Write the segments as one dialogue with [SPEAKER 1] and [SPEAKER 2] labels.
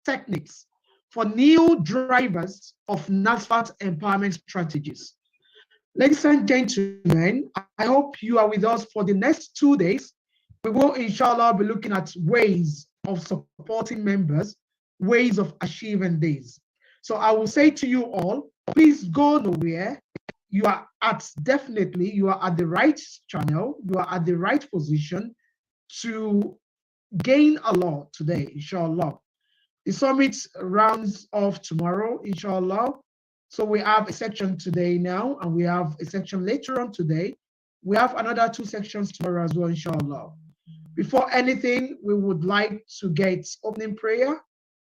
[SPEAKER 1] techniques for new drivers of Nasfat empowerment strategies. Ladies and gentlemen, I hope you are with us for the next 2 days. We will, inshallah, be looking at ways of supporting members, ways of achieving this. So I will say to you all, please go nowhere. You are definitely, you are at the right channel, you are at the right position to gain a lot today, inshallah. The summit rounds off tomorrow, inshallah. So we have a section today now, and we have a section later on today. We have another 2 sections tomorrow as well, inshallah. Before anything, we would like to get opening prayer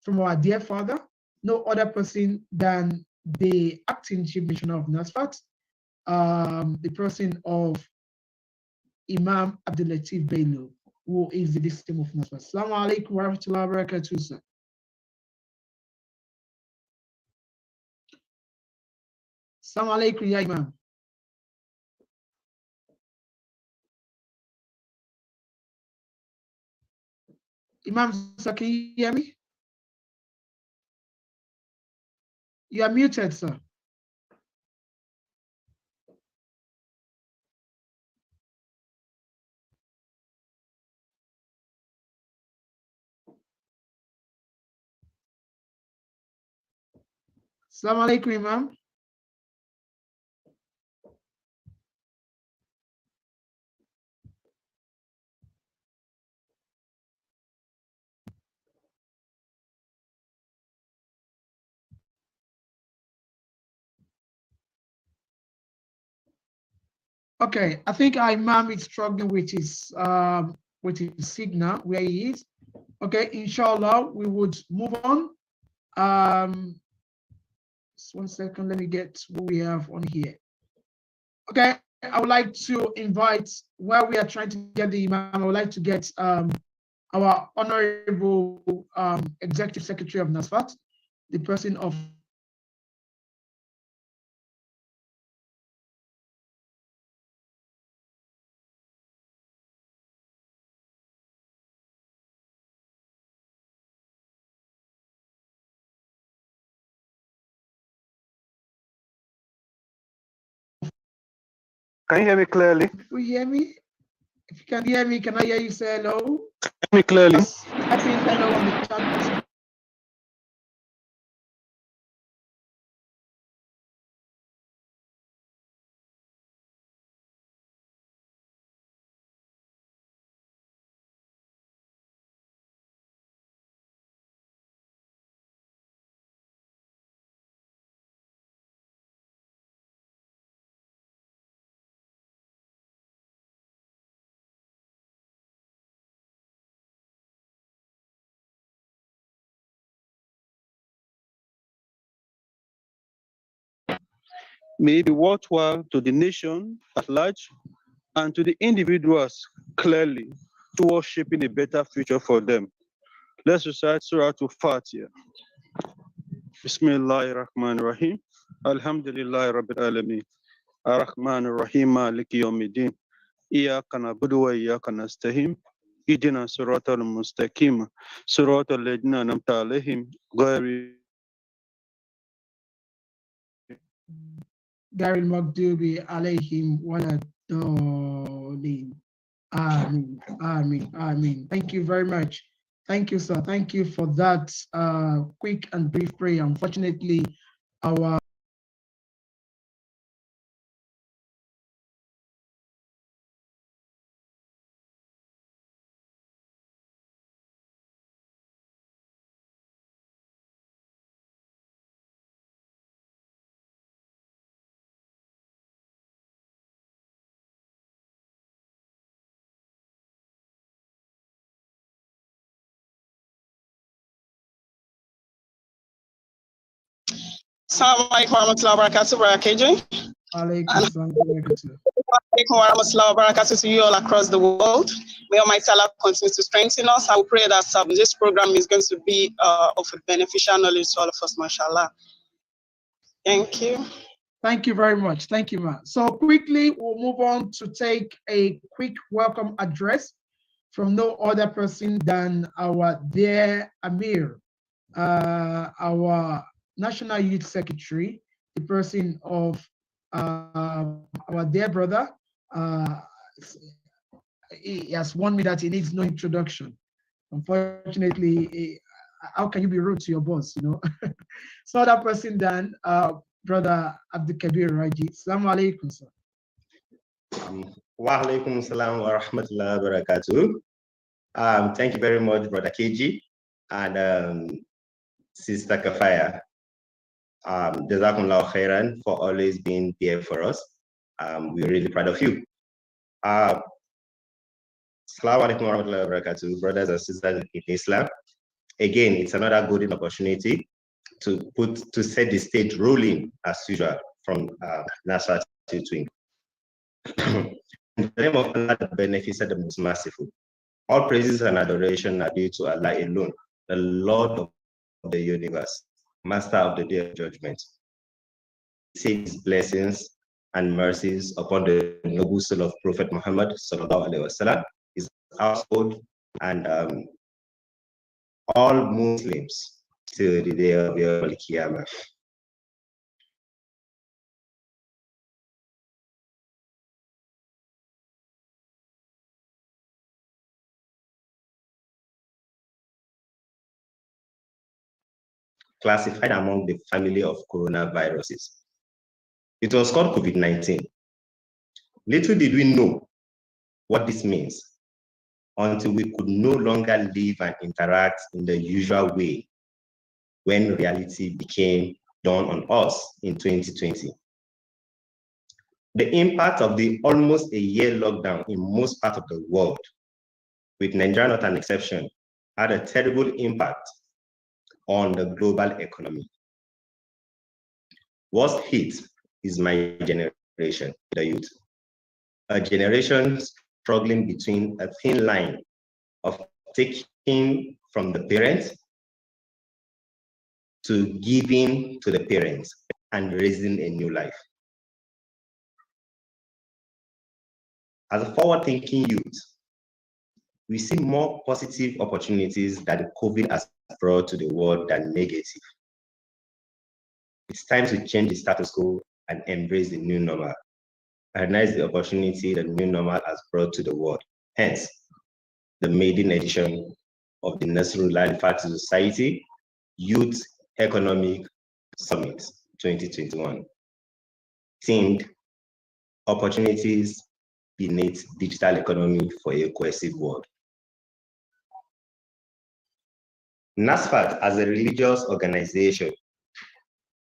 [SPEAKER 1] from our dear father, no other person than the acting chief missioner of Nasfat, the person of Imam Abdul Latif Bello, who is the district of Nasfat. Assalamu alaikum wa rahmatullahi wa barakatuh, sir. Assalamu alaikum, ya Imam. Imam, sir, can you hear me? You are muted, sir. Assalamu alaikum, Imam. Okay, I think our Imam is struggling with his signal where he is. Okay, inshallah, we would move on. Just 1 second, let me get what we have on here. Okay, I would like to invite, while we are trying to get the Imam, I would like to get our Honorable Executive Secretary of Nasfat, the person of
[SPEAKER 2] Can you hear me clearly?
[SPEAKER 1] Can you hear me? If you can hear me, can I hear you say hello?
[SPEAKER 2] Hear me clearly.
[SPEAKER 1] Type in hello on the chat box.
[SPEAKER 2] May it be worthwhile to the nation at large and to the individuals clearly towards shaping a better future for them. Let's recite Surah Al-Fatiha. Bismillahir Rahmanir Rahim. Alhamdulillahi Rabbil Alameen. Ar-Rahmanir Rahim Maliki Yawmiddin. Iyyaka na'budu wa iyyaka nasta'in. Ihdina siratal mustaqim. Siratal ladzina an'amta 'alaihim ghayril
[SPEAKER 1] Gary Magdubi alayhim wala dolin. Amen. Amen. Amen. Thank you very much. Thank you, sir. Thank you for that quick and brief prayer. Unfortunately, our
[SPEAKER 3] Assalamu alaikum warahmatullahi wabarakatuh, Brother KJ.
[SPEAKER 1] Alaikum
[SPEAKER 3] warahmatullahi wabarakatuh to you all across the world. May Almighty Allah continue to strengthen us. I will pray that this program is going to be of a beneficial knowledge to all of us, mashallah. Thank you.
[SPEAKER 1] Thank you very much. Thank you, ma'am. So quickly, we'll move on to take a quick welcome address from no other person than our dear Amir, our National Youth Secretary, the person of our dear brother. He has warned me that he needs no introduction. Unfortunately, how can you be rude to your boss? So that person then, brother Abdul Kabir Raji. Assalamu alaikum, sir.
[SPEAKER 4] Wa alaikum salam wa rahmatullahi wa barakatuh. Thank you very much, Brother KG and Sister Kafaya. Jazakumullah khairan for always being there for us. We're really proud of you. Assalamu alaikum wa rahmatullahi wa barakatuh, brothers and sisters in Islam. Again, it's another golden opportunity to set the stage rolling as usual from Nasfat to Twin. In the name of Allah, the beneficent, the most merciful. All praises and adoration are due to Allah alone, the Lord of the universe, Master of the Day of Judgment. Seek his blessings and mercies upon the noble soul of Prophet Muhammad sallallahu alaihi wasallam, his household, and all Muslims till the day of Yawm al-Qiyamah. Classified among the family of coronaviruses. It was called COVID-19. Little did we know what this means until we could no longer live and interact in the usual way when reality became dawn on us in 2020. The impact of the almost a year lockdown in most parts of the world, with Nigeria not an exception, had a terrible impact on the global economy. Worst hit is my generation, the youth. A generation struggling between a thin line of taking from the parents to giving to the parents and raising a new life. As a forward-thinking youth, we see more positive opportunities that COVID has brought to the world than negative. It's time to change the status quo and embrace the new normal. Recognize the opportunity the new normal has brought to the world. Hence, the maiden edition of the Nasrullah Al-Fatih Society Youth Economic Summit 2021, themed Opportunities Beneath Digital Economy for a Cohesive World. Nasfat, as a religious organization,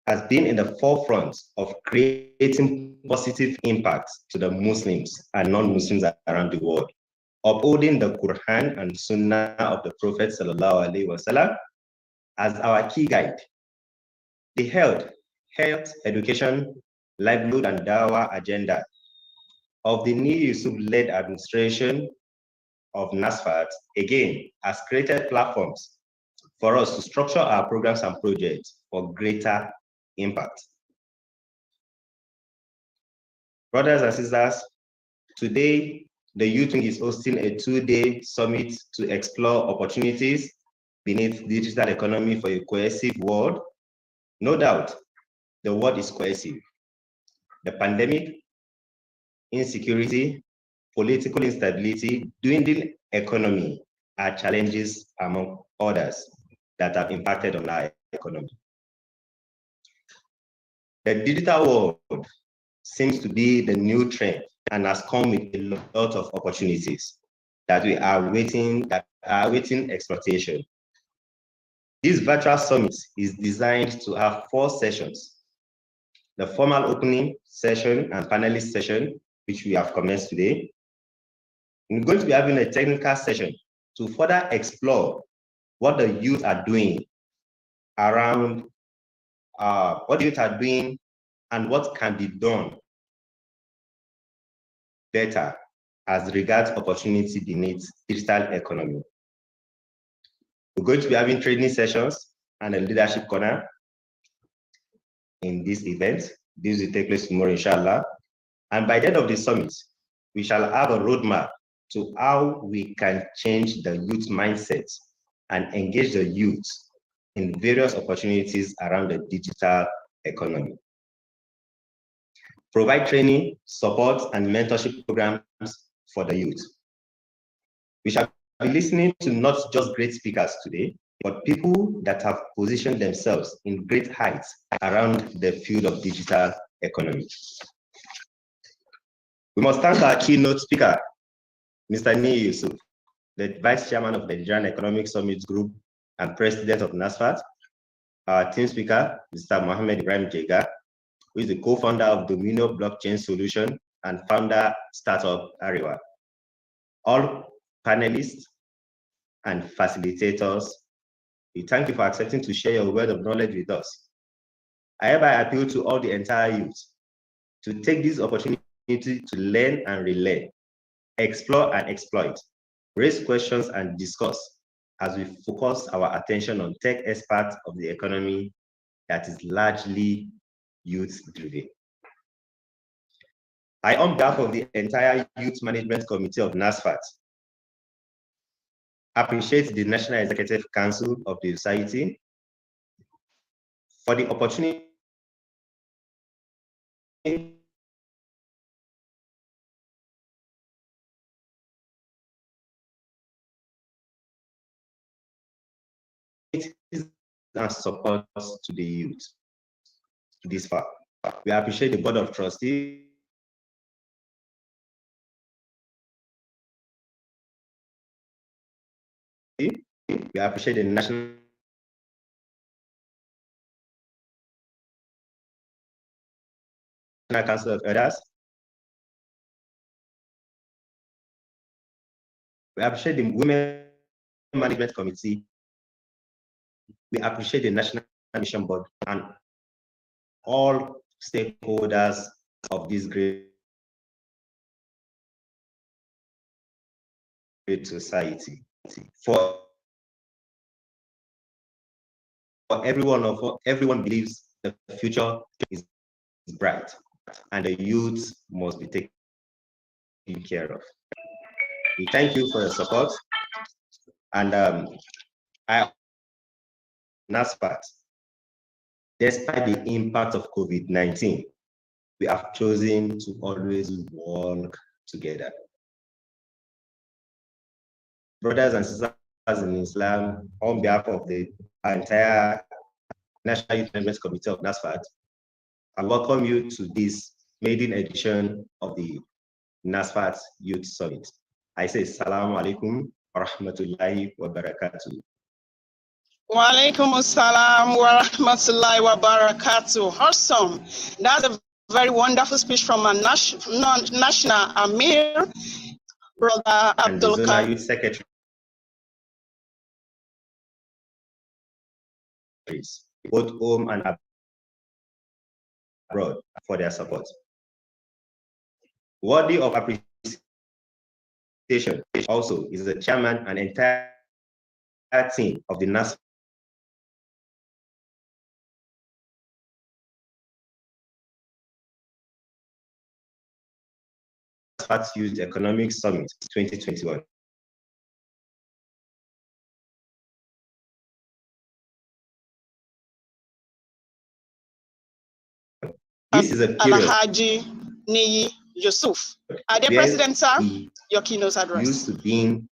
[SPEAKER 4] has been in the forefront of creating positive impacts to the Muslims and non-Muslims around the world, upholding the Quran and Sunnah of the Prophet ﷺ as our key guide. The health, education, livelihood, and dawah agenda of the new Yusuf-led administration of Nasfat, again, has created platforms for us to structure our programs and projects for greater impact. Brothers and sisters, today, the Youth Wing is hosting a 2-day summit to explore opportunities beneath digital economy for a cohesive world. No doubt, the world is cohesive. The pandemic, insecurity, political instability, dwindling economy are challenges among others that have impacted on our economy. The digital world seems to be the new trend and has come with a lot of opportunities that are awaiting exploitation. This virtual summit is designed to have 4 sessions: the formal opening session and panelist session, which we have commenced today. We're going to be having a technical session to further explore what the youth are doing around what the youth are doing and what can be done better as regards opportunity beneath digital economy. We're going to be having training sessions and a leadership corner in this event. This will take place tomorrow, inshallah. And by the end of the summit, we shall have a roadmap to how we can change the youth mindset and engage the youth in various opportunities around the digital economy. Provide training, support, and mentorship programs for the youth. We shall be listening to not just great speakers today, but people that have positioned themselves in great heights around the field of digital economy. We must thank our keynote speaker, Mr. Ni Yusuf, the Vice Chairman of the Nigerian Economic Summit Group and President of Nasfat, our team speaker, Mr. Mohammed Ibrahim Jega, who is the co-founder of Domino Blockchain Solution and founder startup Ariwa. All panelists and facilitators, we thank you for accepting to share your word of knowledge with us. I hereby appeal to all the entire youth to take this opportunity to learn and relearn, explore and exploit, raise questions and discuss as we focus our attention on tech experts of the economy that is largely youth-driven. I, on behalf of the entire Youth Management Committee of Nasfat, appreciate the National Executive Council of the Society for the opportunity and support to the youth this far. We appreciate the Board of Trustees we appreciate the National Council of Elders. We appreciate the Women Management Committee. We appreciate the National Mission Board and all stakeholders of this great society. For everyone believes the future is bright and the youth must be taken care of. We thank you for your support, and Nasfat, despite the impact of COVID-19, we have chosen to always work together. Brothers and sisters in Islam, on behalf of the entire National Youth Management Committee of Nasfat, I welcome you to this maiden edition of the Nasfat Youth Summit. I say Assalamu alaikum wa rahmatullahi wa barakatuh.
[SPEAKER 3] Wa alaikum assalam wa rahmatullahi wa barakatuh. Awesome. That's a very wonderful speech from a national Amir, Brother Abdul
[SPEAKER 4] Zonal Youth Secretary, both home and abroad, for their support. Worthy of appreciation also is the chairman and entire team of the Nasfat Youth Economic Summit 2021. This is a period.
[SPEAKER 3] Alhaji Niyi Yusuf. The President, sir, your keynote address.
[SPEAKER 4] Used to being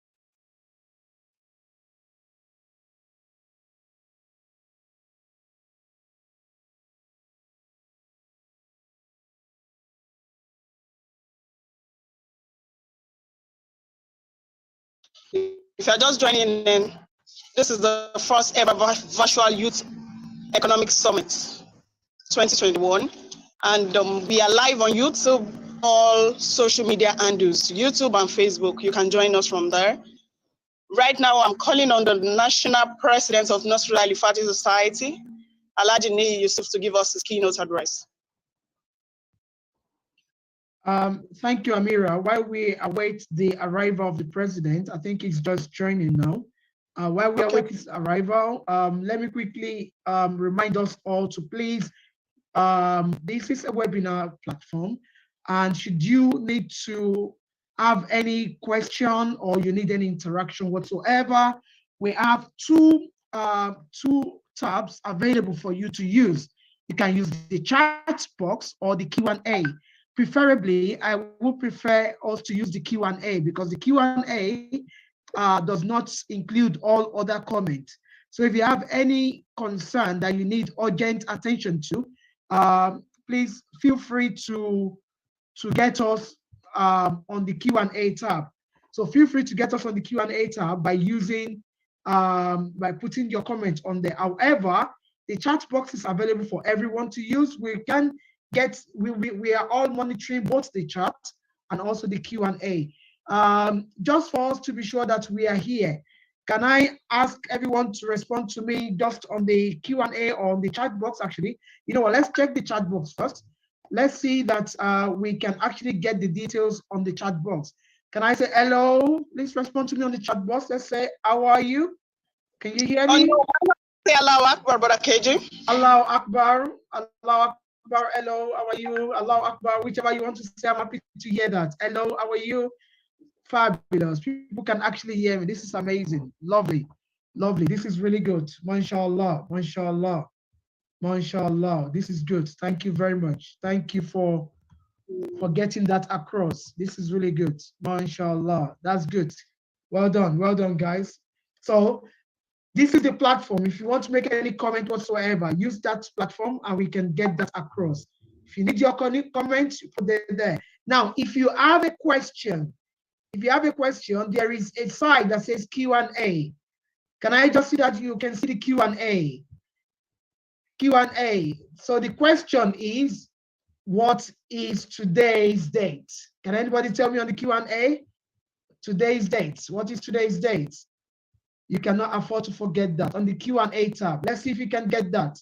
[SPEAKER 3] If you're just joining in, this is the first ever virtual Youth Economic Summit 2021. And we are live on YouTube, all social media handles, YouTube and Facebook. You can join us from there. Right now, I'm calling on the National President of Nasrul Al-Fati Society, Alhaji Niyi Yusuf, to give us his keynote address.
[SPEAKER 1] Thank you, Amira. While we await the arrival of the president, I think he's just joining now. While we await his arrival, let me quickly remind us all to please, this is a webinar platform, and should you need to have any question or you need any interaction whatsoever, we have two tabs available for you to use. You can use the chat box or the Q&A. Preferably, I would prefer us to use the Q&A because the Q&A does not include all other comments. So if you have any concern that you need urgent attention to, please feel free to get us on the Q&A tab. So feel free to get us on the Q&A tab by using, by putting your comment on there. However, the chat box is available for everyone to use. We can get, we are all monitoring both the chat and also the Q&A. Just for us to be sure that we are here, can I ask everyone to respond to me just on the Q&A or on the chat box actually? You know what, let's check the chat box first. Let's see that we can actually get the details on the chat box. Can I say hello? Please respond to me on the chat box. Let's say, how are you? Can you hear me?
[SPEAKER 3] No, say Allahu Akbar, Brother KJ.
[SPEAKER 1] Allahu Akbar. Allahu Akbar. Hello, how are you? Allahu Akbar. Whichever you want to say, I'm happy to hear that. Hello, how are you? Fabulous. People can actually hear me. This is amazing. Lovely. Lovely. This is really good. MashaAllah. MashaAllah. MashaAllah. This is good. Thank you very much. Thank you for getting that across. This is really good. MashaAllah. That's good. Well done, guys. So this is the platform. If you want to make any comment whatsoever, use that platform and we can get that across. If you need your comments, you put it there. Now, if you have a question, there is a side that says Q&A. Can I just see that you can see the Q&A? Q&A. So the question is, what is today's date? Can anybody tell me on the Q&A? Today's date. What is today's date? You cannot afford to forget that on the Q&A tab. Let's see if you can get that.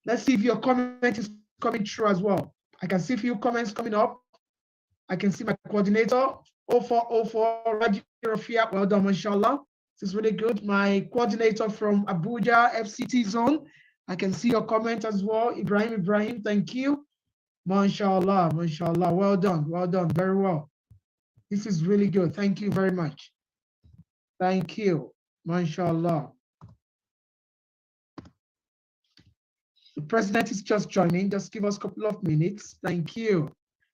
[SPEAKER 1] Let's see if your comment is coming through as well. I can see a few comments coming up. I can see my coordinator, 0404 Raji Rafia. Well done, mashallah. This is really good. My coordinator from Abuja, FCT zone. I can see your comment as well. Ibrahim, thank you. MashaAllah, mashallah. Well done, very well. This is really good. Thank you very much. Thank you, mashallah. The president is just joining. Just give us a couple of minutes. Thank you.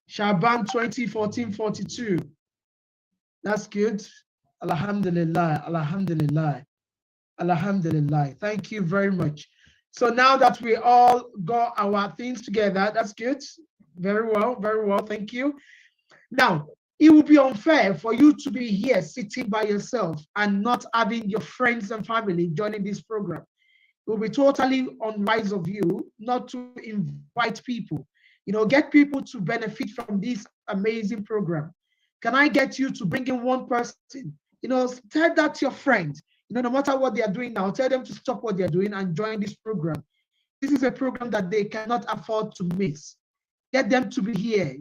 [SPEAKER 1] Shaban 2014-42. That's good. Alhamdulillah, alhamdulillah, alhamdulillah. Thank you very much. So now that we all got our things together, that's good. Very well, thank you. Now, it would be unfair for you to be here sitting by yourself and not having your friends and family joining this program. It will be totally unwise of you not to invite people, get people to benefit from this amazing program. Can I get you to bring in one person? Tell that to your friend. No matter what they are doing now, tell them to stop what they're doing and join this program. This is a program that they cannot afford to miss. Get them to be here,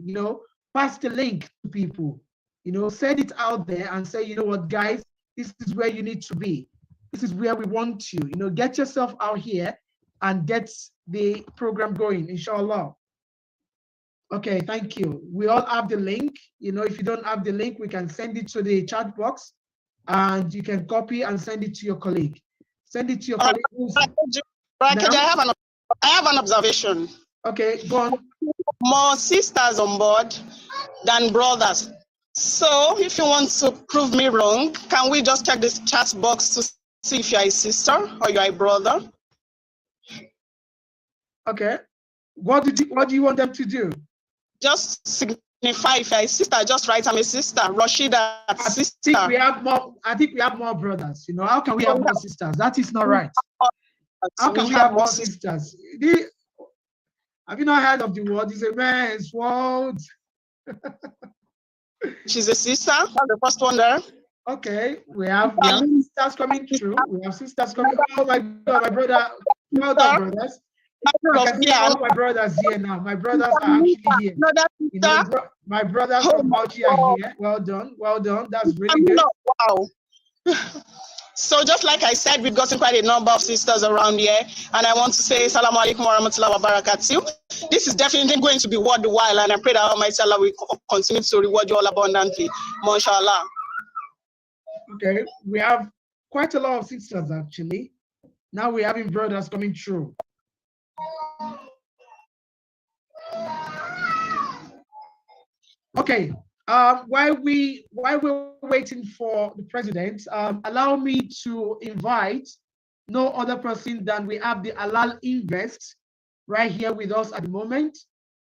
[SPEAKER 1] pass the link to people, send it out there and say, you know what, guys, this is where you need to be. This is where we want you. Get yourself out here and get the program going, inshallah. Okay, thank you. We all have the link. If you don't have the link, we can send it to the chat box and you can copy and send it to your colleague. Send it to your colleague.
[SPEAKER 3] I have an observation.
[SPEAKER 1] Okay, go on.
[SPEAKER 3] More sisters on board than brothers. So if you want to prove me wrong, can we just check this chat box to see if you're a sister or you're a brother?
[SPEAKER 1] Okay. What do you want them to do?
[SPEAKER 3] Just signify if you're a sister, just write I'm a sister. Rashida, sister.
[SPEAKER 1] I think we have more brothers. How can we have more sisters? That is not right. How can we have more sisters? Have you not heard of the word? It's a man's world.
[SPEAKER 3] She's a sister. That's the first one there.
[SPEAKER 1] Okay, we have sisters coming through. We have sisters coming. Oh my God, my brother. Well done, brothers. I can see all my brothers here now. My brothers are actually here. My brothers from Bauchi are here. Well done. That's really good.
[SPEAKER 3] Wow. So just like I said, we've gotten quite a number of sisters around here, and I want to say Assalamu alaikum wa rahmatullahi wa barakatuh. This is definitely going to be worth the while, and I pray that Almighty Allah will continue to reward you all abundantly. MashaAllah.
[SPEAKER 1] Okay, we have quite a lot of sisters actually. Now we're having brothers coming through. Okay. While we're waiting for the president, allow me to invite no other person than we have the Alal Invest right here with us at the moment.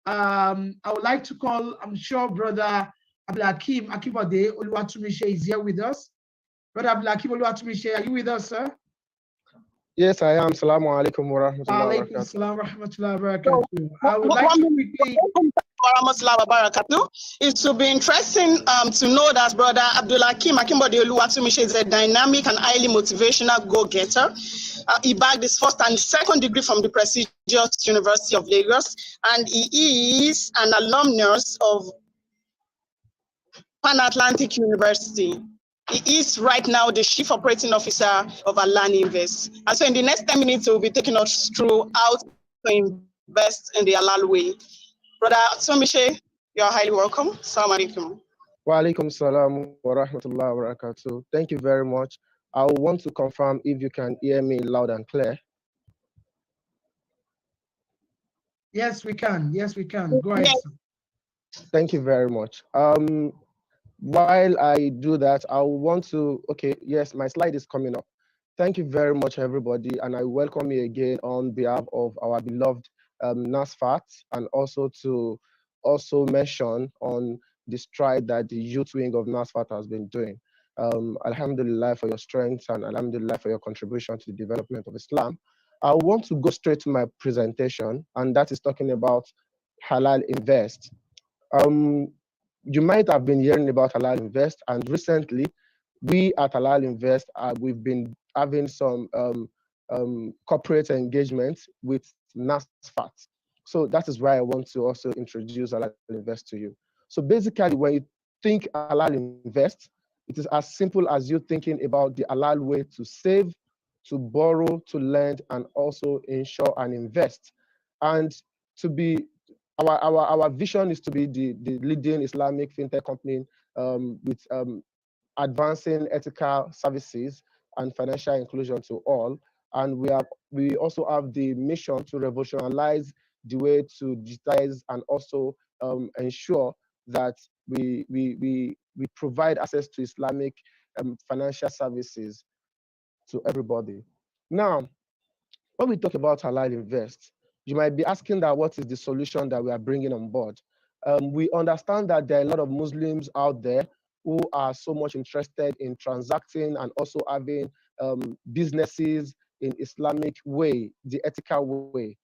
[SPEAKER 1] I would like to call, I'm sure Brother Abdulhakim Akibade Oluwatumishe is here with us. Brother Abdulhakim Oluwatumishe, are you with us, sir?
[SPEAKER 5] Yes, I am. Assalamu alaikum wa rahmatullahi wa
[SPEAKER 1] Alaikum
[SPEAKER 5] barakatuh.
[SPEAKER 1] salam wa rahmatullahi wa barakatuh. I would like to quickly.
[SPEAKER 3] It will be interesting to know that Brother Abdulhakim Akimbode Oluwatumishe is a dynamic and highly motivational go-getter. He bagged his first and second degree from the prestigious University of Lagos, and he is an alumnus of Pan-Atlantic University. He is right now the Chief Operating Officer of Alal Invest. And so in the next 10 minutes, he will be taking us through how to invest in the Alal way. Brother Tumishe, you are highly welcome. Assalamu alaikum.
[SPEAKER 5] Wa alaikum salam wa rahmatullahi wa barakatuh. Thank you very much. I want to confirm if you can hear me loud and clear.
[SPEAKER 1] Yes, we can. Yes, we can. Go ahead.
[SPEAKER 3] Yes.
[SPEAKER 5] Thank you very much. While I do that, I want to, okay, yes, my slide is coming up. Thank you very much, everybody, and I welcome you again on behalf of our beloved Nasfat, and also to mention on the stride that the youth wing of Nasfat has been doing. Alhamdulillah for your strength, and Alhamdulillah for your contribution to the development of Islam. I want to go straight to my presentation, and that is talking about Halal Invest. You might have been hearing about Halal Invest, and recently we at Halal Invest, we've been having some corporate engagement with Nasfat. So that is why I want to also introduce Halal Invest to you. So basically, when you think Halal Invest, it is as simple as you thinking about the Halal way to save, to borrow, to lend, and also insure and invest. And to be our vision is to be the leading Islamic fintech company with advancing ethical services and financial inclusion to all. And we also have the mission to revolutionize the way to digitize and also ensure that we provide access to Islamic financial services to everybody. Now, when we talk about Halal Invest, you might be asking that what is the solution that we are bringing on board? We understand that there are a lot of Muslims out there who are so much interested in transacting and also having businesses in Islamic way, the ethical way,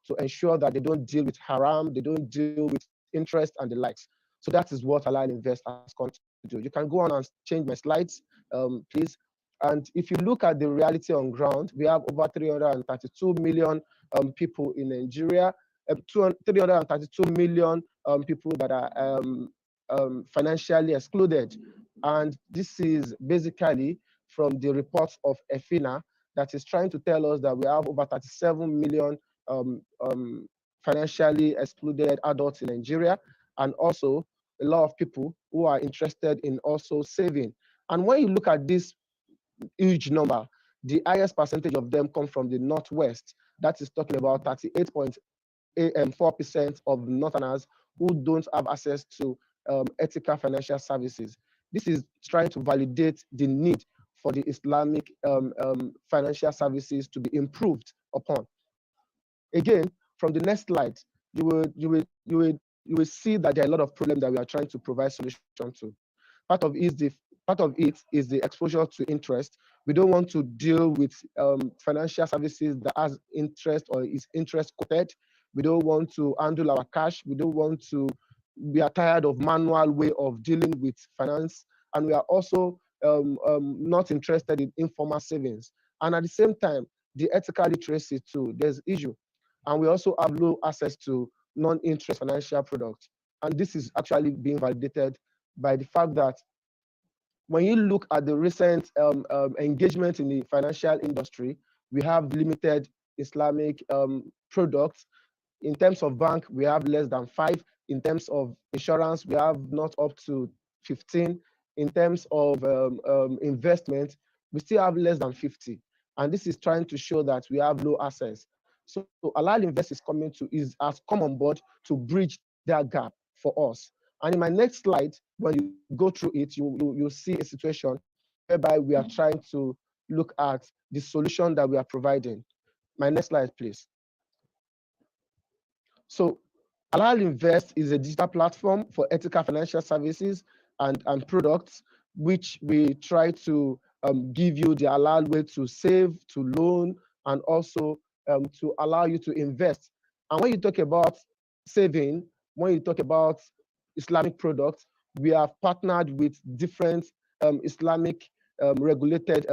[SPEAKER 5] to ensure that they don't deal with haram, they don't deal with interest and the likes. So that is what Halal Invest has come to do. You can go on and change my slides, please. And if you look at the reality on ground, we have over 332 million people in Nigeria, 332 million people that are financially excluded. And this is basically from the reports of EFINA that is trying to tell us that we have over 37 million financially excluded adults in Nigeria, and also a lot of people who are interested in also saving. And when you look at this huge number, the highest percentage of them come from the Northwest. That is talking about 38.4% of Northerners who don't have access to ethical financial services. This is trying to validate the need for the Islamic financial services to be improved upon. Again, from the next slide, you will see that there are a lot of problems that we are trying to provide solution to. Part of it is the exposure to interest. We don't want to deal with financial services that has interest or is interest quoted. We don't want to handle our cash. We don't want to. We are tired of manual way of dealing with finance, and we are also not interested in informal savings. And at the same time, the ethical literacy too, there's issue. And we also have low access to non-interest financial products. And this is actually being validated by the fact that when you look at the recent engagement in the financial industry, we have limited Islamic products. In terms of bank, we have less than 5. In terms of insurance, we have not up to 15. In terms of investment, we still have less than 50. And this is trying to show that we have low access. So Alal Invest has come on board to bridge that gap for us. And in my next slide, when you go through it, you'll see a situation whereby we are trying to look at the solution that we are providing. My next slide, please. So Alal Invest is a digital platform for ethical financial services and products, which we try to give you the halal way to save, to loan, and also to allow you to invest. And when you talk about saving, when you talk about Islamic products, we have partnered with different Islamic regulated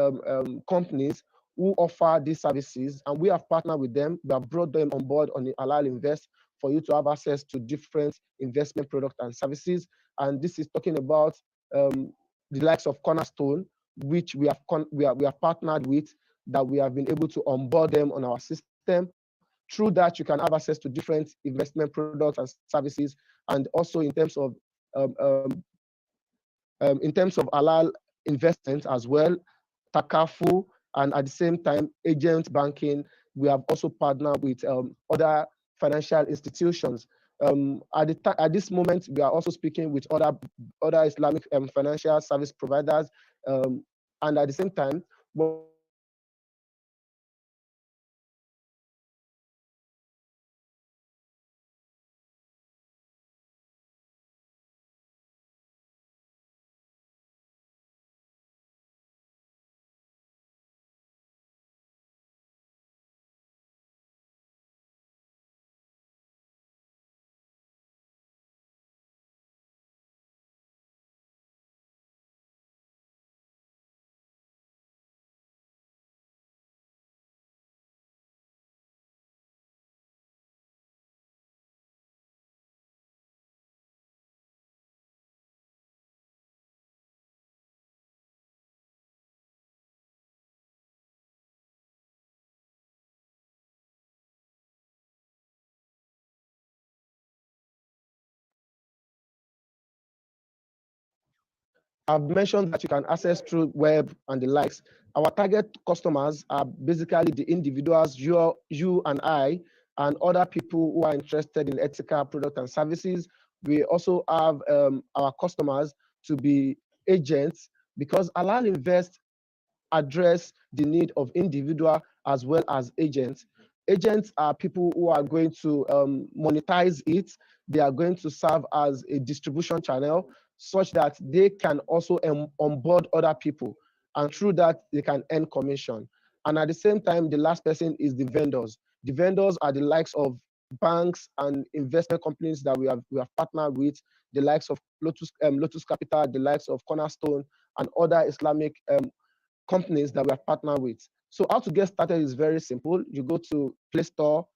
[SPEAKER 5] companies who offer these services, and we have partnered with them. We have brought them on board on the Halal Invest for you to have access to different investment products and services. And this is talking about the likes of Cornerstone, which we have partnered with, that we have been able to onboard them on our system. Through that, you can have access to different investment products and services, and also um, um, in terms of halal investment as well, Takafu, and at the same time, agent banking. We have also partnered with other financial institutions. At this moment, we are also speaking with other Islamic financial service providers, and at the same time, I've mentioned that you can access through web and the likes. Our target customers are basically the individuals, you and I, and other people who are interested in ethical products and services. We also have our customers to be agents, because Alal Invest address the need of individual as well as agents. Agents are people who are going to monetize it. They are going to serve as a distribution channel such that they can also onboard other people. And through that, they can earn commission. And at the same time, the last person is the vendors. The vendors are the likes of banks and investment companies that we have partnered with, the likes of Lotus Capital, the likes of Cornerstone, and other Islamic companies that we are partnered with. So how to get started is very simple. You go to Play Store,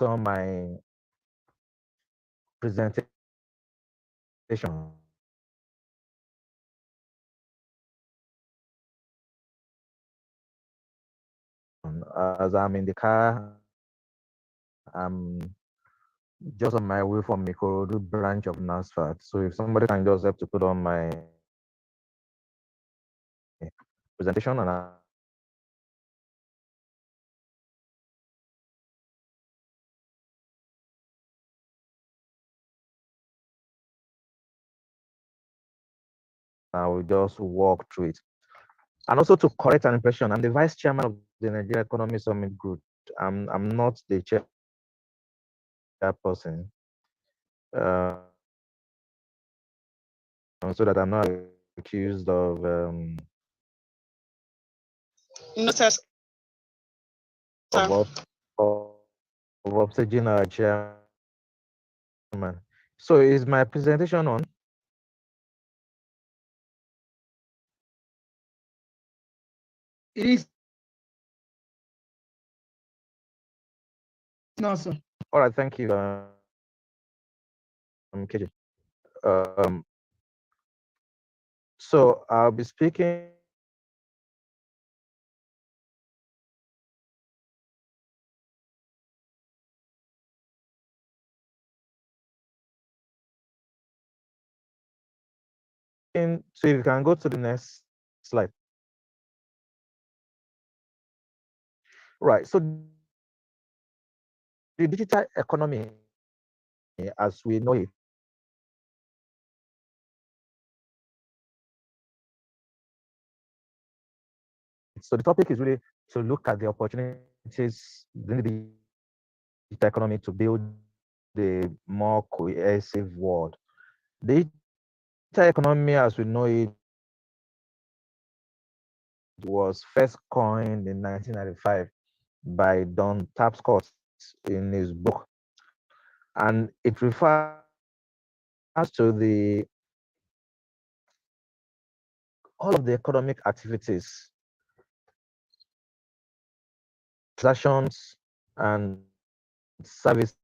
[SPEAKER 6] on my presentation. As I'm in the car, I'm just on my way from Ikorodu branch of Nasfat. So if somebody can just help to put on my presentation, and I will just walk through it. And also to correct an impression, I'm the vice chairman of the Nigeria Economy Summit Group. I'm not the chairperson, so that I'm not accused of
[SPEAKER 3] Noted, sir.
[SPEAKER 6] of, of upstaging our chairman. So is my presentation on?
[SPEAKER 1] It is now, sir.
[SPEAKER 6] All right, thank you, KJ. Um, so I'll be speaking so if you can go to the next slide. Right, so the digital economy as we know it, so the topic is really to look at the opportunities in the digital economy to build a more cohesive world. The digital economy as we know it was first coined in 1995 by Don Tapscott in his book, and it refers to the all of the economic activities, transactions, and services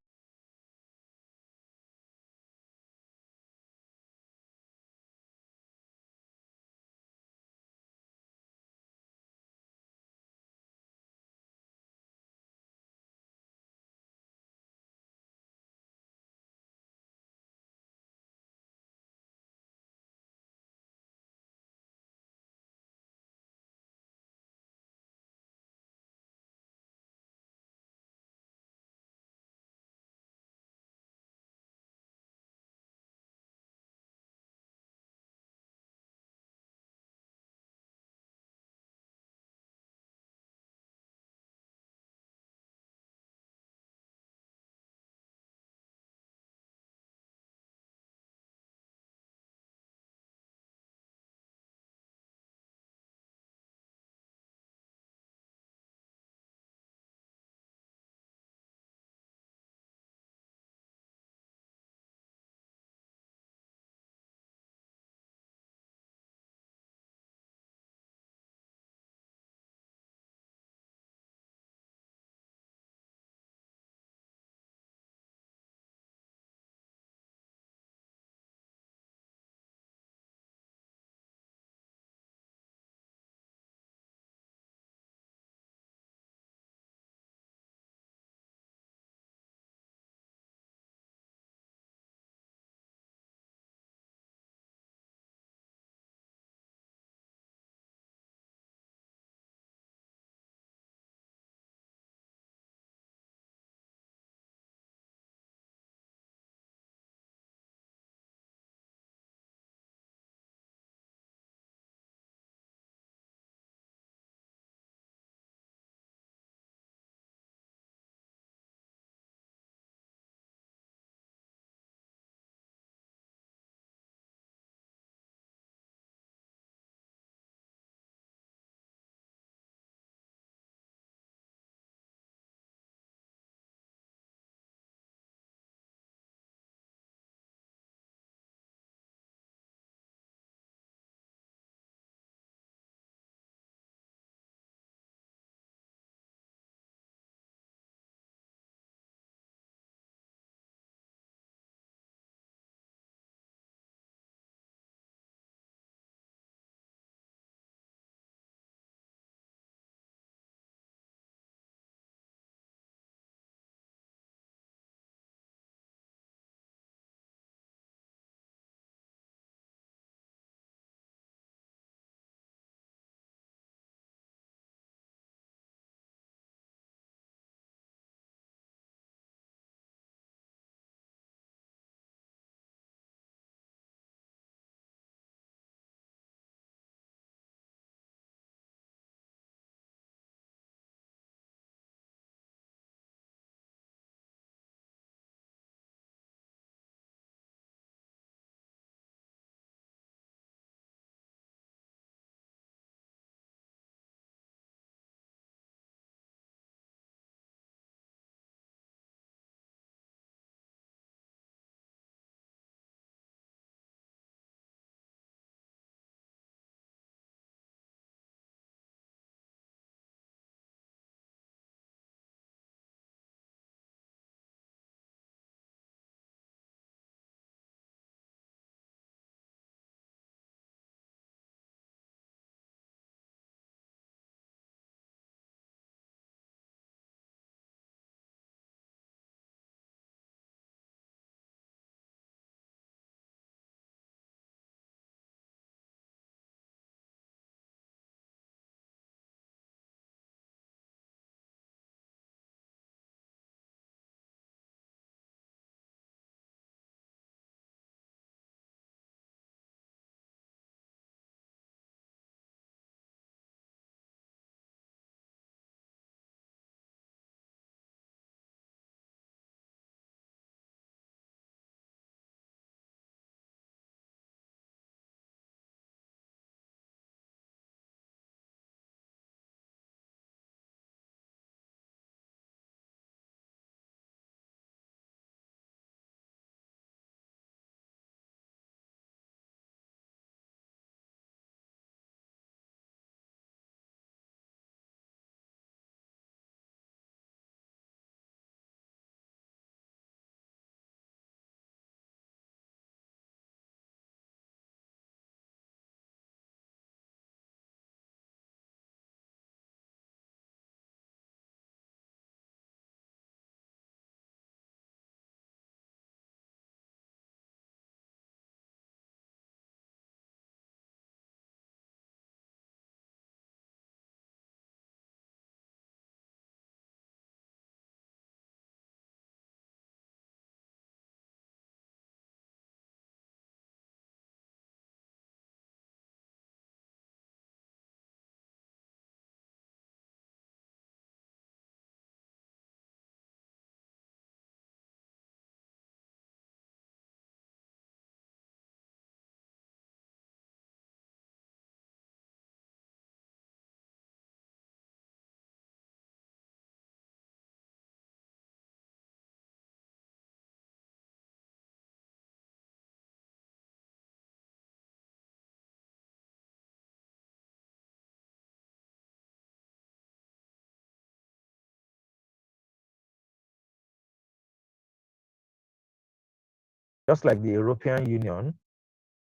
[SPEAKER 6] Just like the European Union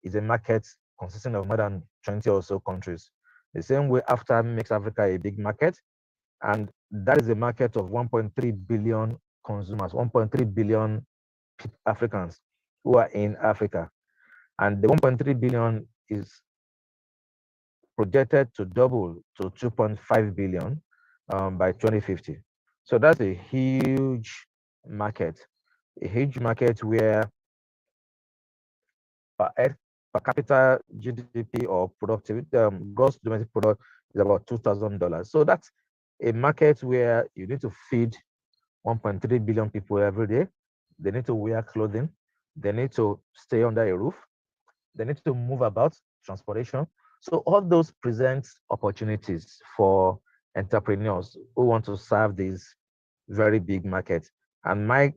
[SPEAKER 6] is a market consisting of more than 20 or so countries. The same way AFTA makes Africa a big market, and that is a market of 1.3 billion consumers, 1.3 billion Africans who are in Africa. And the 1.3 billion is projected to double to 2.5 billion by 2050. So that's a huge market where per capita GDP or productivity, gross domestic product is about $2,000. So that's a market where you need to feed 1.3 billion people every day. They need to wear clothing. They need to stay under a roof. They need to move about, transportation. So all those present opportunities for entrepreneurs who want to serve these very big markets. And my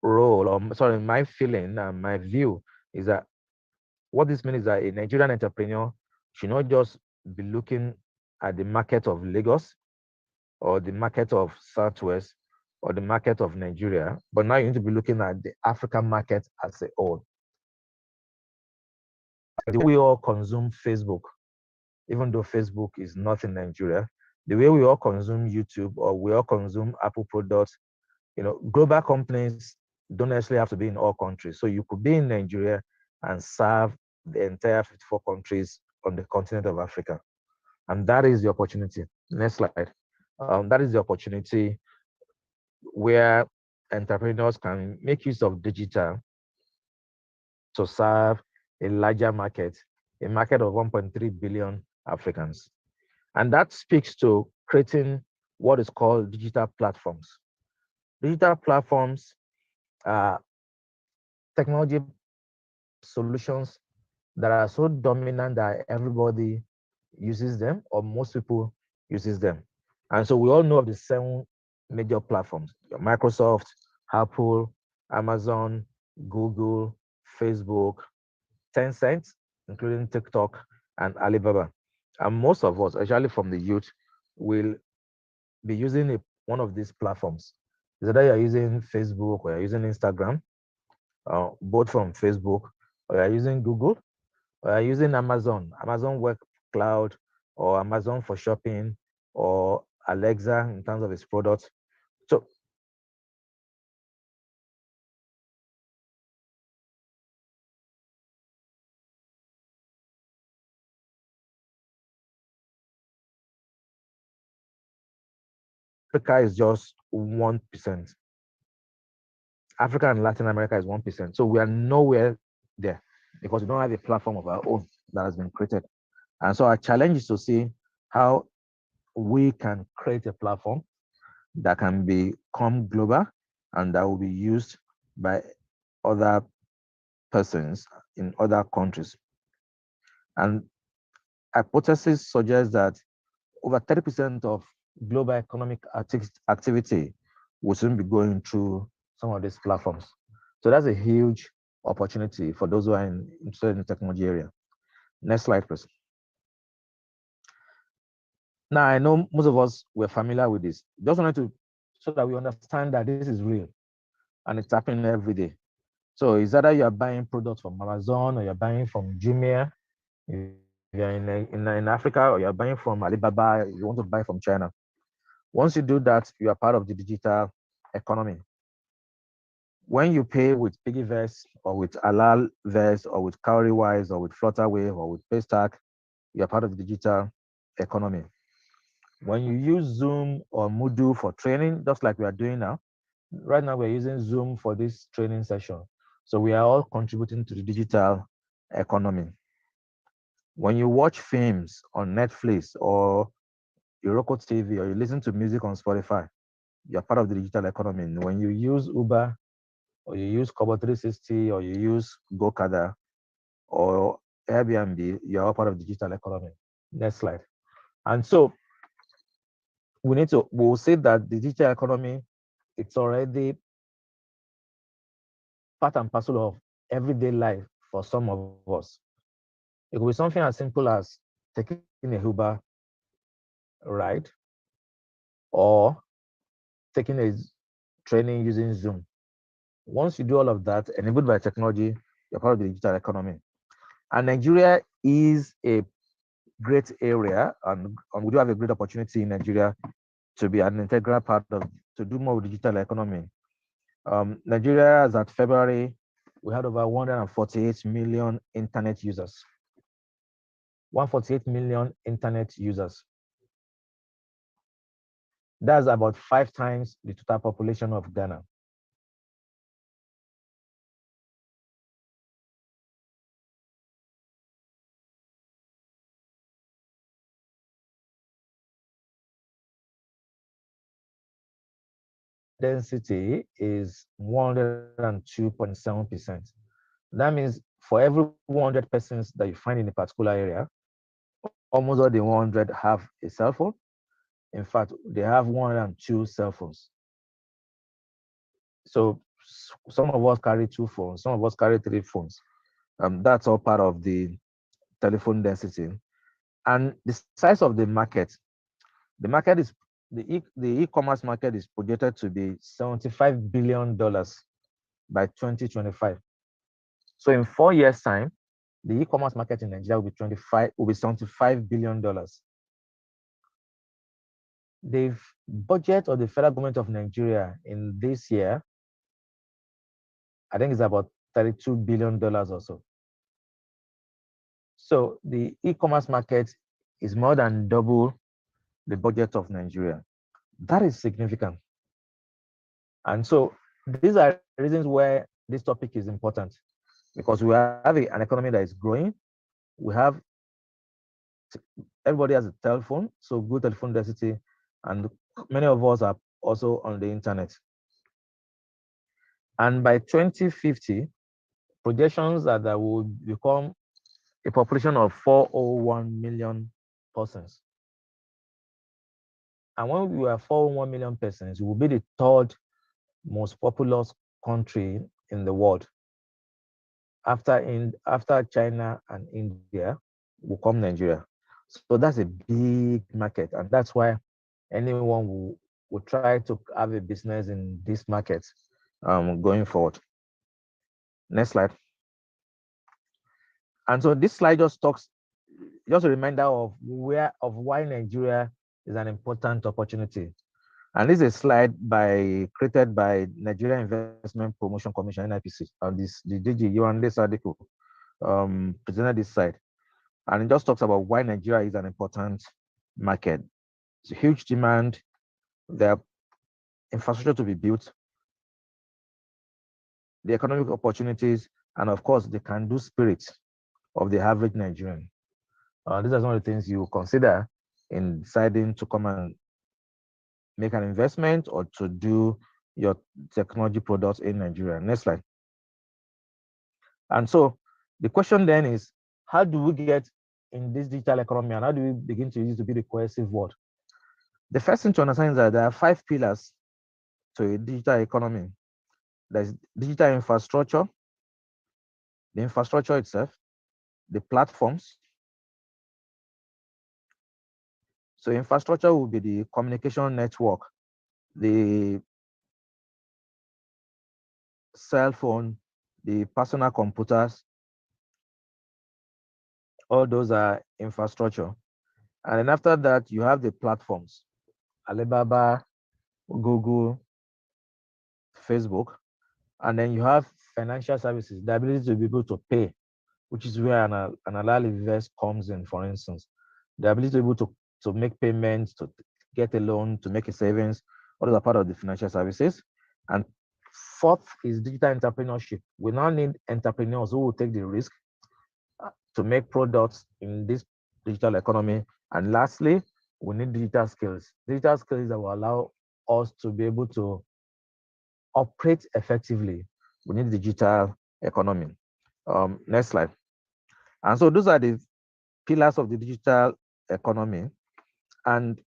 [SPEAKER 6] role, or sorry, my feeling and my view is that what this means is that a Nigerian entrepreneur should not just be looking at the market of Lagos or the market of Southwest or the market of Nigeria, but now you need to be looking at the African market as a whole. The way we all consume Facebook, even though Facebook is not in Nigeria, the way we all consume YouTube or we all consume Apple products, global companies don't necessarily have to be in all countries. So you could be in Nigeria and serve the entire 54 countries on the continent of Africa. And that is the opportunity. Next slide. That is the opportunity where entrepreneurs can make use of digital to serve a larger market, a market of 1.3 billion Africans. And that speaks to creating what is called digital platforms. Digital platforms are technology solutions that are so dominant that everybody uses them, or most people uses them. And so we all know of the 7 major platforms: Microsoft, Apple, Amazon, Google, Facebook, Tencent, including TikTok, and Alibaba. And most of us, especially from the youth, will be using one of these platforms. Either you're using Facebook or you're using Instagram, both from Facebook, or you're using Google, or you're using Amazon Web Cloud, or Amazon for shopping, or Alexa in terms of its products. So Africa is just 1%. Africa and Latin America is 1%. So we are nowhere there because we don't have a platform of our own that has been created. And so our challenge is to see how we can create a platform that can become global and that will be used by other persons in other countries. And hypothesis suggests that over 30% of global economic activity will soon be going through some of these platforms. So that's a huge opportunity for those who are interested in the technology area. Next slide, please. Now, I know most of us were familiar with this. Just wanted to, so that we understand that this is real and it's happening every day. So it's either you're buying products from Amazon or you're buying from Jumia, if you're in Africa, or you're buying from Alibaba, you want to buy from China. Once you do that, you are part of the digital economy. When you pay with Piggyverse or with Halalverse or with Cowrywise or with Flutterwave or with Paystack, you are part of the digital economy. When you use Zoom or Moodle for training, just like we are doing now, right now we're using Zoom for this training session. So we are all contributing to the digital economy. When you watch films on Netflix or Roku TV, or you listen to music on Spotify, you're part of the digital economy. When you use Uber, or you use Kobo 360, or you use GoKada, or Airbnb, you're all part of the digital economy. Next slide. And so we'll say that the digital economy, it's already part and parcel of everyday life for some of us. It could be something as simple as taking a Uber ride or taking a training using Zoom. Once you do all of that, enabled by technology, you're part of the digital economy. And Nigeria is a great area, and we do have a great opportunity in Nigeria to be an integral part of, to do more with digital economy. Nigeria, as at February, we had over 148 million internet users. 148 million internet users. That's about 5 times the total population of Ghana. Density is 102.7%. That means for every 100 persons that you find in a particular area, almost all the 100 have a cell phone. In fact, they have 102 cell phones. So some of us carry 2 phones, some of us carry 3 phones. That's all part of the telephone density. And the size of the market is the e-commerce market is projected to be $75 billion by 2025. So in 4 years' time, the e-commerce market in Nigeria will be $75 billion. The budget of the federal government of Nigeria in this year, I think it's about $32 billion or so. So the e-commerce market is more than double the budget of Nigeria. That is significant. And so these are reasons why this topic is important, because we have an economy that is growing. We have, everybody has a telephone, so good telephone density, and many of us are also on the internet. And by 2050, projections are that will become a population of 401 million persons. And when we are 401 million persons, we will be the third most populous country in the world. After China and India, will come Nigeria. So that's a big market, and that's why anyone will try to have a business in this market going forward. Next slide. And so this slide just a reminder of why Nigeria is an important opportunity. And this is a slide created by Nigeria Investment Promotion Commission, NIPC, and the DG Yohan Sadiko presented this slide. And it just talks about why Nigeria is an important market. It's a huge demand. There are infrastructure to be built, the economic opportunities, and of course, the can-do spirit of the average Nigerian. These are some of the things you consider in deciding to come and make an investment or to do your technology products in Nigeria. Next slide. And so the question then is, how do we get in this digital economy, and how do we begin to use to be the cohesive word? The first thing to understand is that there are 5 pillars to a digital economy. There's digital infrastructure, the infrastructure itself, the platforms. So infrastructure will be the communication network, the cell phone, the personal computers. All those are infrastructure. And then after that, you have the platforms, Alibaba, Google, Facebook. And then you have financial services, the ability to be able to pay, which is where an halal invest comes in, for instance. The ability to be able to make payments, to get a loan, to make a savings, all those are part of the financial services. And fourth is digital entrepreneurship. We now need entrepreneurs who will take the risk to make products in this digital economy. And lastly, we need digital skills. Digital skills that will allow us to be able to operate effectively. We need digital economy. Next slide. And so those are the pillars of the digital economy. And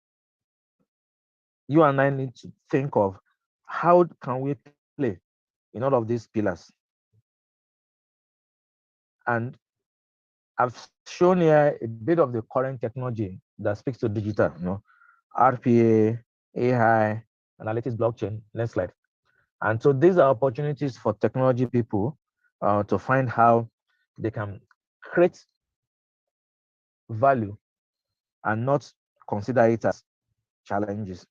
[SPEAKER 6] you and I need to think of how can we play in all of these pillars. And I've shown here a bit of the current technology that speaks to digital, RPA, AI, analytics, blockchain. Next slide. And so these are opportunities for technology people to find how they can create value and not consider it as challenges.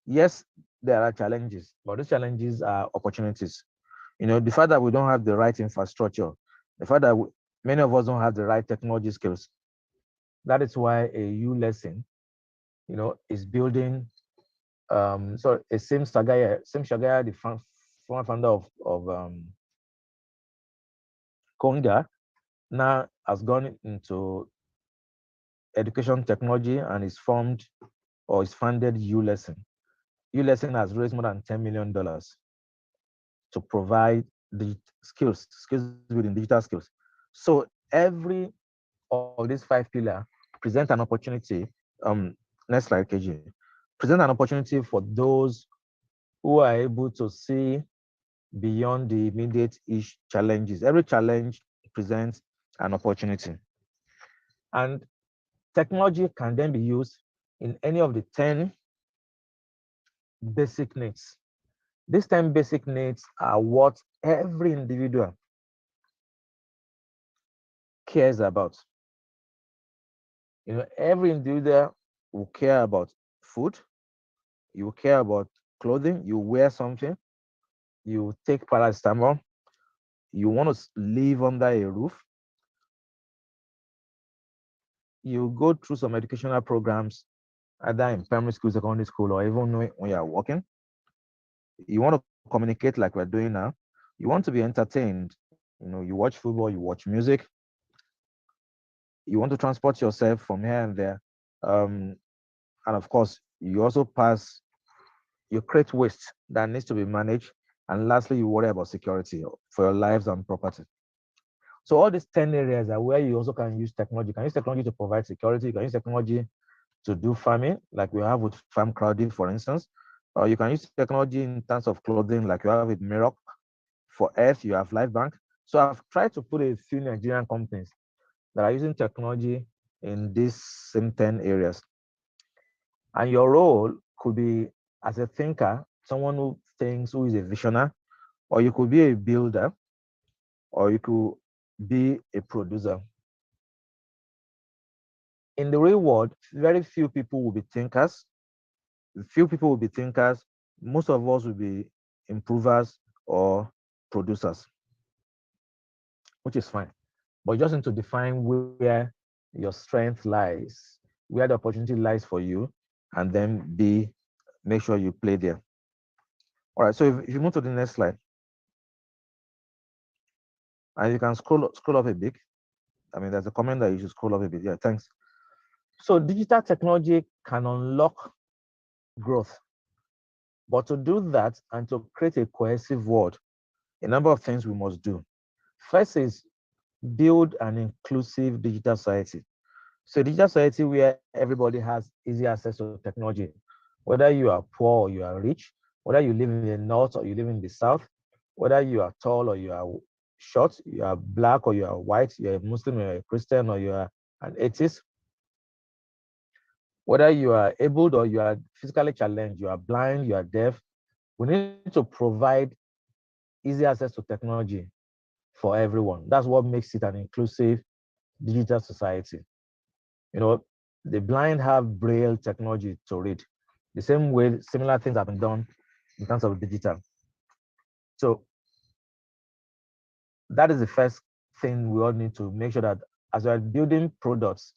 [SPEAKER 6] Yes, there are challenges, but these challenges are opportunities. You know, the fact that we don't have the right infrastructure, the fact that many of us don't have the right technology skills, that is why a U lesson, you know, is building. So a Sim Shagaya, the founder of Konga, now has gone into education technology and is formed or is funded U lesson. U lesson has raised more than $10 million to provide the skills within digital skills. So every of these five pillars present an opportunity. Next slide, KG. Present an opportunity for those who are able to see beyond the immediate ish challenges. Every challenge presents an opportunity. And technology can then be used in any of the 10 basic needs. These 10 basic needs are what every individual cares about. You know, every individual will care about food, you care about clothing, you wear something, you take paracetamol, you want to live under a roof, you go through some educational programs, either in primary school, secondary school, or even when you are working. You want to communicate like we're doing now. You want to be entertained. You know, you watch football, you watch music. You want to transport yourself from here and there. And of course, you also you create waste that needs to be managed. And lastly, you worry about security for your lives and property. So all these 10 areas are where you also can use technology. You can use technology to provide security. You can use technology to do farming, like we have with Farm Crowdy, for instance. Or you can use technology in terms of clothing, like you have with Miroc. For Earth, you have LifeBank. So I've tried to put a few Nigerian companies that are using technology in these same 10 areas. And your role could be as a thinker, someone who thinks, who is a visionary, or you could be a builder, or you could be a producer. In the real world, very few people will be thinkers. Few people will be thinkers. Most of us will be improvers or producers, which is fine. But you just need to define where your strength lies, where the opportunity lies for you, and then make sure you play there. All right, so if you move to the next slide, and you can scroll up a bit. I mean, there's a comment that you should scroll up a bit. Yeah, thanks. So digital technology can unlock growth. But to do that and to create a cohesive world, a number of things we must do. First is build an inclusive digital society. So digital society where everybody has easy access to technology, whether you are poor or you are rich, whether you live in the north or you live in the south, whether you are tall or you are short, you are black or you are white, you're a Muslim or you're a Christian or you are an atheist, whether you are able or you are physically challenged, you are blind, you are deaf, we need to provide easy access to technology for everyone. That's what makes it an inclusive digital society. You know, the blind have braille technology to read. The same way similar things have been done in terms of digital. So that is the first thing we all need to make sure that as we are building products,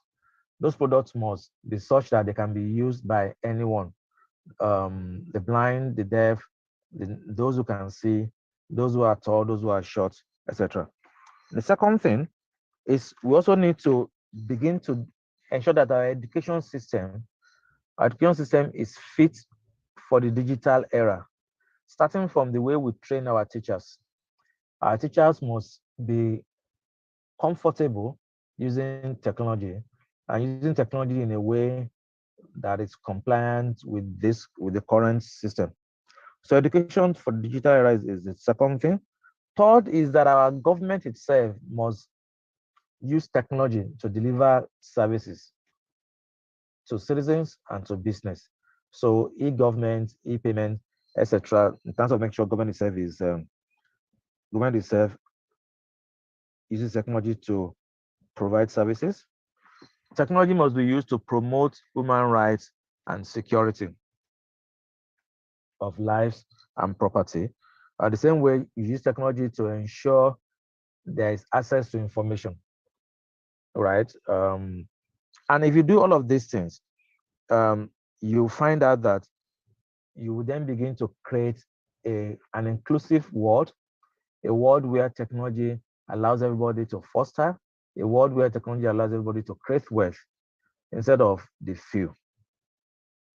[SPEAKER 6] those products must be such that they can be used by anyone. The blind, the deaf, those who can see, those who are tall, those who are short, etc. The second thing is we also need to begin to ensure that our education system is fit for the digital era, starting from the way we train our teachers. Our teachers must be comfortable using technology and using technology in a way that is compliant with the current system. So education for the digital era is the second thing. Third is that our government itself must use technology to deliver services to citizens and to business. So e-government, e-payment, etc. In terms of making sure government itself uses technology to provide services. Technology must be used to promote human rights and security of lives and property. The same way, you use technology to ensure there is access to information, right? And if you do all of these things, you find out that you will then begin to create an inclusive world, a world where technology allows everybody to foster, a world where technology allows everybody to create wealth instead of the few,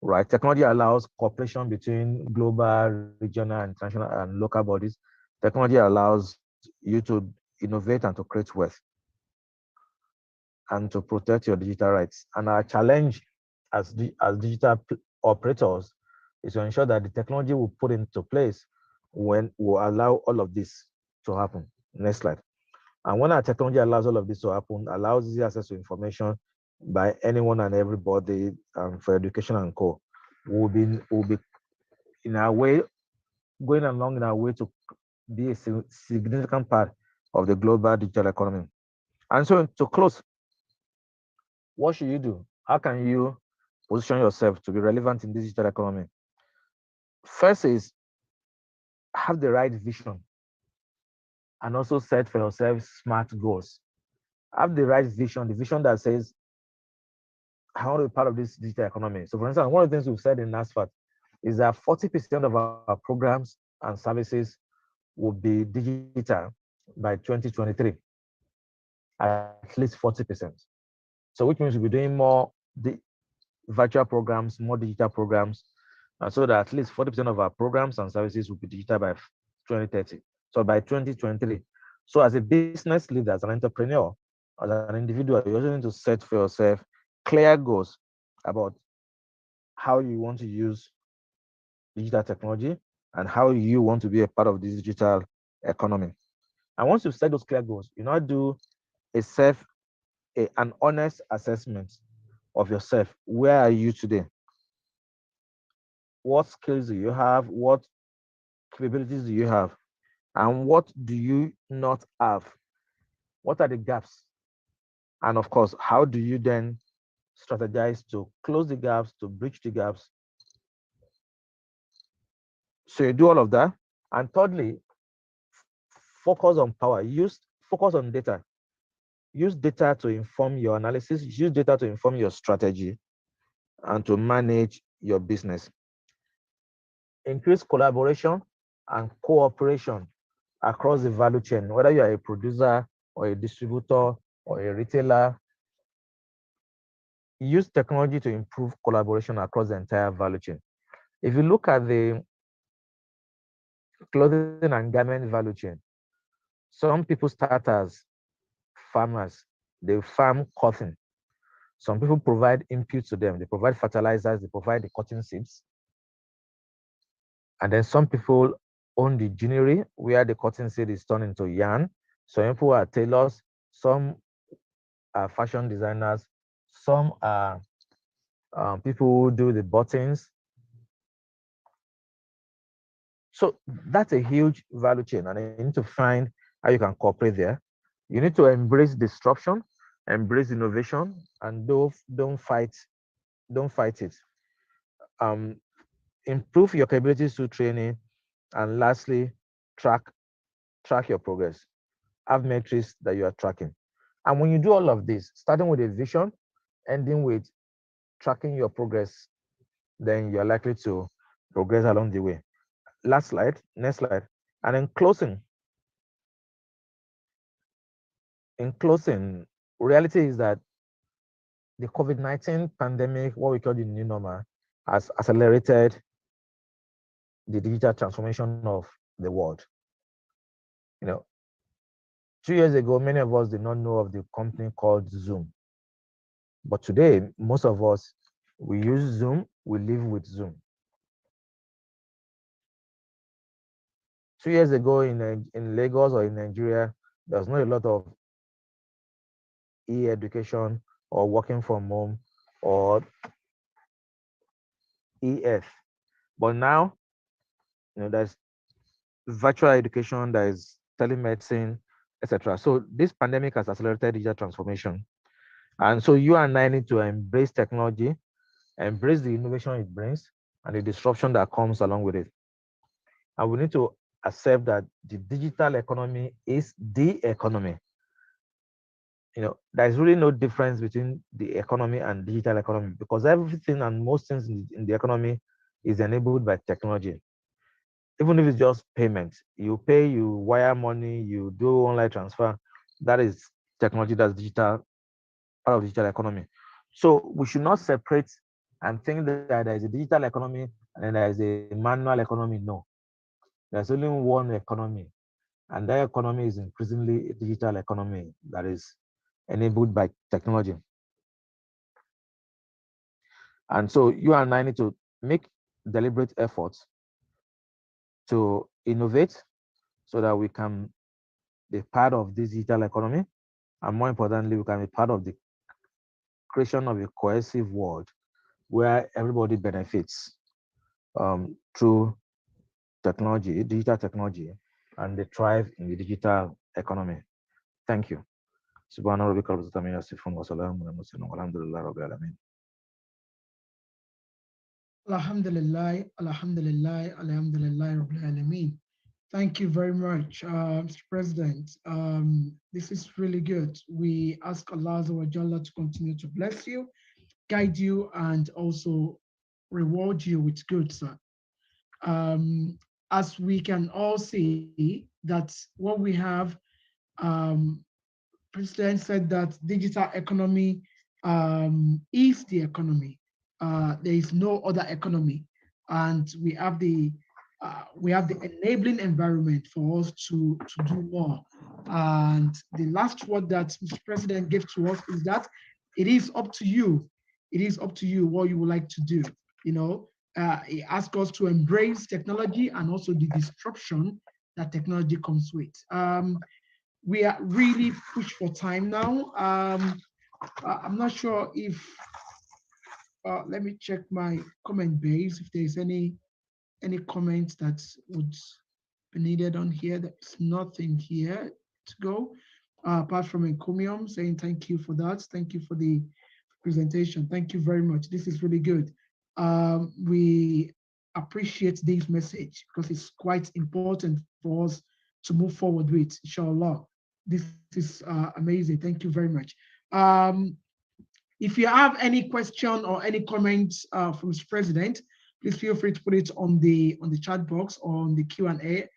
[SPEAKER 6] right? Technology allows cooperation between global, regional, international, and local bodies. Technology allows you to innovate and to create wealth and to protect your digital rights. And our challenge as digital operators is to ensure that the technology we put into place when will allow all of this to happen. Next slide. And when our technology allows all of this to happen, allows easy access to information by anyone and everybody for education and co, will be in our way, going along in our way to be a significant part of the global digital economy. And so to close, what should you do? How can you position yourself to be relevant in this digital economy? First is have the right vision and also set for yourself smart goals. Have the right vision, the vision that says, I want to be part of this digital economy. So, for instance, one of the things we've said in Nasfat is that 40% of our programs and services will be digital by 2023, at least 40%. So, which means we'll be doing more virtual programs, more digital programs, and so that at least 40% of our programs and services will be digital by 2030. So by 2023. So as a business leader, as an entrepreneur, as an individual, you also need to set for yourself clear goals about how you want to use digital technology and how you want to be a part of this digital economy. And once you've set those clear goals, you now do an honest assessment of yourself. Where are you today? What skills do you have? What capabilities do you have? And what do you not have? What are the gaps? And of course, how do you then strategize to close the gaps, to bridge the gaps? So you do all of that. And thirdly, focus on power. Focus on data. Use data to inform your analysis, use data to inform your strategy and to manage your business. Increase collaboration and cooperation across the value chain, whether you are a producer or a distributor or a retailer. Use technology to improve collaboration across the entire value chain. If you look at the clothing and garment value chain, some people start as farmers, they farm cotton. Some people provide input to them, they provide fertilizers, they provide the cotton seeds. And then some people own the ginnery where the cotton seed is turned into yarn. Some people are tailors, some are fashion designers, some are people who do the buttons. So that's a huge value chain, and you need to find how you can cooperate there. You need to embrace disruption, embrace innovation, and don't fight it. Um, Improve your capabilities through training, and lastly, track your progress. Have metrics that you are tracking. And when you do all of this, starting with a vision, ending with tracking your progress, then you're likely to progress along the way. Last slide, next slide. And in closing, reality is that the COVID-19 pandemic, what we call the new normal, has accelerated the digital transformation of the world. You know, 2 years ago, many of us did not know of the company called Zoom. But today, most of us, we use Zoom, we live with Zoom. 2 years ago in Lagos or in Nigeria, there was not a lot of e-education or working from home or EF. But now there's virtual education, there is telemedicine, etc. So this pandemic has accelerated digital transformation. And so you and I need to embrace technology, embrace the innovation it brings, and the disruption that comes along with it. And we need to accept that the digital economy is the economy. There's really no difference between the economy and digital economy, because everything and most things in the economy is enabled by technology. Even if it's just payment, you pay, you wire money, you do online transfer, that is technology, that's digital, part of digital economy. So we should not separate and think that there is a digital economy and then there is a manual economy. No, there's only one economy, and that economy is increasingly a digital economy that is enabled by technology. And so you and I need to make deliberate efforts to innovate so that we can be part of this digital economy. And more importantly, we can be part of the creation of a cohesive world where everybody benefits through technology, digital technology, and they thrive in the digital economy. Thank you. Subhana rabbika rabbil izzati amma yasifun wa salamun ala mursalin walhamdulillahi rabbil alamin.
[SPEAKER 1] Alhamdulillah, Alhamdulillah, Alhamdulillah, Rabbil Alameen. Thank you very much, Mr. President. This is really good. We ask Allah Azza wa Jalla to continue to bless you, guide you, and also reward you with good, sir. As we can all see, that what we have, um, President said that digital economy is the economy. There is no other economy, and we have the enabling environment for us to do more. And the last word that Mr. President gave to us is that it is up to you. It is up to you what you would like to do. You know, he asked us to embrace technology and also the disruption that technology comes with. We are really pushed for time now. I'm not sure if, let me check my comment base, if there's any comments that would be needed on here. There's nothing here to go, apart from encomium saying thank you for that. Thank you for the presentation. Thank you very much. This is really good. We appreciate this message because it's quite important for us to move forward with, inshallah. This is amazing. Thank you very much. If you have any question or any comments from the president, please feel free to put it on the chat box or on the Q&A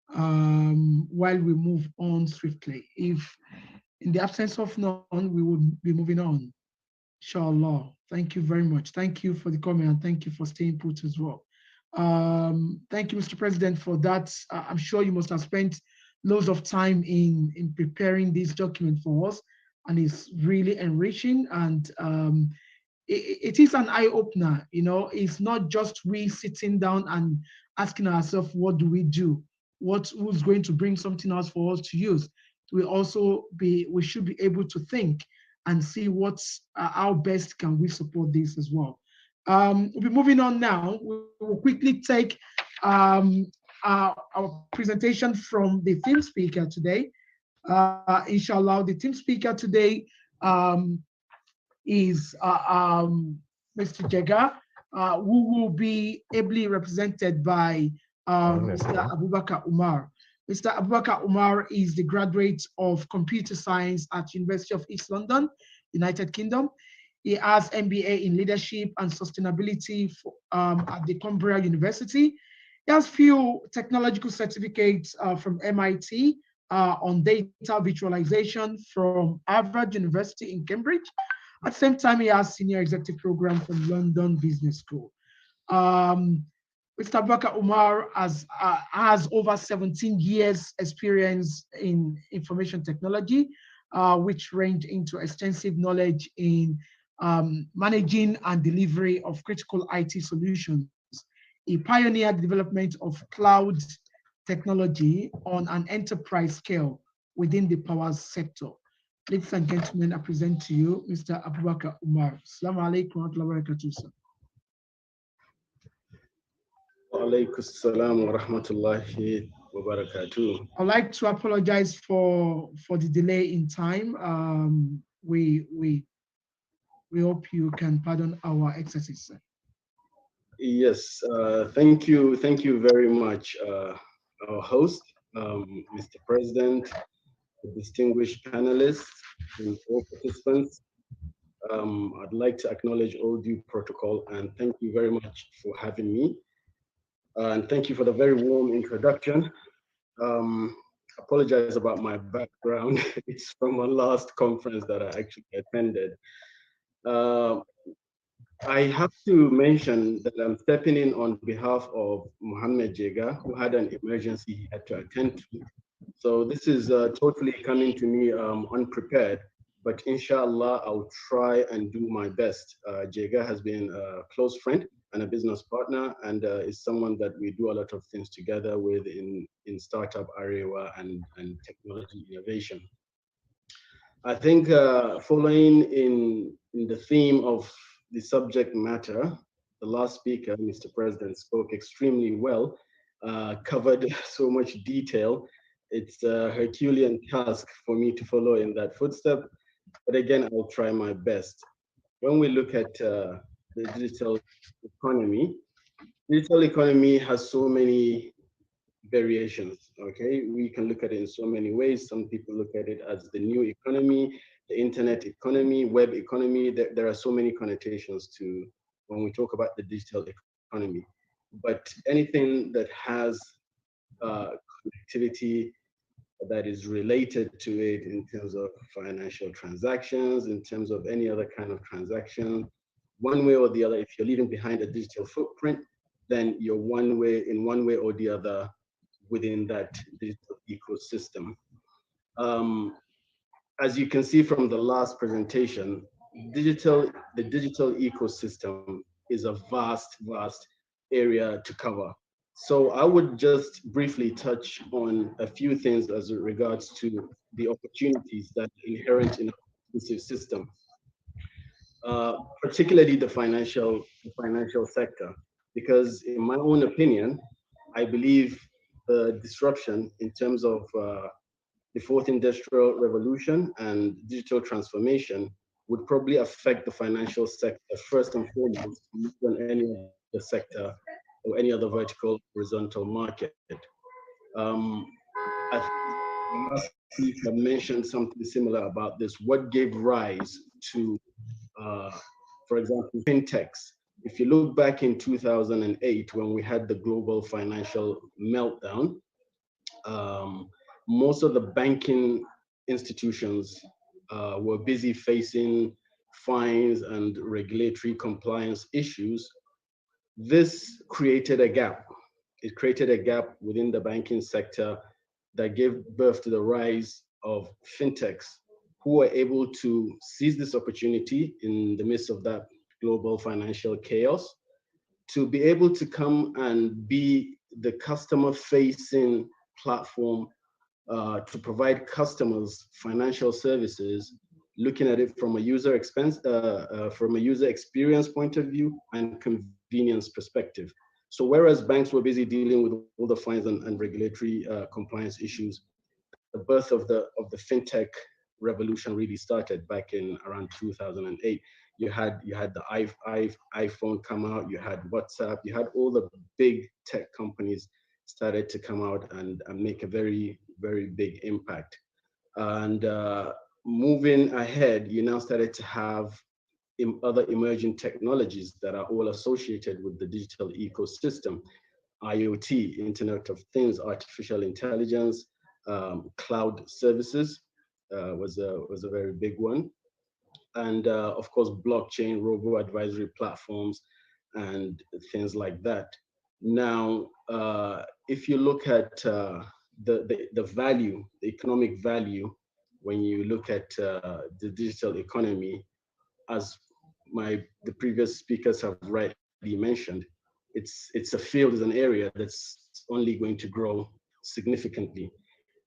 [SPEAKER 1] while we move on swiftly. If in the absence of none, we will be moving on. Inshallah. Thank you very much. Thank you for the comment and thank you for staying put as well. Thank you, Mr. President, for that. I'm sure you must have spent loads of time in preparing this document for us, and it's really enriching, and it is an eye-opener. You know, it's not just we sitting down and asking ourselves, what do we do? Who's going to bring something else for us to use? We should be able to think and see how best can we support this as well. We'll be moving on now. We will quickly take our presentation from the theme speaker today. Inshallah, the team speaker today is Mr. Jega, who will be ably represented by Mr. Abubakar Umar. Mr. Abubakar Umar is the graduate of computer science at University of East London, United Kingdom. He has MBA in leadership and sustainability at the Cumbria University. He has few technological certificates from MIT on data visualization from Harvard University in Cambridge. At the same time, he has senior executive program from London Business School. Mr. Abubakar Umar has over 17 years experience in information technology, which range into extensive knowledge in managing and delivery of critical IT solutions. He pioneered the development of cloud technology on an enterprise scale within the power sector. Ladies and gentlemen, I present to you Mr. Abubakar Umar. Assalamu alaikum wa rahmatullahi wa barakatuh, sir.
[SPEAKER 7] Wa alaikum salam wa rahmatullahi wa barakatuh.
[SPEAKER 1] I'd like to apologize for the delay in time. We hope you can pardon our excesses.
[SPEAKER 7] Yes, thank you very much, our host, Mr. President, the distinguished panelists, and all participants. I'd like to acknowledge all due protocol and thank you very much for having me. And thank you for the very warm introduction. Um, Apologize about my background. It's from a last conference that I actually attended. Uh, I have to mention that I'm stepping in on behalf of Mohammed Jega, who had an emergency he had to attend to. So this is totally coming to me unprepared, but inshallah, I'll try and do my best. Jega has been a close friend and a business partner, and is someone that we do a lot of things together with in startup area and technology innovation. I think following in the theme of the subject matter, the last speaker, Mr. President, spoke extremely well, covered so much detail. It's a Herculean task for me to follow in that footstep, but again, I'll try my best. When we look at the economy, digital economy has so many variations. Okay, we can look at it in so many ways. Some people look at it as the new economy, the internet economy, web economy. There are so many connotations to when we talk about the digital economy. But anything that has connectivity that is related to it in terms of financial transactions, in terms of any other kind of transaction, one way or the other, if you're leaving behind a digital footprint, then you're one way or the other within that digital ecosystem. Um, as you can see from the last presentation, the digital ecosystem is a vast area to cover. So I would just briefly touch on a few things as it regards to the opportunities that are inherent in a inclusive system, particularly the financial sector, because in my own opinion, I believe the disruption in terms of the fourth industrial revolution and digital transformation would probably affect the financial sector first and foremost, more than any other sector or any other vertical horizontal market. Um, I think the last speaker mentioned something similar about this. What gave rise to, uh, for example, fintechs? If you look back in 2008, when we had the global financial meltdown, um, most of the banking institutions were busy facing fines and regulatory compliance issues. This created a gap. It created a gap within the banking sector that gave birth to the rise of fintechs who were able to seize this opportunity in the midst of that global financial chaos to be able to come and be the customer facing platform to provide customers financial services, looking at it from a user experience point of view and convenience perspective. So whereas banks were busy dealing with all the fines and regulatory compliance issues, the birth of the fintech revolution really started back in around 2008. You had the iPhone come out, you had WhatsApp, you had all the big tech companies started to come out and make a very big impact. And moving ahead, you now started to have other emerging technologies that are all associated with the digital ecosystem. IoT, Internet of Things, artificial intelligence, cloud services was a very big one, and of course blockchain, robo advisory platforms, and things like that. Now, if you look at the value, the economic value, when you look at the digital economy, as the previous speakers have rightly mentioned, it's a field, is an area that's only going to grow significantly.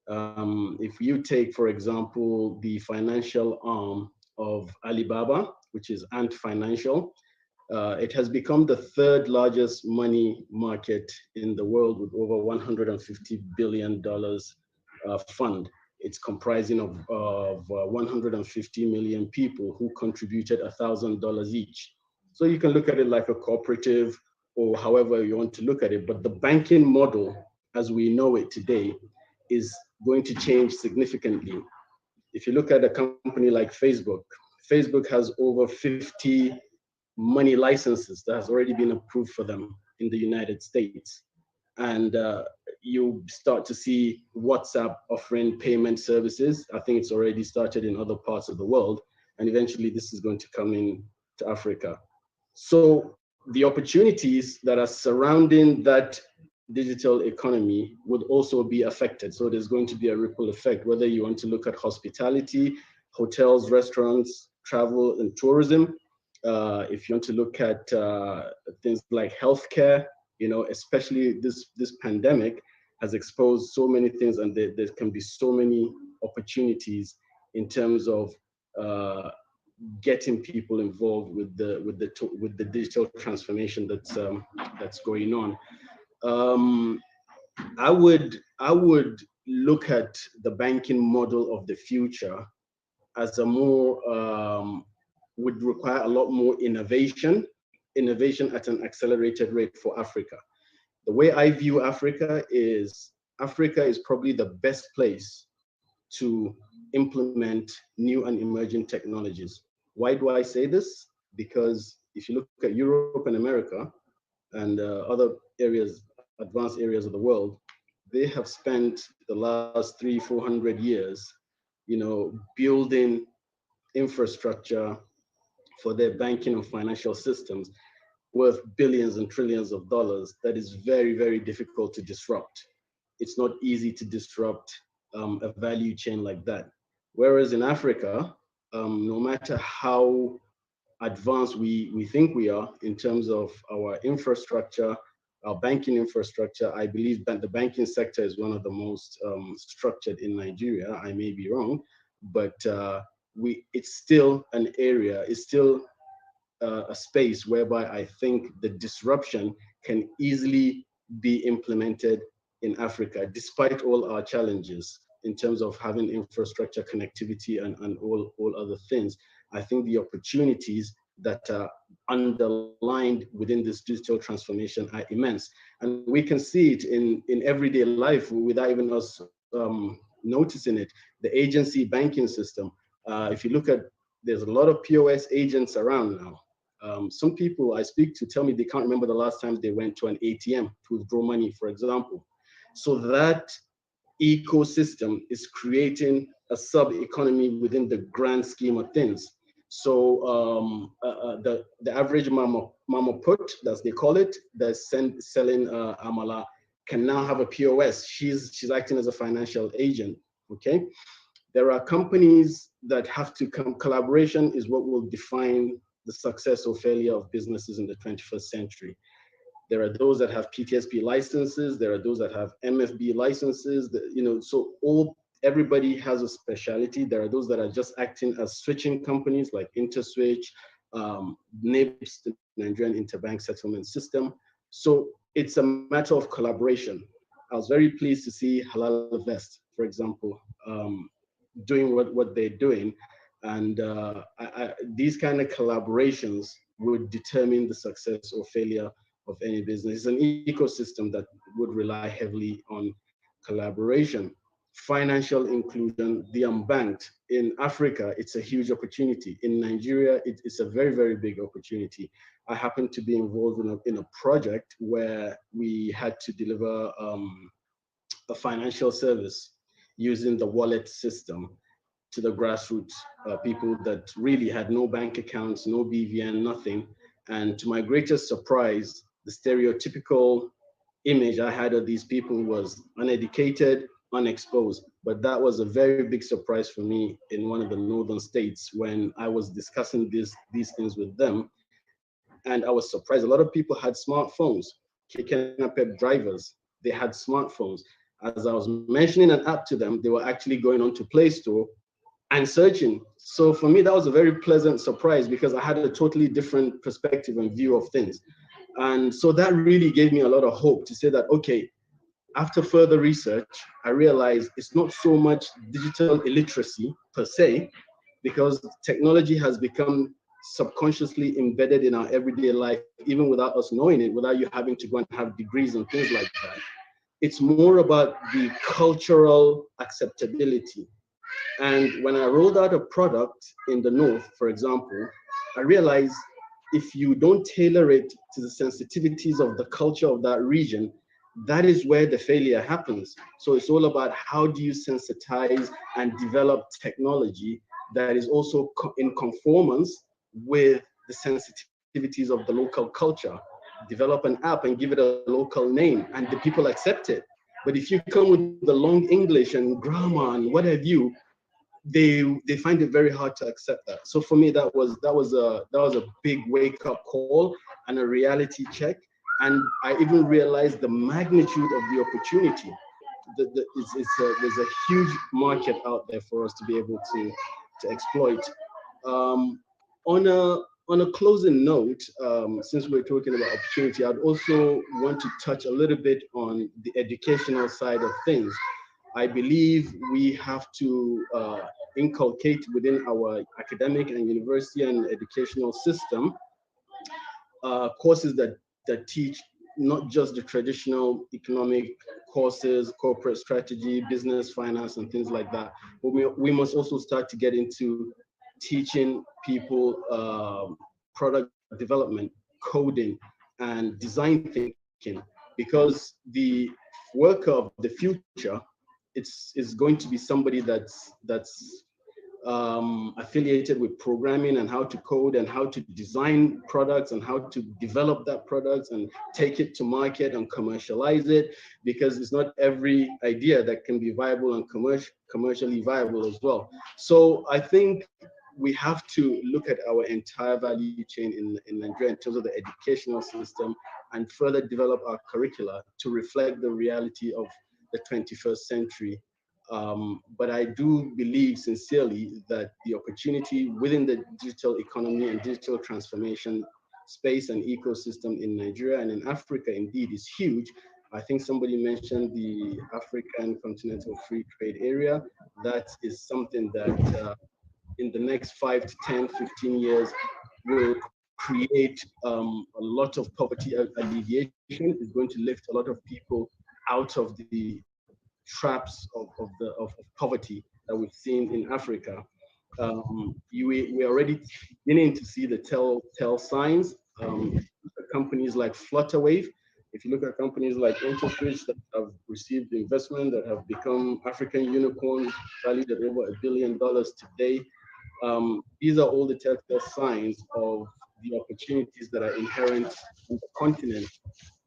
[SPEAKER 7] If you take, for example, the financial arm of Alibaba, which is Ant Financial, It has become the third largest money market in the world with over $150 billion fund. It's comprising of 150 million people who contributed $1,000 each. So you can look at it like a cooperative or however you want to look at it, but the banking model as we know it today is going to change significantly. If you look at a company like Facebook, Facebook has over 50 money licenses that has already been approved for them in the United States. And you start to see WhatsApp offering payment services. I think it's already started in other parts of the world. And eventually this is going to come in to Africa. So the opportunities that are surrounding that digital economy would also be affected. So there's going to be a ripple effect, whether you want to look at hospitality, hotels, restaurants, travel, and tourism. If you want to look at things like healthcare, you know, especially this pandemic has exposed so many things, and there can be so many opportunities in terms of getting people involved with the digital transformation that's going on. I would look at the banking model of the future as a more would require a lot more innovation at an accelerated rate for Africa. The way I view Africa is probably the best place to implement new and emerging technologies. Why do I say this? Because if you look at Europe and America and other areas, advanced areas of the world, they have spent the last 300-400 years, you know, building infrastructure for their banking and financial systems worth billions and trillions of dollars that is very, very difficult to disrupt. It's not easy to disrupt a value chain like that. Whereas in Africa, no matter how advanced we think we are in terms of our infrastructure, our banking infrastructure, I believe that the banking sector is one of the most structured in Nigeria. I may be wrong, but it's still an area, it's still a space whereby I think the disruption can easily be implemented in Africa, despite all our challenges in terms of having infrastructure connectivity and all other things. I think the opportunities that are underlined within this digital transformation are immense. And we can see it in everyday life without even us noticing it. The agency banking system, if you look at, there's a lot of POS agents around now. Some people I speak to tell me they can't remember the last time they went to an ATM to withdraw money, for example. So that ecosystem is creating a sub-economy within the grand scheme of things. So the average mama put, as they call it, that's selling amala, can now have a POS. She's acting as a financial agent. Okay, there are companies that have to come. Collaboration is what will define the success or failure of businesses in the 21st century. There are those that have PTSP licenses. There are those that have MFB licenses. You know, so everybody has a specialty. There are those that are just acting as switching companies like InterSwitch, NIPS, the Nigerian Interbank Settlement System. So it's a matter of collaboration. I was very pleased to see Halal Vest, for example, doing what they're doing. And these kind of collaborations would determine the success or failure of any business. It's an ecosystem that would rely heavily on collaboration. Financial inclusion, the unbanked. In Africa, it's a huge opportunity. In Nigeria, it's a very, very big opportunity. I happen to be involved in a project where we had to deliver a financial service using the wallet system to the grassroots, people that really had no bank accounts, no BVN, nothing. And to my greatest surprise, the stereotypical image I had of these people was uneducated, unexposed. But that was a very big surprise for me in one of the northern states when I was discussing these things with them. And I was surprised. A lot of people had smartphones. Keke drivers, they had smartphones. As I was mentioning an app to them, they were actually going on to Play Store and searching. So for me, that was a very pleasant surprise because I had a totally different perspective and view of things. And so that really gave me a lot of hope to say that, okay, after further research, I realized it's not so much digital illiteracy per se, because technology has become subconsciously embedded in our everyday life, even without us knowing it, without you having to go and have degrees and things like that. It's more about the cultural acceptability. And when I rolled out a product in the North, for example, I realized if you don't tailor it to the sensitivities of the culture of that region, that is where the failure happens. So it's all about how do you sensitize and develop technology that is also in conformance with the sensitivities of the local culture. Develop an app and give it a local name, and the people accept it. But if you come with the long English and grammar and what have you, they find it very hard to accept that. So for me, that was a big wake up call and a reality check. And I even realized the magnitude of the opportunity. There's a huge market out there for us to be able to exploit. Um, on a closing note, since we're talking about opportunity, I'd also want to touch a little bit on the educational side of things. I believe we have to inculcate within our academic and university and educational system courses that teach not just the traditional economic courses, corporate strategy, business, finance, and things like that, but we must also start to get into teaching people product development, coding, and design thinking, because the worker of the future is going to be somebody that's affiliated with programming and how to code and how to design products and how to develop that product and take it to market and commercialize it, because it's not every idea that can be viable and commercially viable as well. So I think we have to look at our entire value chain in Nigeria in terms of the educational system and further develop our curricula to reflect the reality of the 21st century. But I do believe sincerely that the opportunity within the digital economy and digital transformation space and ecosystem in Nigeria and in Africa indeed is huge. I think somebody mentioned the African Continental Free Trade Area. That is something that in the next 5 to 10, 15 years will create a lot of poverty alleviation, is going to lift a lot of people out of the traps of poverty that we've seen in Africa. We're already beginning to see the tell signs. Companies like Flutterwave, if you look at companies like Interswitch that have received investment, that have become African unicorns valued at over $1 billion today, these are all the telltale signs of the opportunities that are inherent in the continent.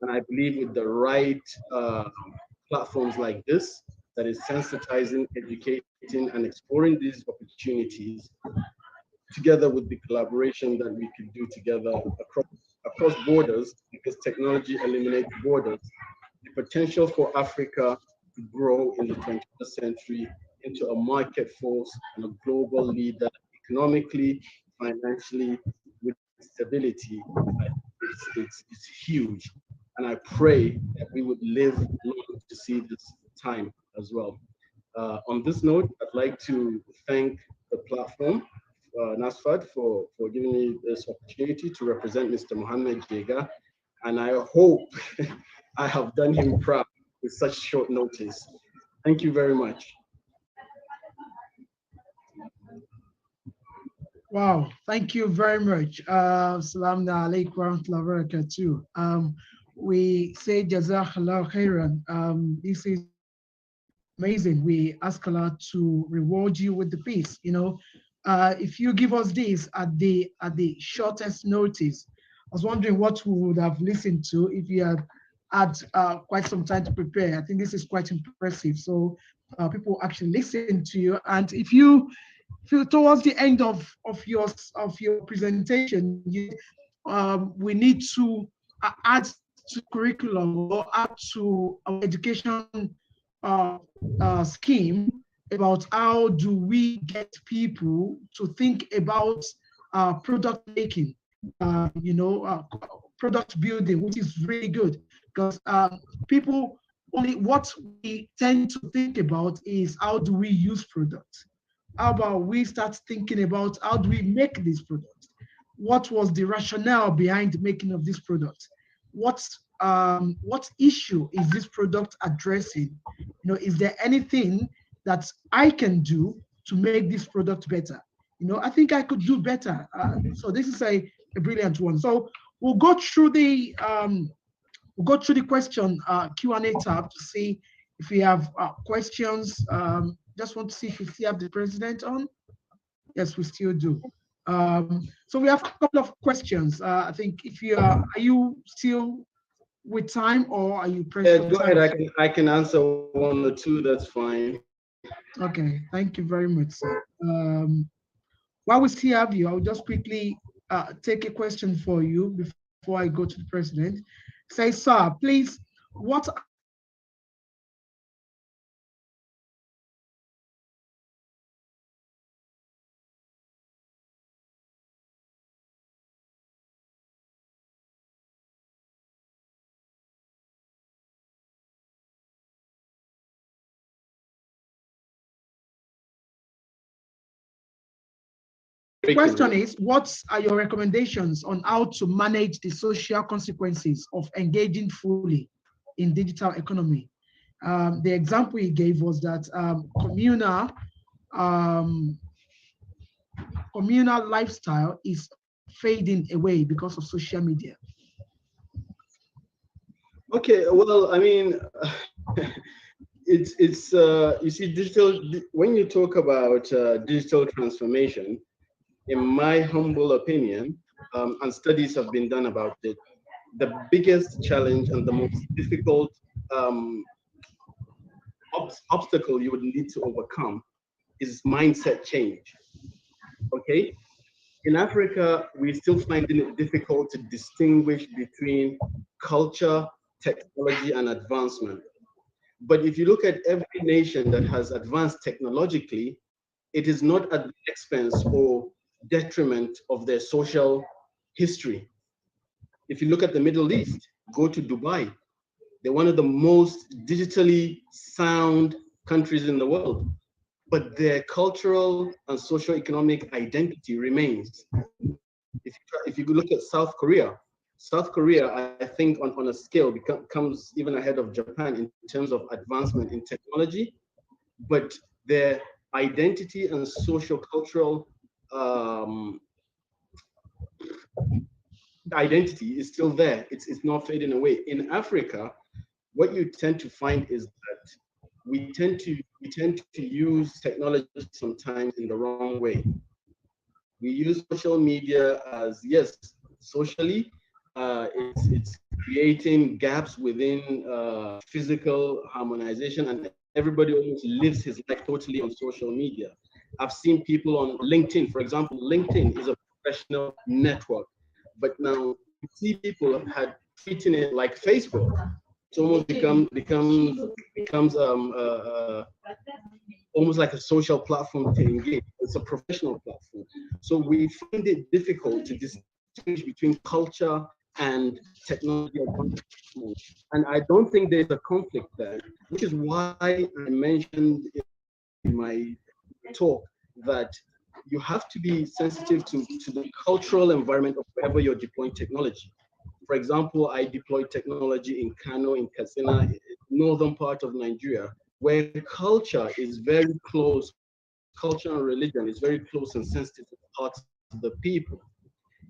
[SPEAKER 7] And I believe with the right platforms like this, that is sensitizing, educating, and exploring these opportunities, together with the collaboration that we could do together across borders, because technology eliminates borders, the potential for Africa to grow in the 21st century into a market force and a global leader economically, financially, with stability, it's huge. And I pray that we would live long to see this time as well. On this note, I'd like to thank the platform, Nasfat, for giving me this opportunity to represent Mr. Mohammed Jega. And I hope I have done him proud with such short notice. Thank you very much.
[SPEAKER 1] Wow, thank you very much. Salaam alaikum wa rahmatullahi wa barakatuh. We say Jazakallah khairan. This is amazing. We ask Allah to reward you with the peace. You know, if you give us this at the shortest notice, I was wondering what we would have listened to if you had quite some time to prepare. I think this is quite impressive. So people actually listen to you, and if you feel towards the end of your presentation, we need to add to curriculum or add to our education scheme about how do we get people to think about product making, product building, which is really good because people only what we tend to think about is how do we use products. How about we start thinking about how do we make these products? What was the rationale behind the making of this product? What issue is this product addressing? Is there anything that I can do to make this product better? I think I could do better. So this is a brilliant one. So we'll go through the question Q&A tab to see if we have questions. Just want to see if we still have the president on. Yes, we still do. So we have a couple of questions. I think if you are you still with time or are you pressed?
[SPEAKER 7] Yeah, go ahead. I can answer one or two. That's fine.
[SPEAKER 1] Okay, thank you very much, sir. While we still have you, I'll just quickly take a question for you before I go to the president. Say, sir, please, what are your recommendations on how to manage the social consequences of engaging fully in digital economy? The question is, what are your recommendations on how to manage the social consequences of engaging fully in digital economy? The example he gave was that um, communal lifestyle is fading away because of social media.
[SPEAKER 7] Okay, well, I mean, it's you see, when you talk about digital transformation, in my humble opinion, and studies have been done about it, the biggest challenge and the most difficult obstacle you would need to overcome is mindset change. Okay, in Africa, we're still finding it difficult to distinguish between culture, technology, and advancement. But if you look at every nation that has advanced technologically, it is not at the expense or detriment of their social history. If you look at the Middle East, go to Dubai, they're one of the most digitally sound countries in the world, but their cultural and socio-economic identity remains. If you look at South Korea, I think on a scale comes even ahead of Japan in terms of advancement in technology, but their identity and socio-cultural identity is still there. It's not fading away. In Africa, what you tend to find is that we tend to use technology sometimes in the wrong way. We use social media as, yes, socially, it's creating gaps within physical harmonization, and everybody almost lives his life totally on social media. I've seen people on LinkedIn, for example. LinkedIn is a professional network, but now you see people have had treating it like Facebook. It's almost becomes almost like a social platform to engage. It's a professional platform. So we find it difficult to distinguish between culture and technology advancement. And I don't think there's a conflict there, which is why I mentioned in my talk that you have to be sensitive to the cultural environment of wherever you're deploying technology. For example, I deployed technology in Kano, in Katsina, northern part of Nigeria, where culture is very close, culture and religion is very close and sensitive to parts of the people.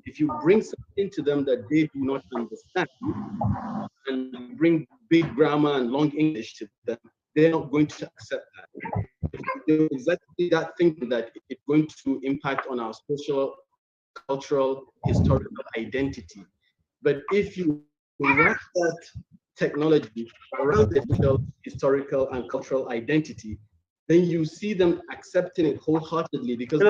[SPEAKER 7] If you bring something to them that they do not understand, and bring big grammar and long English to them, they're not going to accept that. They're exactly that thinking that it's going to impact on our social, cultural, historical identity. But if you wrap that technology around the social, historical, and cultural identity, then you see them accepting it wholeheartedly because
[SPEAKER 1] I'm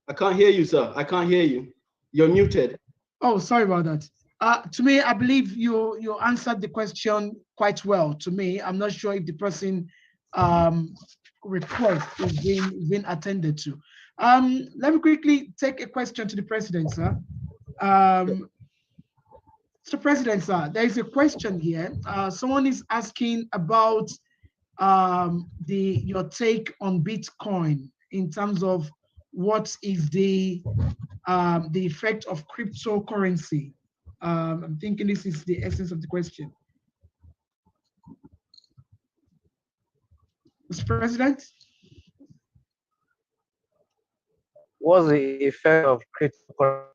[SPEAKER 7] I can't hear you, sir. I can't hear you. You're muted.
[SPEAKER 1] Oh, sorry about that. To me, I believe you answered the question quite well. To me, I'm not sure if the person request is being attended to. Let me quickly take a question to the president, sir. Mr. President, sir, there is a question here. Someone is asking about your take on Bitcoin in terms of what is the effect of cryptocurrency. I'm thinking this is the essence of the question. Mr. President?
[SPEAKER 6] What's the effect of cryptocurrency?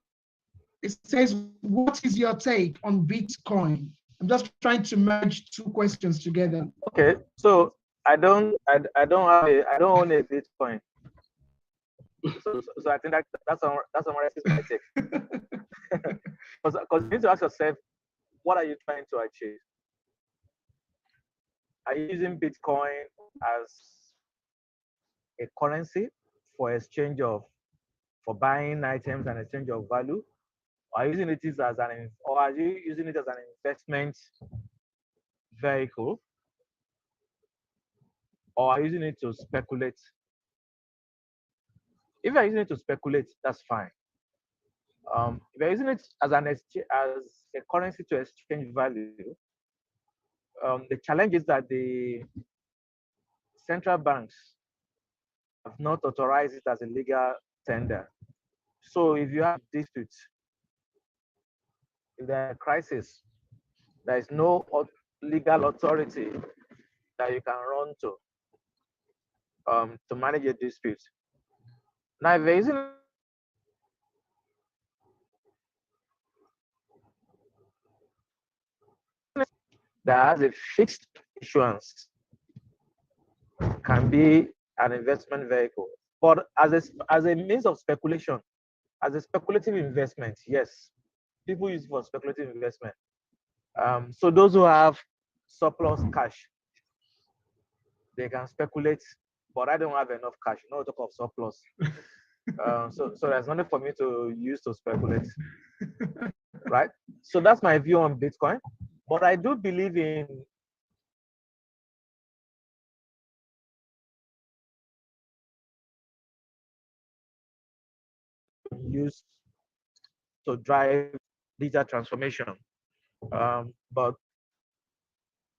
[SPEAKER 1] It says, what is your take on Bitcoin? I'm just trying to merge two questions together.
[SPEAKER 6] Okay, so I don't own a Bitcoin. So I think that's summarizes my take. Because you need to ask yourself, what are you trying to achieve? Are you using Bitcoin as a currency for exchange of, for buying items and exchange of value? Or are you using it as or are you using it as an investment vehicle? Or are you using it to speculate? If you're using it to speculate, that's fine. If you're using it as a currency to exchange value, the challenge is that the central banks have not authorized it as a legal tender. So if you have disputes, if there's a crisis, there is no legal authority that you can run to manage a dispute. Now, if you're using that has a fixed issuance, can be an investment vehicle. But as a means of speculation, as a speculative investment, yes, people use it for speculative investment. So those who have surplus cash, they can speculate, but I don't have enough cash. No talk of surplus. So there's nothing for me to use to speculate, right? So that's my view on Bitcoin. But I do believe in use to drive digital transformation. But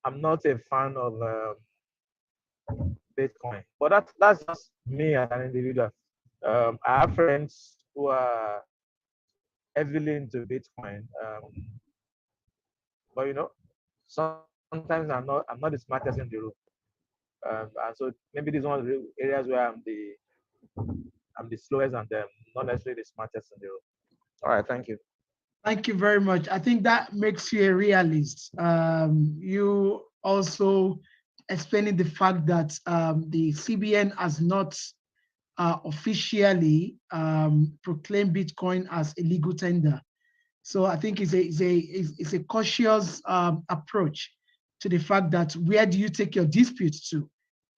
[SPEAKER 6] I'm not a fan of Bitcoin. But that's just me as an individual. I have friends who are heavily into Bitcoin. But you know, sometimes I'm not the smartest in the room. And so maybe this is one of the areas where I'm the slowest and not necessarily the smartest in the room. All right, thank you.
[SPEAKER 1] Thank you very much. I think that makes you a realist. You also explaining the fact that the CBN has not officially proclaimed Bitcoin as a legal tender. So I think it's a cautious approach to the fact that where do you take your disputes to?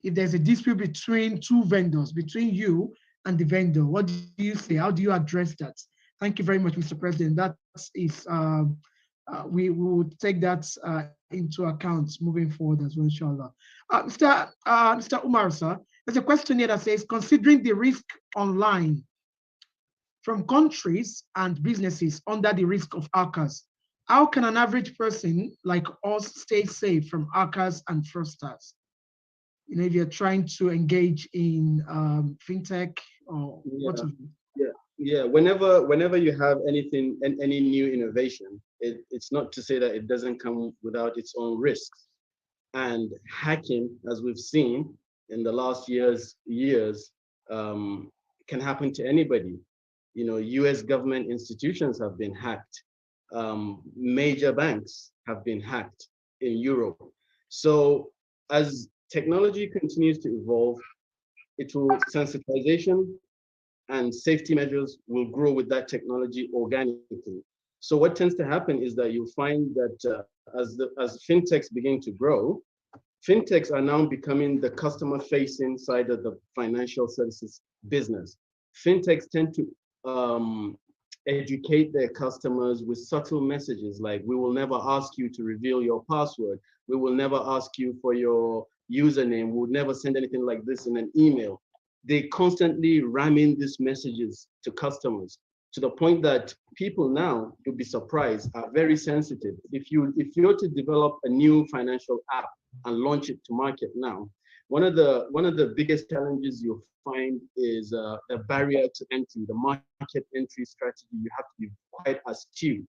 [SPEAKER 1] If there's a dispute between two vendors, between you and the vendor, what do you say? How do you address that? Thank you very much, Mr. President. That is, we will take that into account moving forward as well, inshallah. Mr. Umar, sir, there's a question here that says, considering the risk online from countries and businesses under the risk of hackers, how can an average person like us stay safe from hackers and fraudsters? You know, if you're trying to engage in fintech or what of it?
[SPEAKER 7] Yeah. Whenever you have anything and any new innovation, it's not to say that it doesn't come without its own risks. And hacking, as we've seen in the last years, can happen to anybody. You know, US government institutions have been hacked. Major banks have been hacked in Europe. So as technology continues to evolve, sensitization and safety measures will grow with that technology organically. So what tends to happen is that you find that as fintechs begin to grow, fintechs are now becoming the customer-facing side of the financial services business. fintechs tend to educate their customers with subtle messages like, we will never ask you to reveal your password. We will never ask you for your username. We would never send anything like this in an email. They constantly ram in these messages to customers to the point that people now, you'll be surprised, are very sensitive. If you're to develop a new financial app and launch it to market now, one of the biggest challenges you'll find is the barrier to entry, the market entry strategy. You have to be quite astute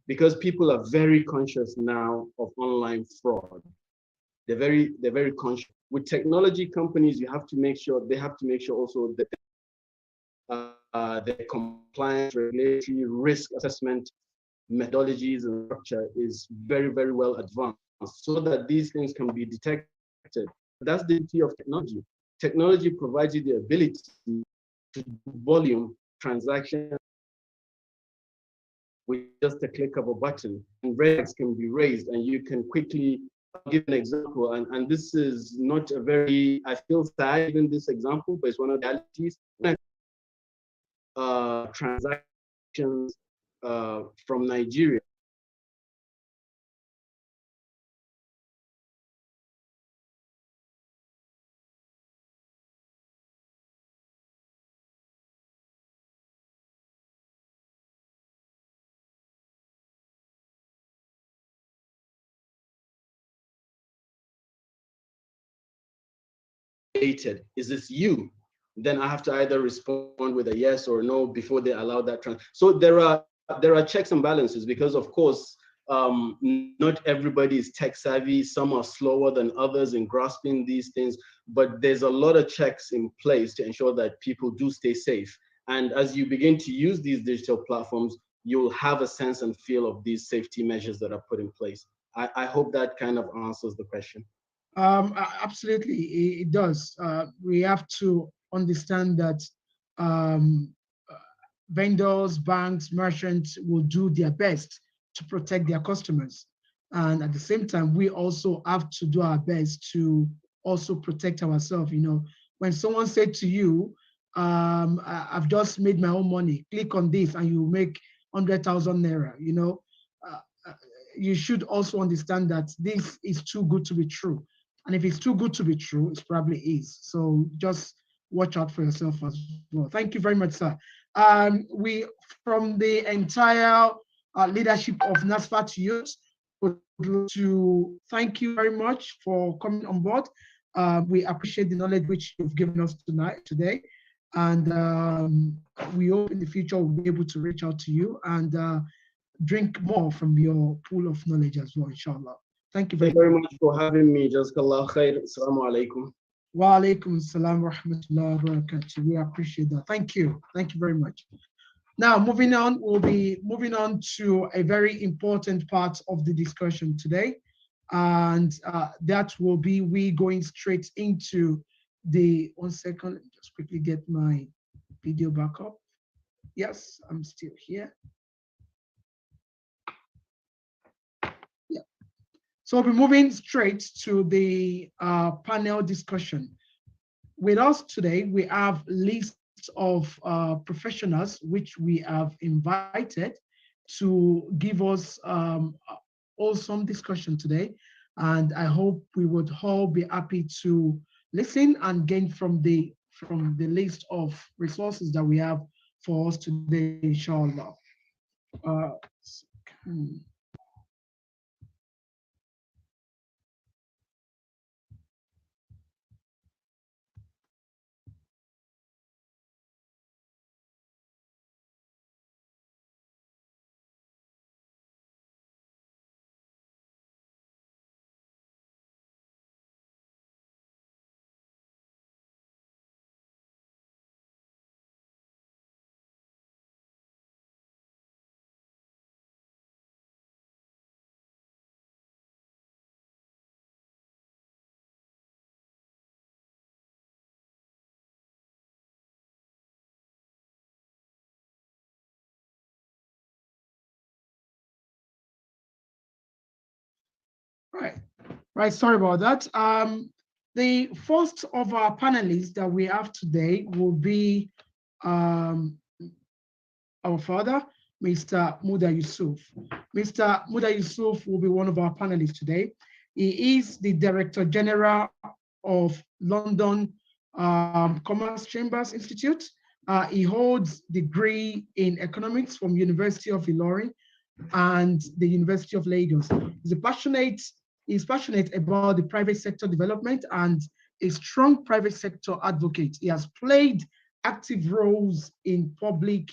[SPEAKER 7] because people are very conscious now of online fraud. They're very conscious. With technology companies, they have to make sure also that the compliance, regulatory, risk assessment methodologies and structure is very, very well advanced so that these things can be detected. That's the beauty of technology. Technology provides you the ability to volume transactions with just a click of a button, and red flags can be raised, and you can quickly. I'll give an example, and this is not a very, I feel sad in this example, but it's one of the realities. Transactions from Nigeria. Is this you? Then I have to either respond with a yes or no before they allow that. So there are checks and balances because, of course, not everybody is tech savvy. Some are slower than others in grasping these things, but there's a lot of checks in place to ensure that people do stay safe. And as you begin to use these digital platforms, you'll have a sense and feel of these safety measures that are put in place. I hope that kind of answers the question.
[SPEAKER 1] Absolutely, it does. We have to understand that um, uh, vendors, banks, merchants will do their best to protect their customers. And at the same time, we also have to do our best to also protect ourselves. You know, when someone said to you, I've just made my own money, click on this and you make 100,000 naira, you know, uh, uh, you should also understand that this is too good to be true. And if it's too good to be true, it probably is. So just watch out for yourself as well. Thank you very much, sir. We, from the entire leadership of Nasfat Youth, would like to thank you very much for coming on board. We appreciate the knowledge which you've given us today. And we hope in the future we'll be able to reach out to you and drink more from your pool of knowledge as well, inshallah. Thank you
[SPEAKER 7] very much for having me. Jazakallah khair. Assalamu alaikum.
[SPEAKER 1] Wa alaikum assalam wa rahmatullahi wa barakatuh. We appreciate that. Thank you. Thank you very much. Now, moving on, we'll be moving on to a very important part of the discussion today. And that will be we going straight into the, 1 second, let me just quickly get my video back up. Yes, I'm still here. So we'll be moving straight to the panel discussion. With us today, we have lists of professionals which we have invited to give us awesome discussion today. And I hope we would all be happy to listen and gain from the list of resources that we have for us today, inshallah. Right, sorry about that. The first of our panelists that we have today will be our father, Mr. Muda Yusuf. Mr. Muda Yusuf will be one of our panelists today. He is the Director General of London Commerce Chambers Institute. He holds degree in economics from University of Ilorin and the University of Lagos. He's passionate about the private sector development and a strong private sector advocate. He has played active roles in public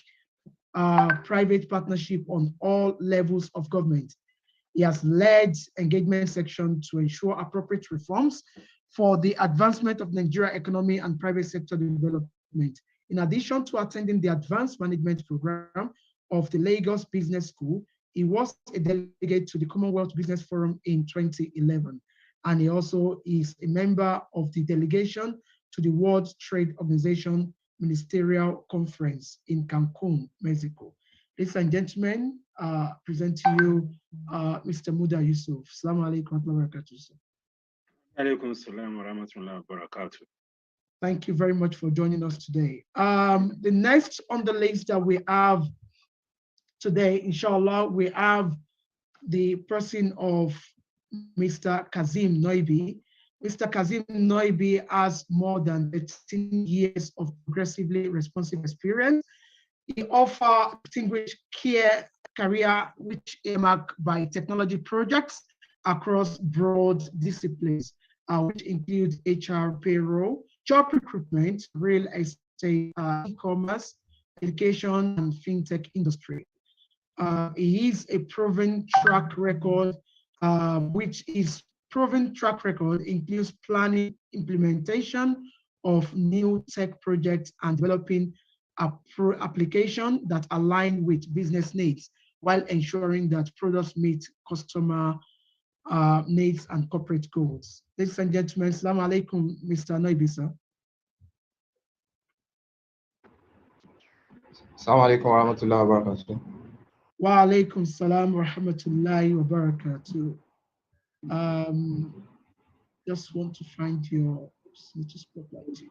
[SPEAKER 1] private partnership on all levels of government. He has led engagement section to ensure appropriate reforms for the advancement of Nigeria economy and private sector development. In addition to attending the advanced management program of the Lagos Business School, he was a delegate to the Commonwealth Business Forum in 2011. And he also is a member of the delegation to the World Trade Organization Ministerial Conference in Cancun, Mexico. Ladies and gentlemen, present to you Mr. Muda Yusuf. Assalamu alaikum wa rahmatullahi wa barakatuh. Thank you very much for joining us today. The next on the list that we have today, inshallah, we have the person of Mr. Kazim Noibi. Mr. Kazim Noibi has more than 13 years of progressively responsive experience. He offers distinguished career which earmarked by technology projects across broad disciplines, which include HR, payroll, job recruitment, real estate, e-commerce, education, and fintech industry. He is a proven track record, includes planning, implementation of new tech projects and developing application that align with business needs while ensuring that products meet customer needs and corporate goals. Ladies and gentlemen, Assalamu alaikum, Mr. Noibi, sir.
[SPEAKER 8] Assalamu alaikum wa rahmatullahi wa barakatuh.
[SPEAKER 1] Wa alaikum salam wa rahmatullahi wa barakatuh. Just want to find your spotlight.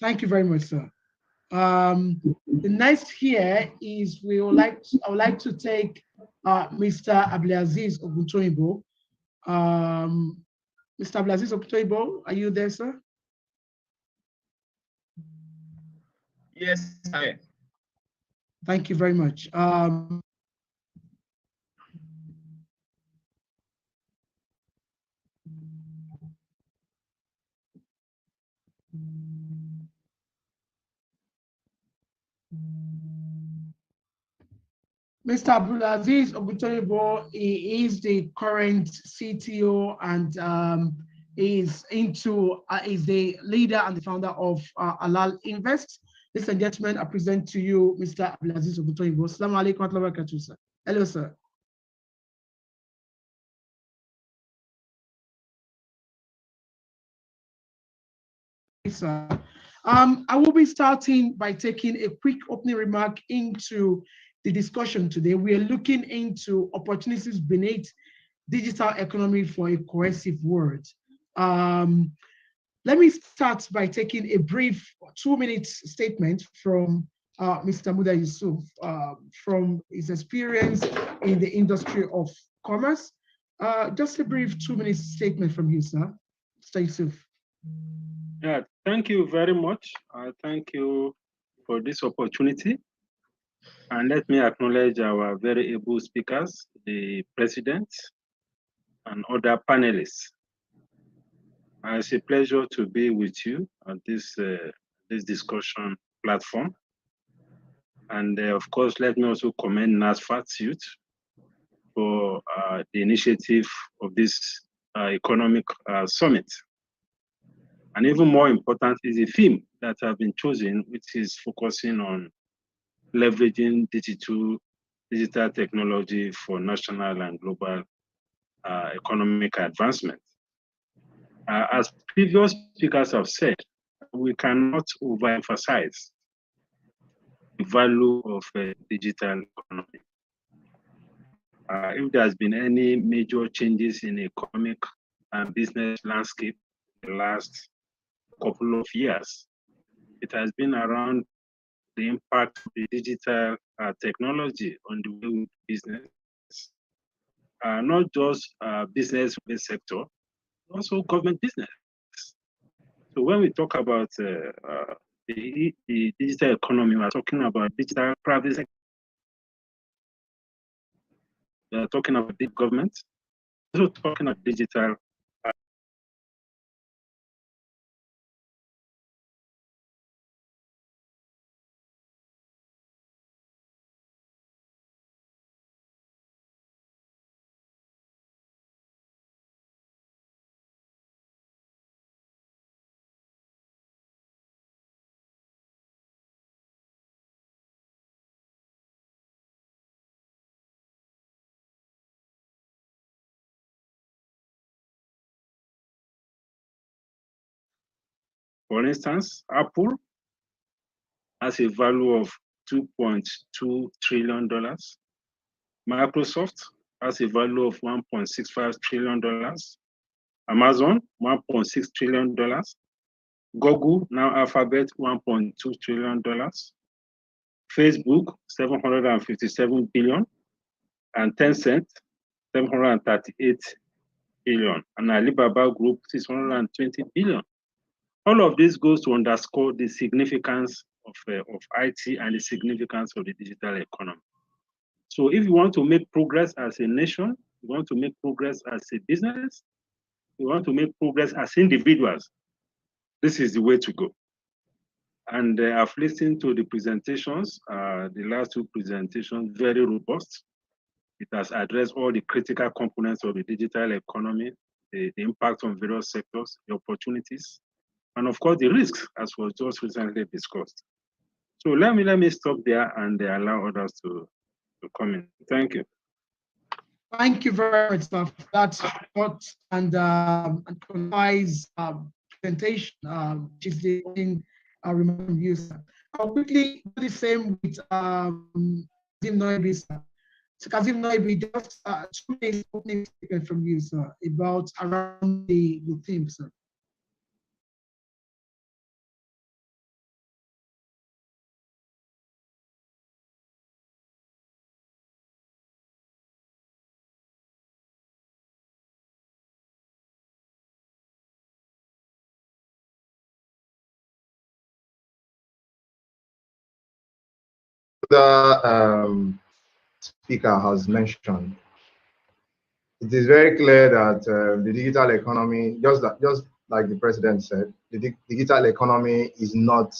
[SPEAKER 1] Thank you very much, sir. The next here is I would like to take Mr. Abdulaziz Oguntoyibo. Mr. Abdulaziz Oguntoyibo, are you there, sir?
[SPEAKER 9] Yes, I am.
[SPEAKER 1] Thank you very much. Mr. Abdulaziz Oguntoyibo, he is the current CTO and is the leader and the founder of Alal Invest. Ladies and gentlemen, I present to you Mr. Abdulaziz Oguntoyibo. Assalamu alaikum wa rahmatullahi wa barakatuh, sir. Hello, sir. Sir. I will be starting by taking a quick opening remark into the discussion today. We are looking into opportunities beneath digital economy for a cohesive world. Let me start by taking a brief 2-minute statement from Mr. Muda Yusuf from his experience in the industry of commerce. Just a brief 2-minute statement from you, sir. Mr. Yusuf.
[SPEAKER 2] Yeah, thank you very much. Thank you for this opportunity. And let me acknowledge our very able speakers, the president, and other panelists. It's a pleasure to be with you on this discussion platform. And of course, let me also commend Nasfat Youth for the initiative of this economic summit. And even more important is the theme that have been chosen, which is focusing on leveraging digital technology for national and global economic advancement. As previous speakers have said, we cannot overemphasize the value of digital economy. If there's been any major changes in economic and business landscape in the last couple of years,
[SPEAKER 10] it has been around the impact of the digital technology on the way we do business, not just business-based sector, also government business. So when we talk about the digital economy, we're talking about digital private sector. We're talking about big government. We're also talking about digital. For instance, Apple has a value of $2.2 trillion. Microsoft has a value of $1.65 trillion. Amazon, $1.6 trillion. Google, now Alphabet, $1.2 trillion. Facebook, 757 billion. And Tencent, 738 billion. And Alibaba Group, 620 billion. All of this goes to underscore the significance of IT and the significance of the digital economy. So if you want to make progress as a nation, you want to make progress as a business, you want to make progress as individuals, this is the way to go. And I've listened to the presentations, the last two presentations, very robust. It has addressed all the critical components of the digital economy, the impact on various sectors, the opportunities, and of course the risks, as was just recently discussed. So let me stop there and allow others to come in. Thank you.
[SPEAKER 1] Thank you very much, sir, for that short and concise presentation, which is the thing I remember from you, sir. I'll quickly do the same with Kazim Noibi, sir. So Kazim Noibi, just 2 minutes opening statement from you, sir, about around the theme, sir.
[SPEAKER 8] The speaker has mentioned, it is very clear that the digital economy, just like the president said, the digital economy is not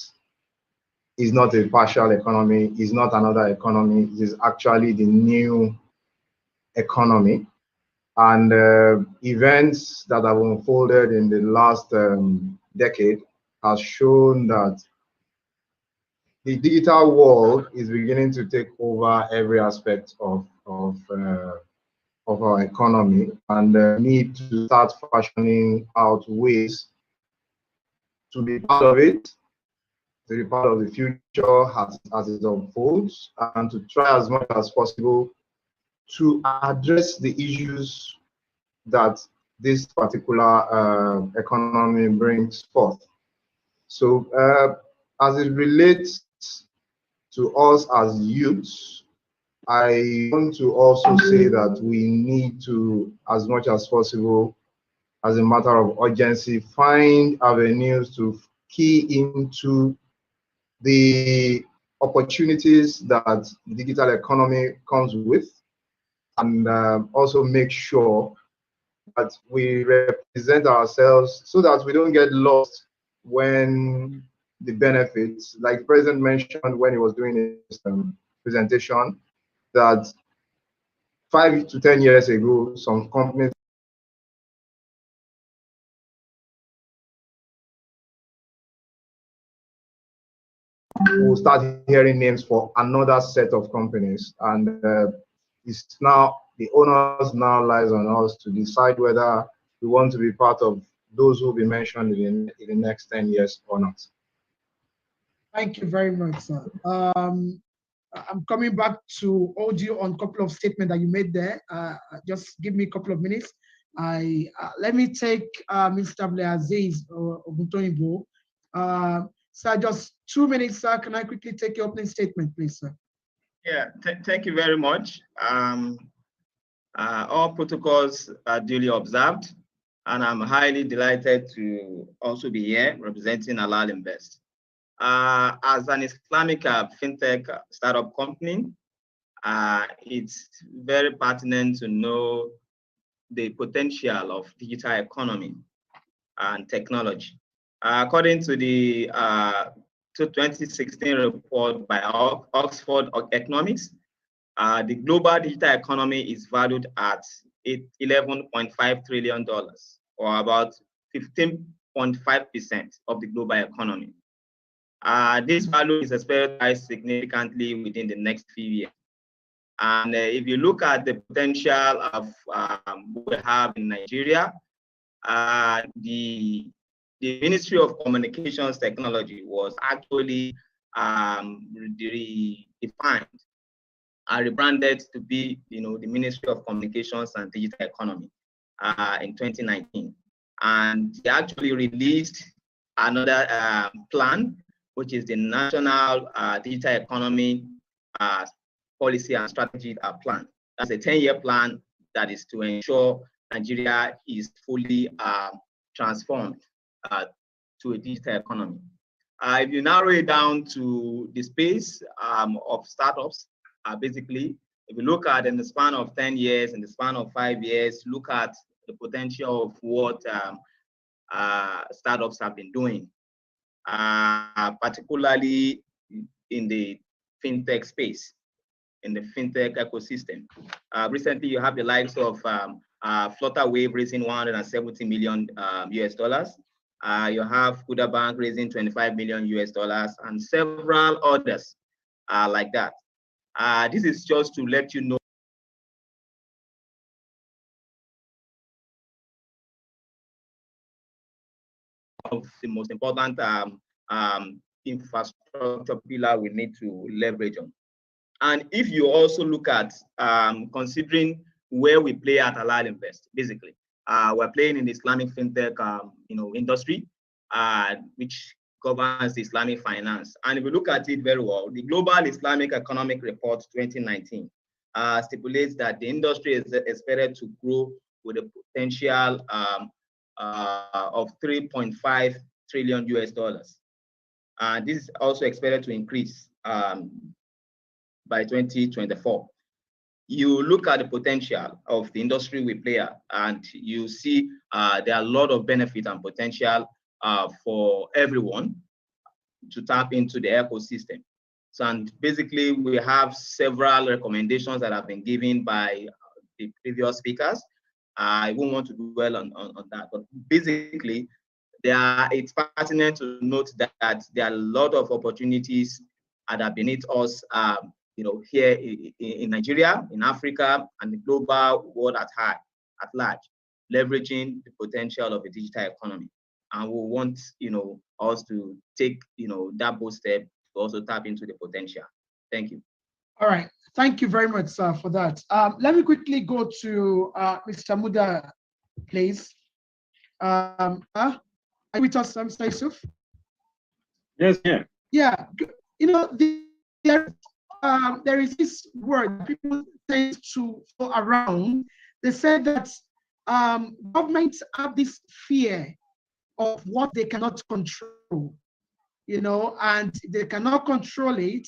[SPEAKER 8] a partial economy, is not another economy. It is actually the new economy. And events that have unfolded in the last decade has shown that the digital world is beginning to take over every aspect of our economy, and need to start fashioning out ways to be part of it, to be part of the future as it unfolds, and to try as much as possible to address the issues that this particular economy brings forth. So as it relates to us as youths, I want to also say that we need to, as much as possible, as a matter of urgency, find avenues to key into the opportunities that the digital economy comes with, and also make sure that we represent ourselves so that we don't get lost when the benefits, like the president mentioned when he was doing his presentation, that 5 to 10 years ago, some companies will start hearing names for another set of companies, and it's now the onus now lies on us to decide whether we want to be part of those who will be mentioned in the next 10 years or not.
[SPEAKER 1] Thank you very much, sir. I'm coming back to audio on a couple of statements that you made there. Just give me a couple of minutes. Let me take Mr. Abdulaziz Oguntoyinbo. Sir, just 2 minutes, sir. Can I quickly take your opening statement, please, sir?
[SPEAKER 9] Yeah, thank you very much. All protocols are duly observed, and I'm highly delighted to also be here representing Halal Invest. As an Islamic fintech startup company, it's very pertinent to know the potential of digital economy and technology. According to the 2016 report by Oxford Economics, the global digital economy is valued at $11.5 trillion, or about 15.5% of the global economy. This value is expected to rise significantly within the next few years. And if you look at the potential of we have in Nigeria, the Ministry of Communications Technology was actually redefined and rebranded to be, the Ministry of Communications and Digital Economy in 2019. And they actually released another plan, which is the National Digital Economy Policy and Strategy Plan. That's a 10-year plan that is to ensure Nigeria is fully transformed to a digital economy. If you narrow it down to the space of startups, basically, if you look at in the span of 10 years, in the span of 5 years, look at the potential of what startups have been doing, particularly in the fintech space, in the fintech ecosystem. Recently, you have the likes of Flutterwave raising $170 million US dollars. You have Kuda Bank raising $25 million US dollars, and several others like that. This is just to let you know of the most important infrastructure pillar we need to leverage on. And if you also look at considering where we play at Halal Invest, basically, we're playing in the Islamic fintech, industry, which governs the Islamic finance. And if you look at it very well, the Global Islamic Economic Report 2019 stipulates that the industry is expected to grow with a potential of 3.5 trillion US dollars. This is also expected to increase by 2024. You look at the potential of the industry we play at, and you see there are a lot of benefit and potential for everyone to tap into the ecosystem. So, and basically, we have several recommendations that have been given by the previous speakers. I won't want to dwell on that, but basically, it's pertinent to note that there are a lot of opportunities that are beneath us, here in Nigeria, in Africa, and the global world at large, leveraging the potential of a digital economy. And we want, us to take, that bold step to also tap into the potential. Thank you.
[SPEAKER 1] All right. Thank you very much, sir, for that. Let me quickly go to Mr. Muda, please. Are you with us, Mr. Yusuf?
[SPEAKER 10] Yes, yeah.
[SPEAKER 1] Yeah. There is this word people tend to throw around. They said that governments have this fear of what they cannot control, and they cannot control it,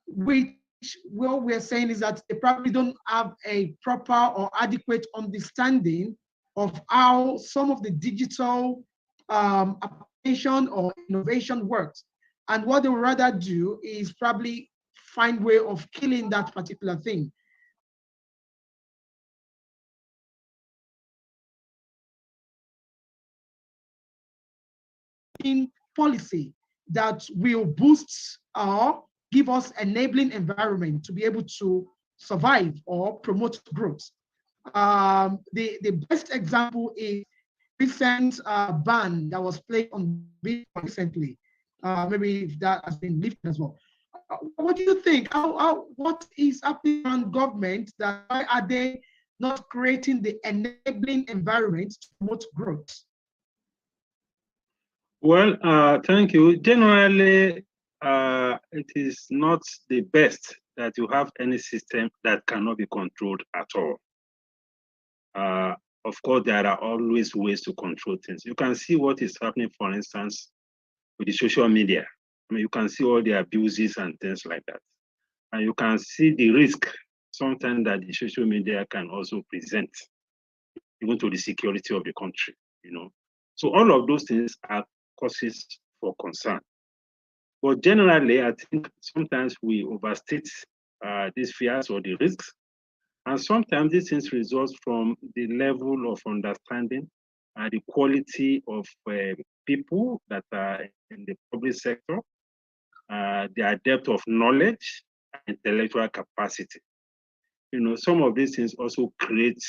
[SPEAKER 1] which what we're saying is that they probably don't have a proper or adequate understanding of how some of the digital application or innovation works. And what they would rather do is probably find way of killing that particular thing. In policy that will boost or give us enabling environment to be able to survive or promote growth. The best example is recent ban that was placed on Bitcoin recently. Maybe that has been lifted as well. What do you think? What is happening on government? That why are they not creating the enabling environment to promote growth?
[SPEAKER 10] Well, thank you. Generally, it is not the best that you have any system that cannot be controlled at all. Of course, there are always ways to control things. You can see what is happening, for instance, with the social media. I mean, you can see all the abuses and things like that. And you can see the risk sometimes that the social media can also present, even to the security of the country, you know. So all of those things are causes for concern. But generally, I think sometimes we overstate these fears or the risks. And sometimes these things result from the level of understanding and the quality of people that are in the public sector, their depth of knowledge and intellectual capacity. You know, some of these things also create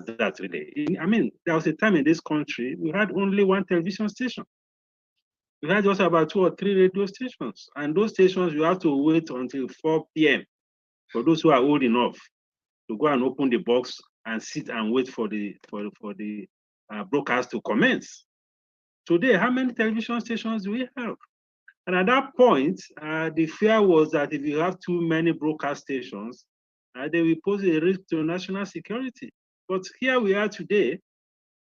[SPEAKER 10] that really. I mean, there was a time in this country we had only one television station. We had just about 2 or 3 radio stations, and those stations you have to wait until 4 p.m. for those who are old enough to go and open the box and sit and wait for the broadcast to commence. Today, how many television stations do we have? And at that point, the fear was that if you have too many broadcast stations, they will pose a risk to national security. But here we are today,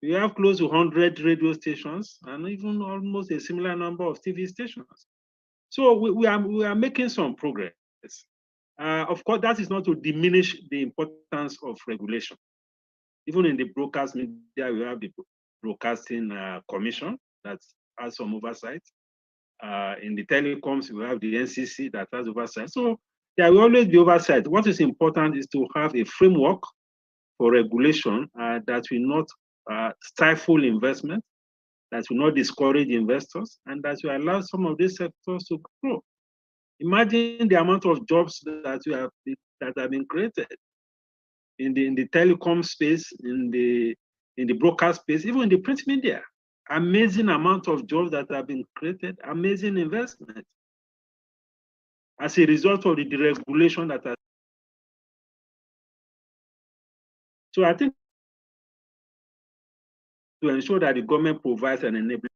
[SPEAKER 10] we have close to 100 radio stations and even almost a similar number of TV stations. So we are making some progress. Of course, that is not to diminish the importance of regulation. Even in the broadcast media, we have the Broadcasting Commission that has some oversight. In the telecoms, we have the NCC that has oversight. So there will always be oversight. What is important is to have a framework for regulation that will not stifle investment, that will not discourage investors, and that will allow some of these sectors to grow. Imagine the amount of jobs that have been created in the telecom space, in the broadcast space, even in the print media. Amazing amount of jobs that have been created, amazing investment as a result of the deregulation that has. So I think to ensure that the government provides an enabling.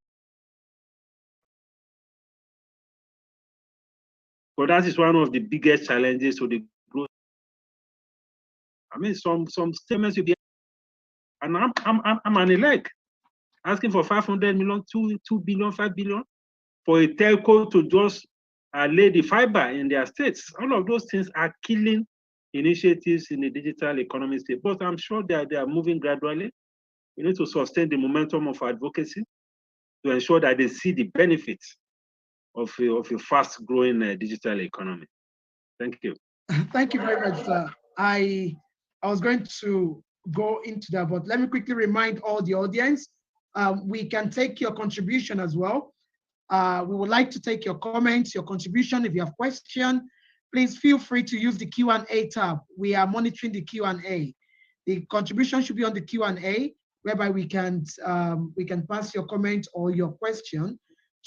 [SPEAKER 10] But that is one of the biggest challenges to the growth. I mean, some statements will be, and I'm an elect asking for 500 million, 2 billion, 5 billion for a telco to just lay the fiber in their states. All of those things are killing initiatives in the digital economy state. But I'm sure they are moving gradually. We need to sustain the momentum of advocacy to ensure that they see the benefits of a fast-growing digital economy. Thank you.
[SPEAKER 1] Thank you very much, sir. I was going to go into that, but let me quickly remind all the audience, we can take your contribution as well. We would like to take your comments, your contribution. If you have questions, please feel free to use the Q&A tab. We are monitoring the Q&A. The contribution should be on the Q&A, whereby we can pass your comment or your question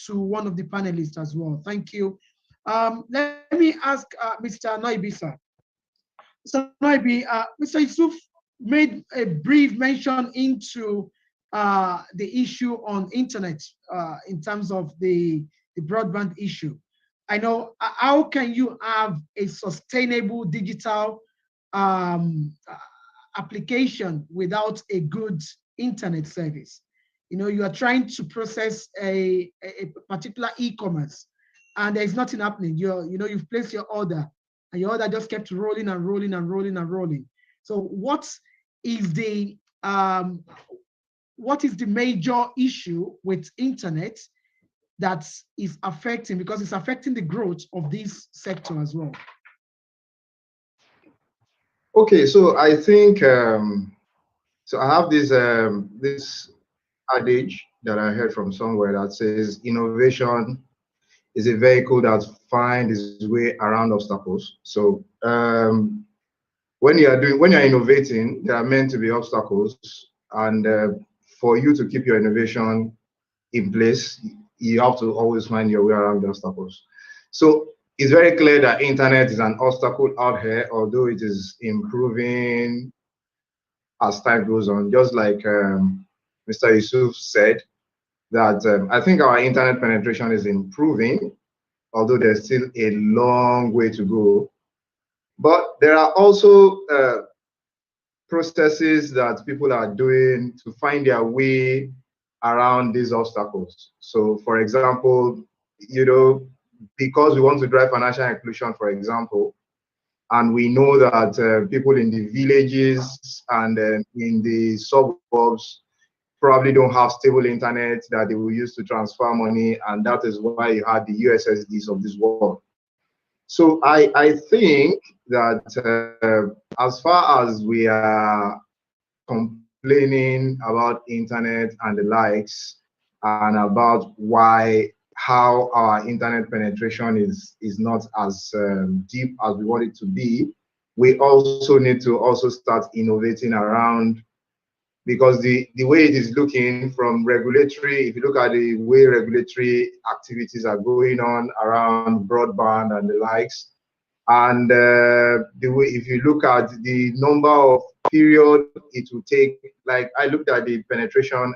[SPEAKER 1] to one of the panelists as well. Thank you. Let me ask Mr. Noibi, sir. Mr. Noibi, Mr. Yusuf made a brief mention into the issue on internet in terms of the broadband issue. I know, how can you have a sustainable digital application without a good internet service? You know, you are trying to process a particular e-commerce and there's nothing happening. You've placed your order and your order just kept rolling and rolling and rolling and rolling. So what is the major issue with internet that is affecting, because it's affecting the growth of this sector as well?
[SPEAKER 8] Okay, so I think so I have this adage that I heard from somewhere that says innovation is a vehicle that finds its way around obstacles. So when you're innovating, there are meant to be obstacles, and for you to keep your innovation in place, you have to always find your way around the obstacles. So it's very clear that internet is an obstacle out here, although it is improving as time goes on. Just like Mr. Yusuf said, that I think our internet penetration is improving, although there's still a long way to go. But there are also processes that people are doing to find their way around these obstacles. So, for example, because we want to drive financial inclusion, for example, and we know that people in the villages and in the suburbs probably don't have stable internet that they will use to transfer money, and that is why you had the USSDs of this world. So I think that as far as we are complaining about internet and the likes, and about how our internet penetration is not as deep as we want it to be, we also need to also start innovating around, because the way it is looking from regulatory, if you look at the way regulatory activities are going on around broadband and the likes, and the way, if you look at the number of period it will take, like I looked at the penetration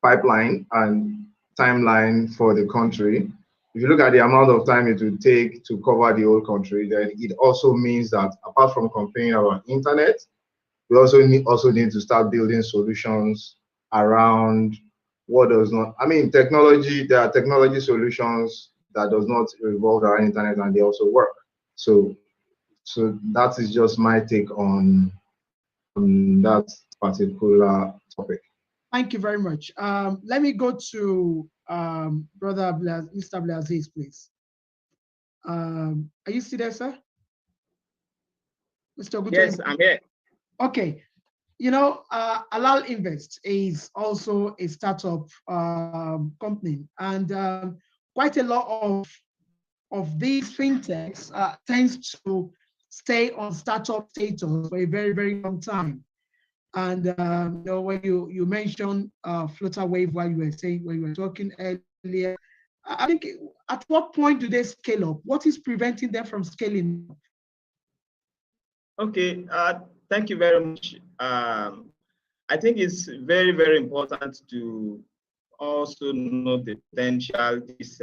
[SPEAKER 8] pipeline and timeline for the country. If you look at the amount of time it will take to cover the whole country, then it also means that apart from complaining about internet, we also need to start building solutions around what does not, I mean, technology, there are technology solutions that does not revolve around internet, and they also work. So that is just my take on that particular topic.
[SPEAKER 1] Thank you very much. Let me go to Mr. Blaziz, please. Are you still there, sir? Mr. Oguto?
[SPEAKER 9] Yes, I'm here.
[SPEAKER 1] Okay. You know, Alal Invest is also a startup company, and quite a lot of these fintechs tends to stay on startup status for a very, very long time. And you know, when you mentioned Flutter Wave while you were talking earlier, I think, at what point do they scale up? What is preventing them from scaling up?
[SPEAKER 9] Okay, thank you very much. I think it's very, very important to also know the potential these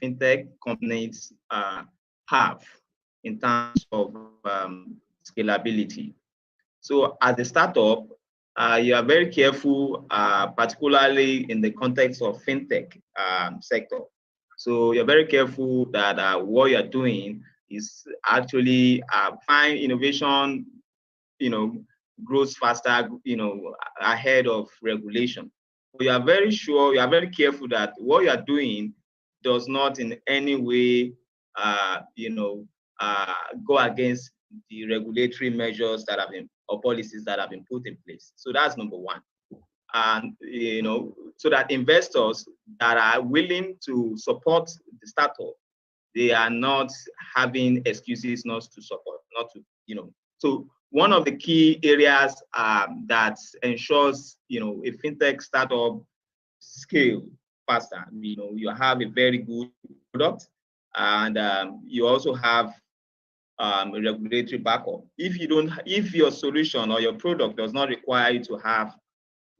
[SPEAKER 9] fintech companies have in terms of scalability. So as a startup, you are very careful, particularly in the context of fintech sector. So you're very careful that what you're doing is actually find innovation, grows faster, ahead of regulation. So you are very sure, you are very careful that what you are doing does not in any way, go against the regulatory measures that have been, or policies that have been put in place. So that's number one. And, so that investors that are willing to support the startup, they are not having excuses not to support, So one of the key areas that ensures, a fintech startup scale faster, you have a very good product, and you also have a regulatory backup. If your solution or your product does not require you to have,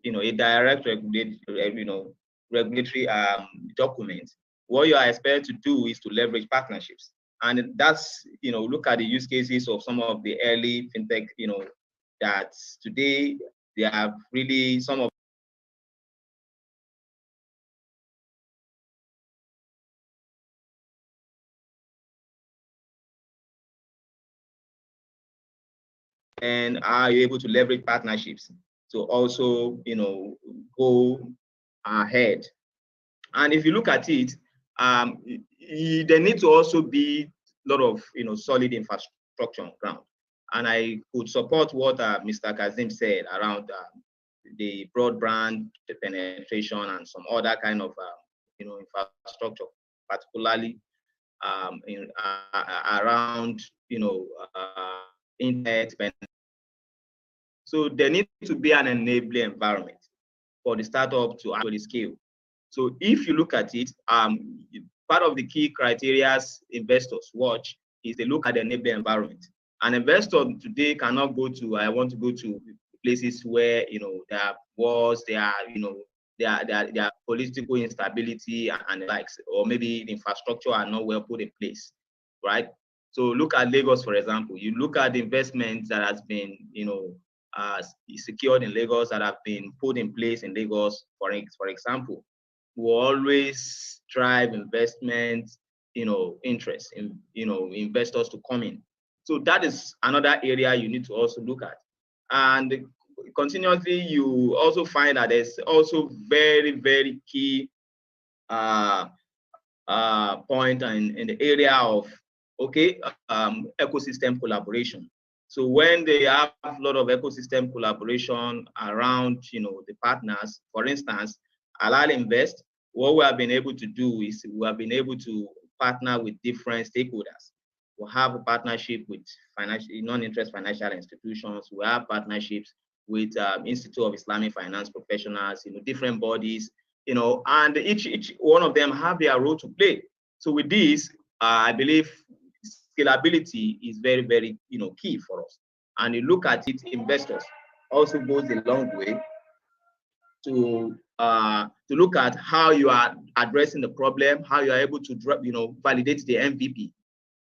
[SPEAKER 9] a direct regulatory document, what you are expected to do is to leverage partnerships. And that's, look at the use cases of some of the early fintech, that today they have really some of and are you able to leverage partnerships to also, go ahead. And if you look at it, there needs to also be a lot of, solid infrastructure on ground. And I could support what Mr. Kazim said around the broadband, the penetration, and some other kind of, infrastructure, particularly around, internet. So there needs to be an enabling environment for the startup to actually scale. So if you look at it, part of the key criteria investors watch is they look at the neighboring environment. An investor today cannot go to, I want to go to places where, there are wars, there are political instability and the likes, or maybe the infrastructure are not well put in place, right? So look at Lagos, for example. You look at the investments that has been, secured in Lagos, that have been put in place in Lagos, for example, will always drive investment, interest in, investors to come in. So that is another area you need to also look at. And continuously, you also find that there's also very, very key point in the area of, ecosystem collaboration. So when they have a lot of ecosystem collaboration around, the partners, for instance, Alal Invest, what we have been able to do is we have been able to partner with different stakeholders. We have a partnership with non-interest financial institutions. We have partnerships with Institute of Islamic Finance Professionals, different bodies, and each one of them have their role to play. So with this, I believe scalability is very, very, key for us. And you look at it, investors also goes a long way to look at how you are addressing the problem, how you are able to, validate the MVP,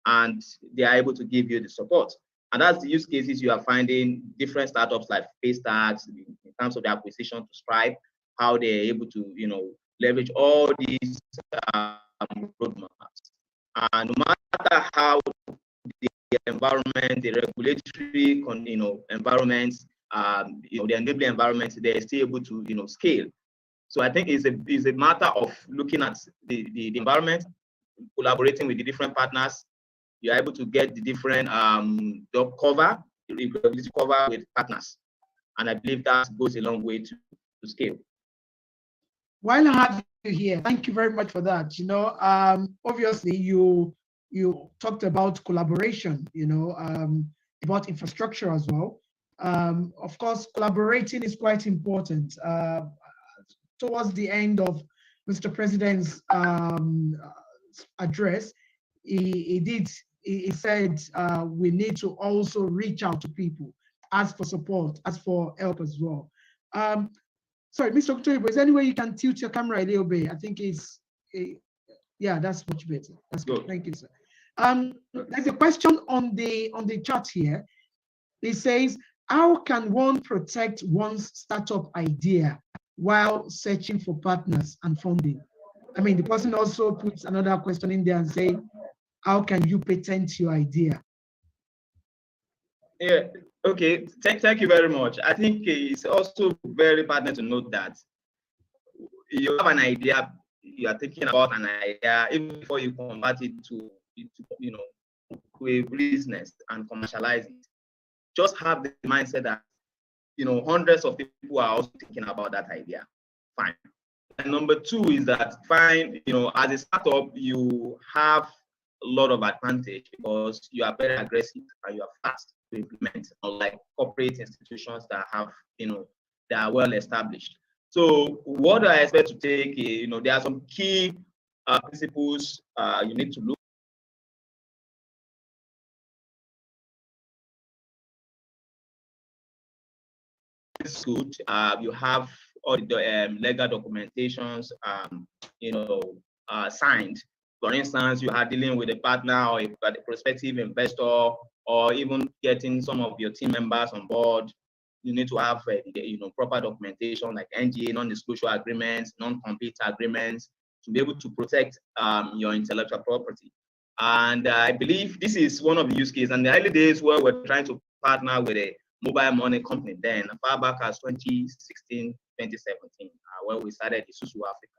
[SPEAKER 9] and they are able to give you the support. And that's the use cases you are finding different startups like Paystax in terms of the acquisition to Stripe, how they're able to, leverage all these roadmaps. And no matter how the environment, the regulatory, environments, the enabling environments, they're still able to, scale. So I think it's a matter of looking at the environment, collaborating with the different partners. You're able to get the different job cover, regulatory cover with partners. And I believe that goes a long way to scale.
[SPEAKER 1] While I have you here, thank you very much for that. Obviously you talked about collaboration, about infrastructure as well. Of course, collaborating is quite important. Towards the end of Mr. President's address, he said we need to also reach out to people, ask for support, ask for help as well. Sorry, Mr. October, is there any way you can tilt your camera a little bit? I think yeah, that's much better. That's good. Thank you, sir. There's a question on the chat here. It says, how can one protect one's startup idea while searching for partners and funding? I mean, the person also puts another question in there and say, how can you patent your idea?
[SPEAKER 9] Yeah, okay, thank you very much. I think it's also very pertinent to note that you have an idea, you are thinking about an idea, even before you convert it to a business and commercialize it. Just have the mindset that, hundreds of people are also thinking about that idea. Fine. And number two is that, fine, as a startup, you have a lot of advantage because you are very aggressive and you are fast to implement, unlike corporate institutions that have, that are well established. So what I expect to take, there are some key principles you need to look. It's good. You have all the legal documentations, signed. For instance, you are dealing with a partner or a prospective investor, or even getting some of your team members on board. You need to have, proper documentation like NDA, non-disclosure agreements, non-compete agreements, to be able to protect your intellectual property. And I believe this is one of the use cases. And the early days where we're trying to partner with a mobile money company, then far back as 2016, 2017, when we started Isuzu Africa.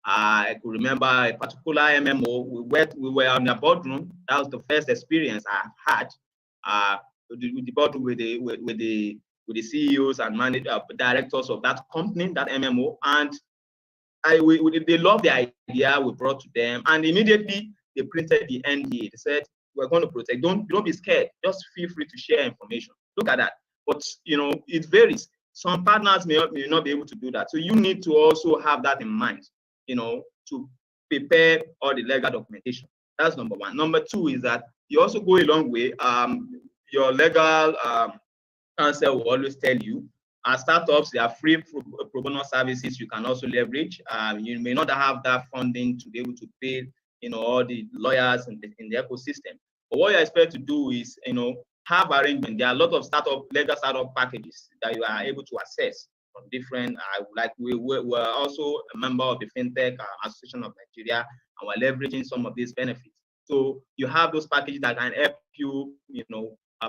[SPEAKER 9] I could remember a particular MMO. We were in the boardroom. That was the first experience I had with the boardroom with the CEOs and directors of that company, that MMO, and they loved the idea we brought to them, and immediately they printed the NDA. They said, "We're going to protect. Don't be scared. Just feel free to share information." Look at that. But it varies. Some partners may not be able to do that. So you need to also have that in mind, to prepare all the legal documentation. That's number one. Number two is that you also go a long way. Your legal counsel will always tell you, as startups, there are free pro bono services you can also leverage. You may not have that funding to be able to pay, all the lawyers in the ecosystem. But what you expect to do is, have arrangement. There are a lot of legal startup packages that you are able to access from different, like we're also a member of the FinTech Association of Nigeria, and we're leveraging some of these benefits. So you have those packages that can help you,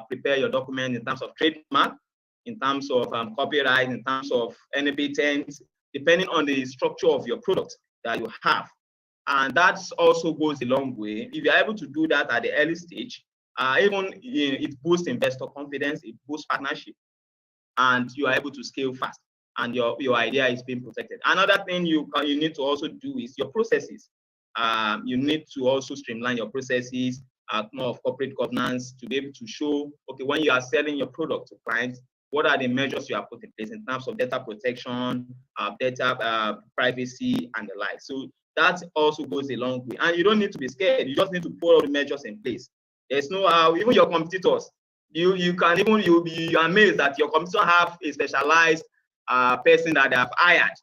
[SPEAKER 9] prepare your document in terms of trademark, in terms of copyright, in terms of any patents, depending on the structure of your product that you have. And that also goes a long way. If you're able to do that at the early stage, even it boosts investor confidence, it boosts partnership, and you are able to scale fast, and your idea is being protected. Another thing you need to also do is your processes. You need to also streamline your processes, more of corporate governance, to be able to show, okay, when you are selling your product to clients, what are the measures you have put in place in terms of data protection, data privacy, and the like. So that also goes a long way. And you don't need to be scared. You just need to put all the measures in place. There's no, even your competitors, you can even, you'll be amazed that your competitors have a specialized person that they have hired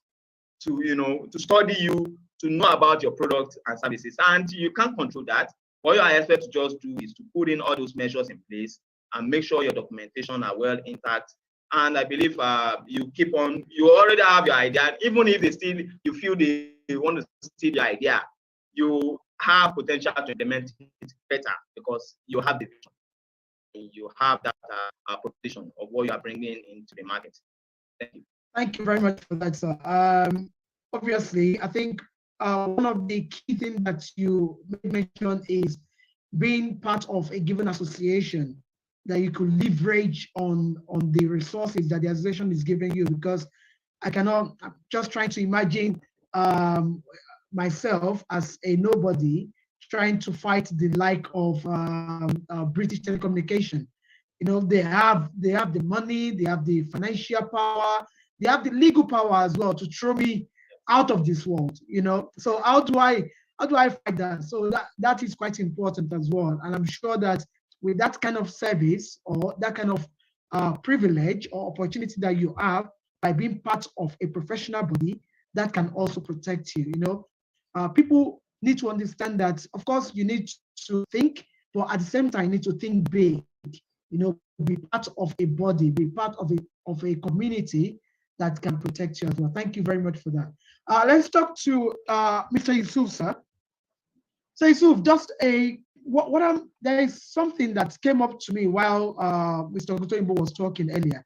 [SPEAKER 9] to, to study you, to know about your product and services. And you can't control that. What you are expected to just do is to put in all those measures in place and make sure your documentation are well intact. And I believe you keep on, you already have your idea. Even if you feel they want to steal your idea, you have potential to implement it better because you have the vision. You have that proposition of what you are bringing into the market. Thank you.
[SPEAKER 1] Thank you very much for that, sir. Obviously, I think one of the key things that you mentioned is being part of a given association that you could leverage on the resources that the association is giving you, because I'm just trying to imagine myself as a nobody trying to fight the like of British Telecommunication. They have the money, they have the financial power, they have the legal power as well to throw me out of this world. So how do I fight that? So that is quite important as well. And I'm sure that with that kind of service or that kind of privilege or opportunity that you have by being part of a professional body, that can also protect you. People need to understand that, of course, you need to think, but at the same time, you need to think big. Be part of a body, be part of a community that can protect you as well. Thank you very much for that. Let's talk to Mr. Yusuf, sir. So Yusuf, just there is something that came up to me while Mr. Ogutoyinbo was talking earlier.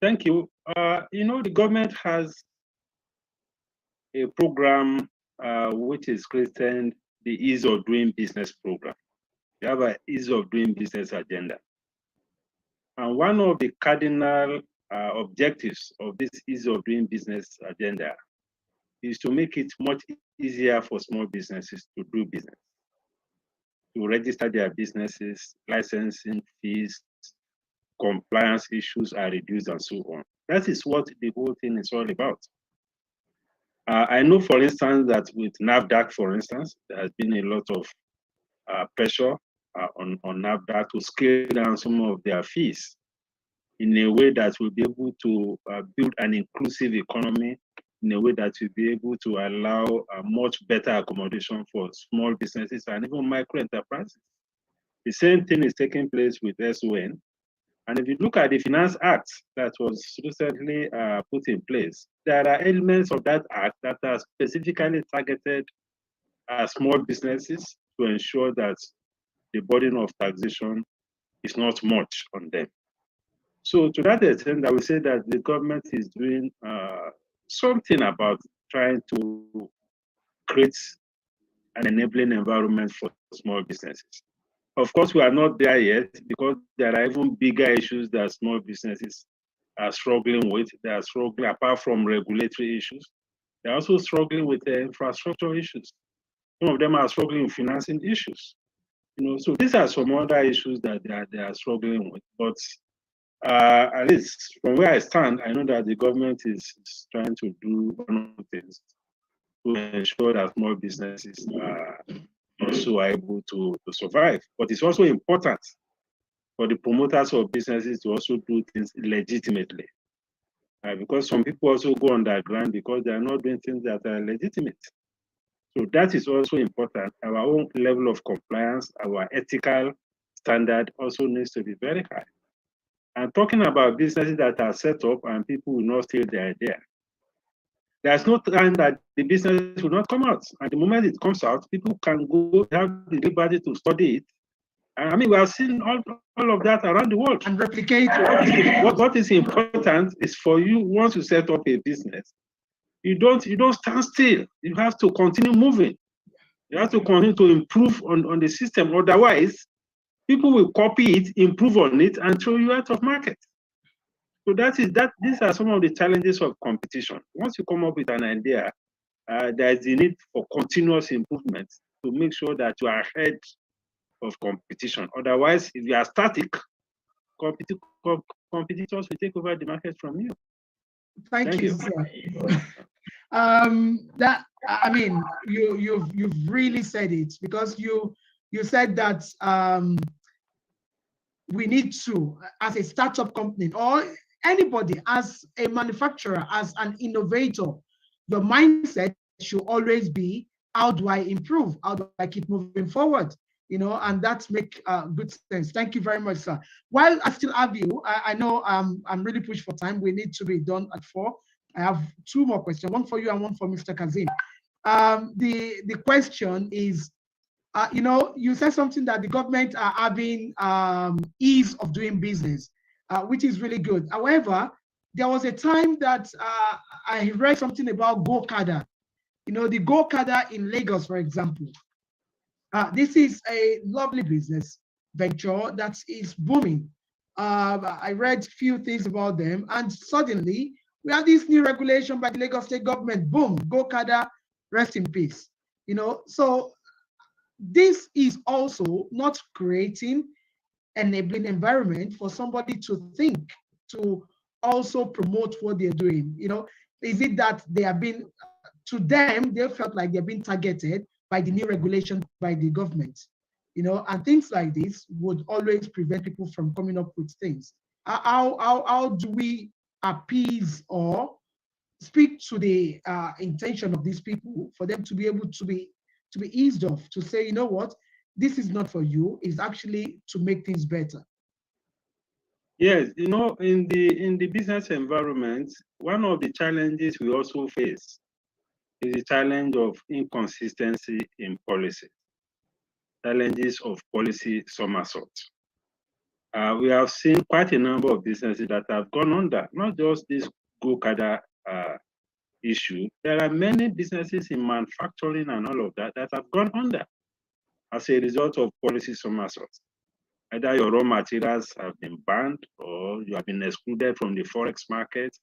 [SPEAKER 10] Thank you. The government has a program which is christened the Ease of Doing Business program. We have an Ease of Doing Business agenda. And one of the cardinal objectives of this Ease of Doing Business agenda is to make it much easier for small businesses to do business, to register their businesses, licensing fees, compliance issues are reduced, and so on. That is what the whole thing is all about. I know, for instance, that with NAFDAC, for instance, there has been a lot of pressure on NAFDAC to scale down some of their fees in a way that will be able to build an inclusive economy, in a way that will be able to allow much better accommodation for small businesses and even micro enterprises. The same thing is taking place with SON. And if you look at the Finance Act that was recently put in place, there are elements of that act that are specifically targeted at small businesses to ensure that the burden of taxation is not much on them. So to that extent, I would say that the government is doing something about trying to create an enabling environment for small businesses. Of course, we are not there yet because there are even bigger issues that small businesses are struggling with. They are struggling, apart from regulatory issues, they're also struggling with the infrastructure issues. Some of them are struggling with financing issues. So these are some other issues that they are struggling with. But at least from where I stand, I know that the government is trying to do one of the things to ensure that small businesses are also able to survive. But it's also important for the promoters of businesses to also do things legitimately. Because some people also go underground because they are not doing things that are legitimate. So that is also important. Our own level of compliance, our ethical standard also needs to be very high. And talking about businesses that are set up and people will not steal their idea. There's no time that the business will not come out. At the moment it comes out, people can go have the liberty to study it. And I mean, we are seeing all of that around the world.
[SPEAKER 1] And replicate.
[SPEAKER 10] What is important is for you, once you set up a business, you don't stand still. You have to continue moving. You have to continue to improve on the system. Otherwise, people will copy it, improve on it, and throw you out of market. So these are some of the challenges of competition. Once you come up with an idea, there is the need for continuous improvement to make sure that you are ahead of competition. Otherwise, if you are static, competitors will take over the market from you.
[SPEAKER 1] Thank you, sir. That, I mean, you've really said it, because you said that we need to, as a startup company or anybody, as a manufacturer, as an innovator, your mindset should always be, how do I improve? How do I keep moving forward? And that make good sense. Thank you very much, sir. While I still have you, I know I'm really pushed for time. We need to be done at 4. I have 2 more questions, one for you and one for Mr. Kazim. The question is, you said something that the government are having ease of doing business, which is really good. However, there was a time that I read something about Go-Kada. The Go-Kada in Lagos, for example. This is a lovely business venture that is booming. I read a few things about them, and suddenly we have this new regulation by the Lagos state government. Boom, Go-Kada, rest in peace. So this is also not creating enabling environment for somebody to think, to also promote what they're doing. Is it that they have been, to them, they felt like they're being targeted by the new regulation by the government, and things like this would always prevent people from coming up with things. How do we appease or speak to the intention of these people for them to be able to be eased off, to say, you know what, this is not for you, it's actually to make things better?
[SPEAKER 10] Yes, in the business environment, one of the challenges we also face is the challenge of inconsistency in policy, challenges of policy somersault. We have seen quite a number of businesses that have gone under, not just this Go-Kada issue. There are many businesses in manufacturing and all of that that have gone under as a result of policy somersault. Either your raw materials have been banned, or you have been excluded from the forex market,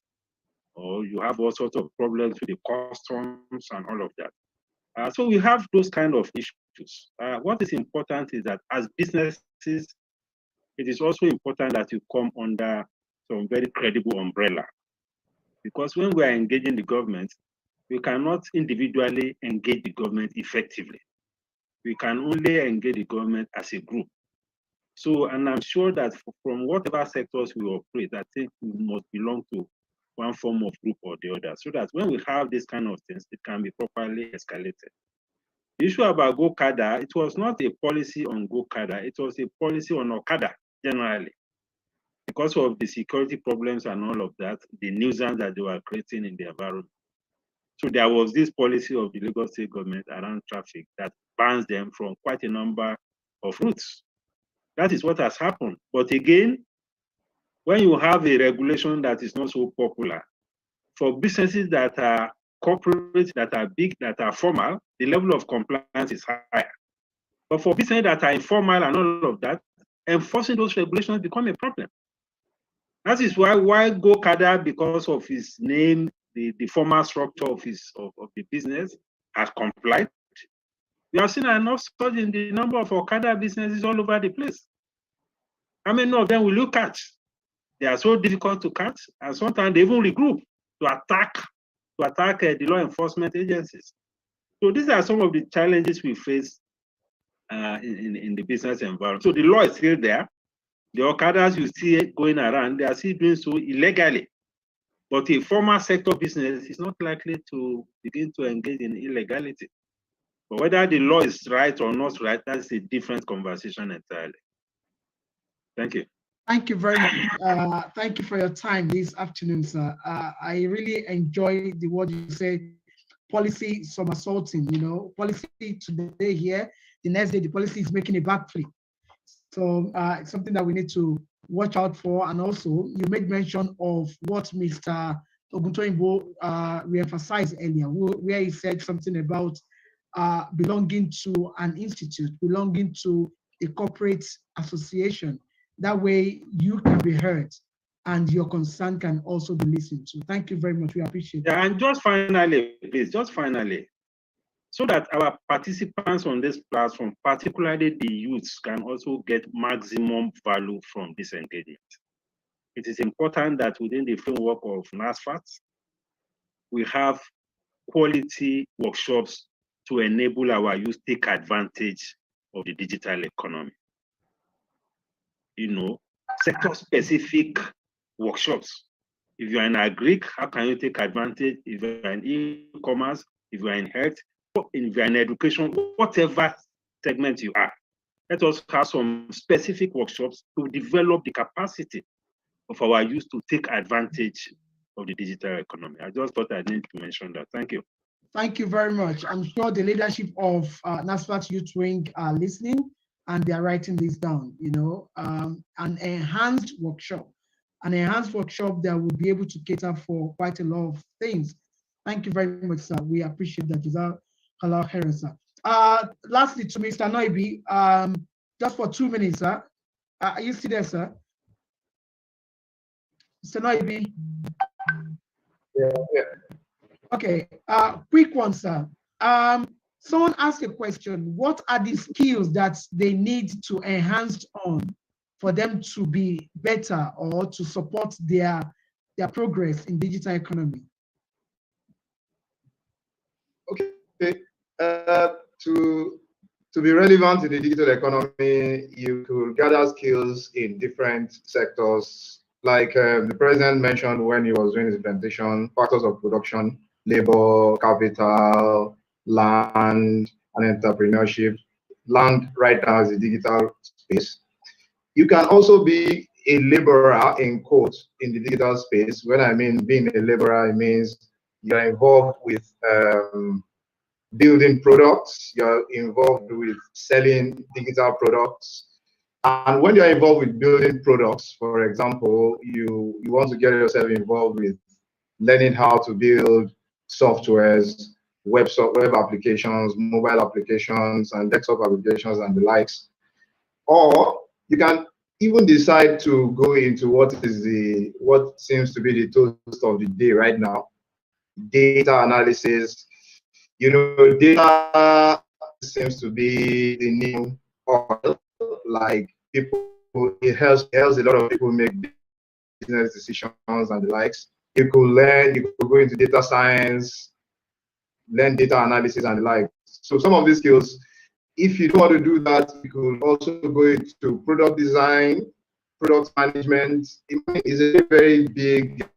[SPEAKER 10] or you have all sorts of problems with the customs and all of that. So we have those kind of issues. What is important is that as businesses, it is also important that you come under some very credible umbrella. Because when we are engaging the government, We cannot individually engage the government effectively. We can only engage the government as a group. So, and I'm sure that from whatever sectors we operate, I think we must belong to one form of group or the other, so that when we have this kind of things, it can be properly escalated. The issue about Go-Kada, it was not a policy on Go-Kada, it was a policy on Okada generally. Because of the security problems and all of that, the nuisance that they were creating in the environment. So there was this policy of the Lagos State government around traffic that bans them from quite a number of routes. That is what has happened. But again, when you have a regulation that is not so popular, for businesses that are corporate, that are big, that are formal, the level of compliance is higher. But for businesses that are informal and all of that, enforcing those regulations become a problem. That is why Go-Kada, because of his name, the formal structure of the business, has complied. We have seen an upsurge in the number of Okada businesses all over the place. How many of them will you catch? They are so difficult to catch, and sometimes they even regroup to attack the law enforcement agencies. So these are some of the challenges we face in the business environment. So the law is still there. The Okadas you see going around, they are still doing so illegally. But a formal sector business is not likely to begin to engage in illegality. But whether the law is right or not right, that's a different conversation entirely. Thank you.
[SPEAKER 1] Thank you very much. Thank you for your time this afternoon, sir. I really enjoy the word you say, policy somersaulting, policy today here, the next day the policy is making a backflip. So it's something that we need to watch out for. And also, you made mention of what Mr. Oguntoyinbo re-emphasized earlier, where he said something about belonging to an institute, belonging to a corporate association. That way you can be heard and your concern can also be listened to. Thank you very much. We appreciate it.
[SPEAKER 10] Yeah, and just finally, please, so that our participants on this platform, particularly the youths, can also get maximum value from this engagement. It is important that within the framework of Nasfat, we have quality workshops to enable our youth take advantage of the digital economy. Sector-specific workshops. If you are in agric, how can you take advantage? If you are in e-commerce, if you are in health, if you are in education, whatever segment you are, let us have some specific workshops to develop the capacity of our youth to take advantage of the digital economy. I just thought I needed to mention that. Thank you.
[SPEAKER 1] Thank you very much. I'm sure the leadership of Nasfat Youth Wing are listening and they are writing this down, an enhanced workshop that will be able to cater for quite a lot of things. Thank you very much, sir. We appreciate that. Jazakallah khairan, sir. Lastly, to Mr. Noibi, just for 2 minutes, sir. Are you still there, sir? Mr. Noibi?
[SPEAKER 8] Yeah.
[SPEAKER 1] Okay, quick one, sir. Someone asked a question, what are the skills that they need to enhance on for them to be better or to support their progress in digital economy?
[SPEAKER 8] Okay, to be relevant in the digital economy, you could gather skills in different sectors. Like the president mentioned when he was doing his presentation, factors of production, labor, capital, land, and entrepreneurship. Land right now is the digital space. You can also be a laborer in quotes in the digital space. When I mean being a laborer, it means you're involved with building products, you're involved with selling digital products. And when you're involved with building products, for example, you want to get yourself involved with learning how to build softwares, web applications, mobile applications, and desktop applications and the likes. Or you can even decide to go into what seems to be the toast of the day right now, data analysis. Data seems to be the new oil. Like it helps a lot of people make business decisions and the likes. You could go into data science, learn data analysis and the like. So some of these skills, if you don't want to do that, you could also go into product design, product management. It is a very big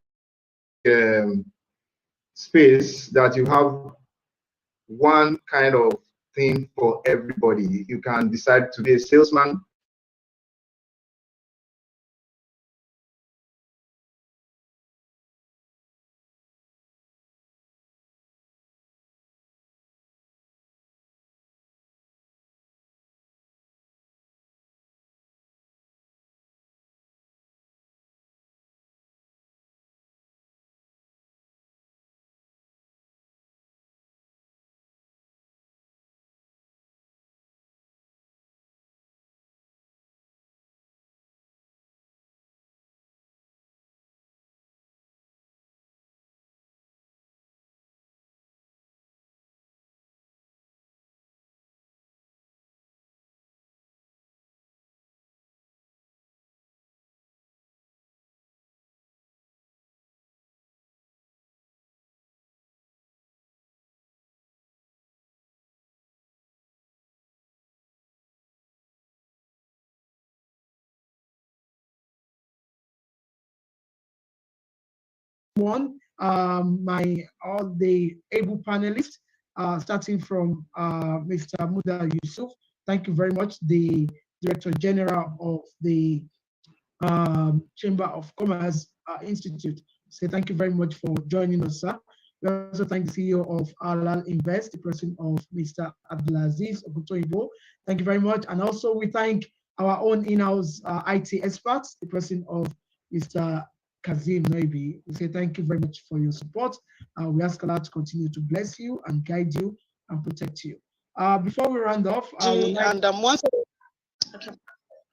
[SPEAKER 8] space that you have one kind of thing for everybody. You can decide to be a salesman.
[SPEAKER 1] My all the able panelists, starting from Mr. Muda Yusuf. Thank you very much, the Director General of the Chamber of Commerce Institute. So thank you very much for joining us, sir. We also thank the CEO of Alal Invest, the person of Mr. Abdulaziz Ogutoyibo. Thank you very much. And also we thank our own in-house IT experts, the person of Mr. Kazim Noibi. We say thank you very much for your support. We ask Allah to continue to bless you and guide you and protect you. Before we round off,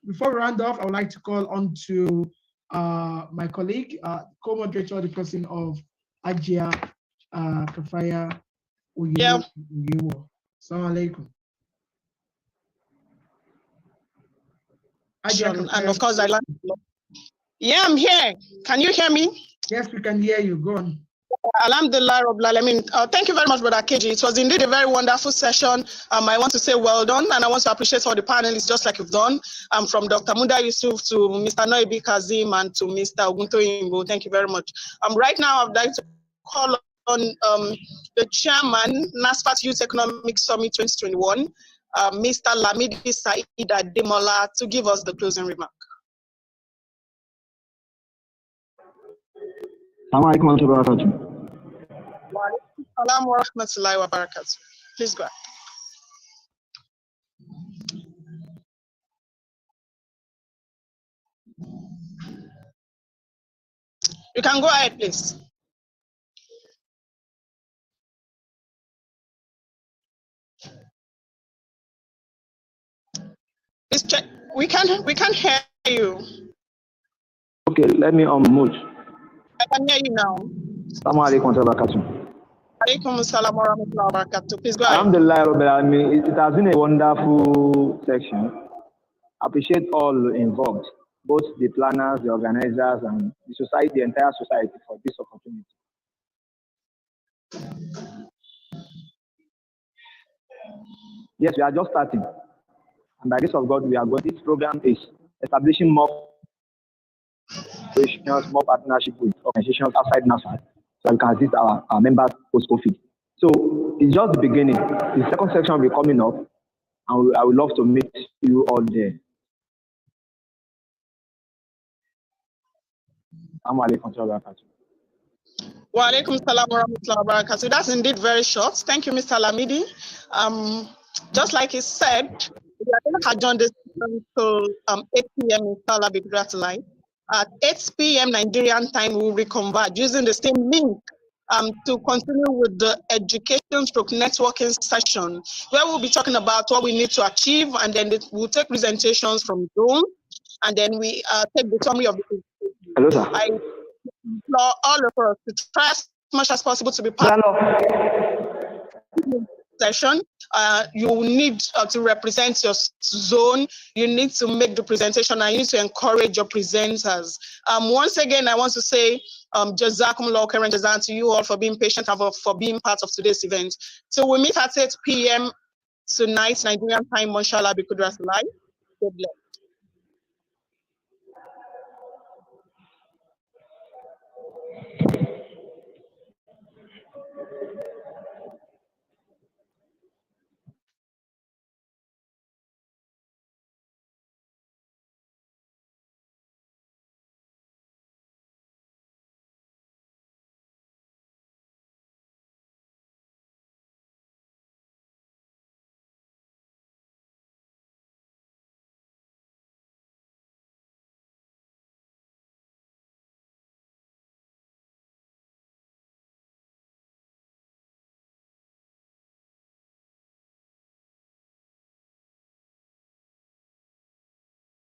[SPEAKER 1] before we round off, I would like to call on to my colleague, co-moderator, the person of Ajia Kafaya Uyewo. Assalamu alaikum.
[SPEAKER 3] And of course, yeah, I'm here. Can you hear me?
[SPEAKER 1] Yes, we can hear you. Go on.
[SPEAKER 3] Alhamdulillah, thank you very much, Brother KG. It was indeed a very wonderful session. I want to say well done, and I want to appreciate all the panelists, just like you've done, from Dr. Muda Yusuf to Mr. Noibi Kazim and to Mr. Oguntoyinbo. Thank you very much. Right now, I'd like to call on the chairman, Nasfat Youth Economic Summit 2021, Mr. Lamidi Said Ademola, to give us the closing remark. Please go ahead. You can go ahead, please. Please check. We can't hear you.
[SPEAKER 11] Okay, let me unmute.
[SPEAKER 3] I can hear you now.
[SPEAKER 11] Assalamu alaikum wa barakatuh.
[SPEAKER 3] Please go ahead.
[SPEAKER 11] Alhamdulillah, it has been a wonderful section. I appreciate all involved, both the planners, the organizers, and the society, the entire society, for this opportunity. Yes, we are just starting. And by the grace of God, this program is establishing more partnership with organizations outside Nasfat, so we can assist our members post-COVID. So it's just the beginning. The second section will be coming up, and I would love to meet you all there.
[SPEAKER 3] Wa alaikum salam wa rahmatullahi wa barakatuh. That's indeed very short. Thank you, Mr. Lamidi. Just like he said, we are going to adjourn this until 8 p.m. inshallah bi tonight. At 8 p.m. Nigerian time, we will reconvert using the same link to continue with the education/networking session, where we'll be talking about what we need to achieve, and then we'll take presentations from Zoom, and then we take the summary of the presentation.
[SPEAKER 11] Hello, sir.
[SPEAKER 3] I implore all of us to try as much as possible to be part of the session. You need to represent your zone. You need to make the presentation, and you need to encourage your presenters. Once again, I want to say Jazakumullah khairan jazaan to you all for being patient and for being part of today's event. So we meet at 8 p.m. tonight, Nigerian time, Mashallah, Bikudras live. God bless.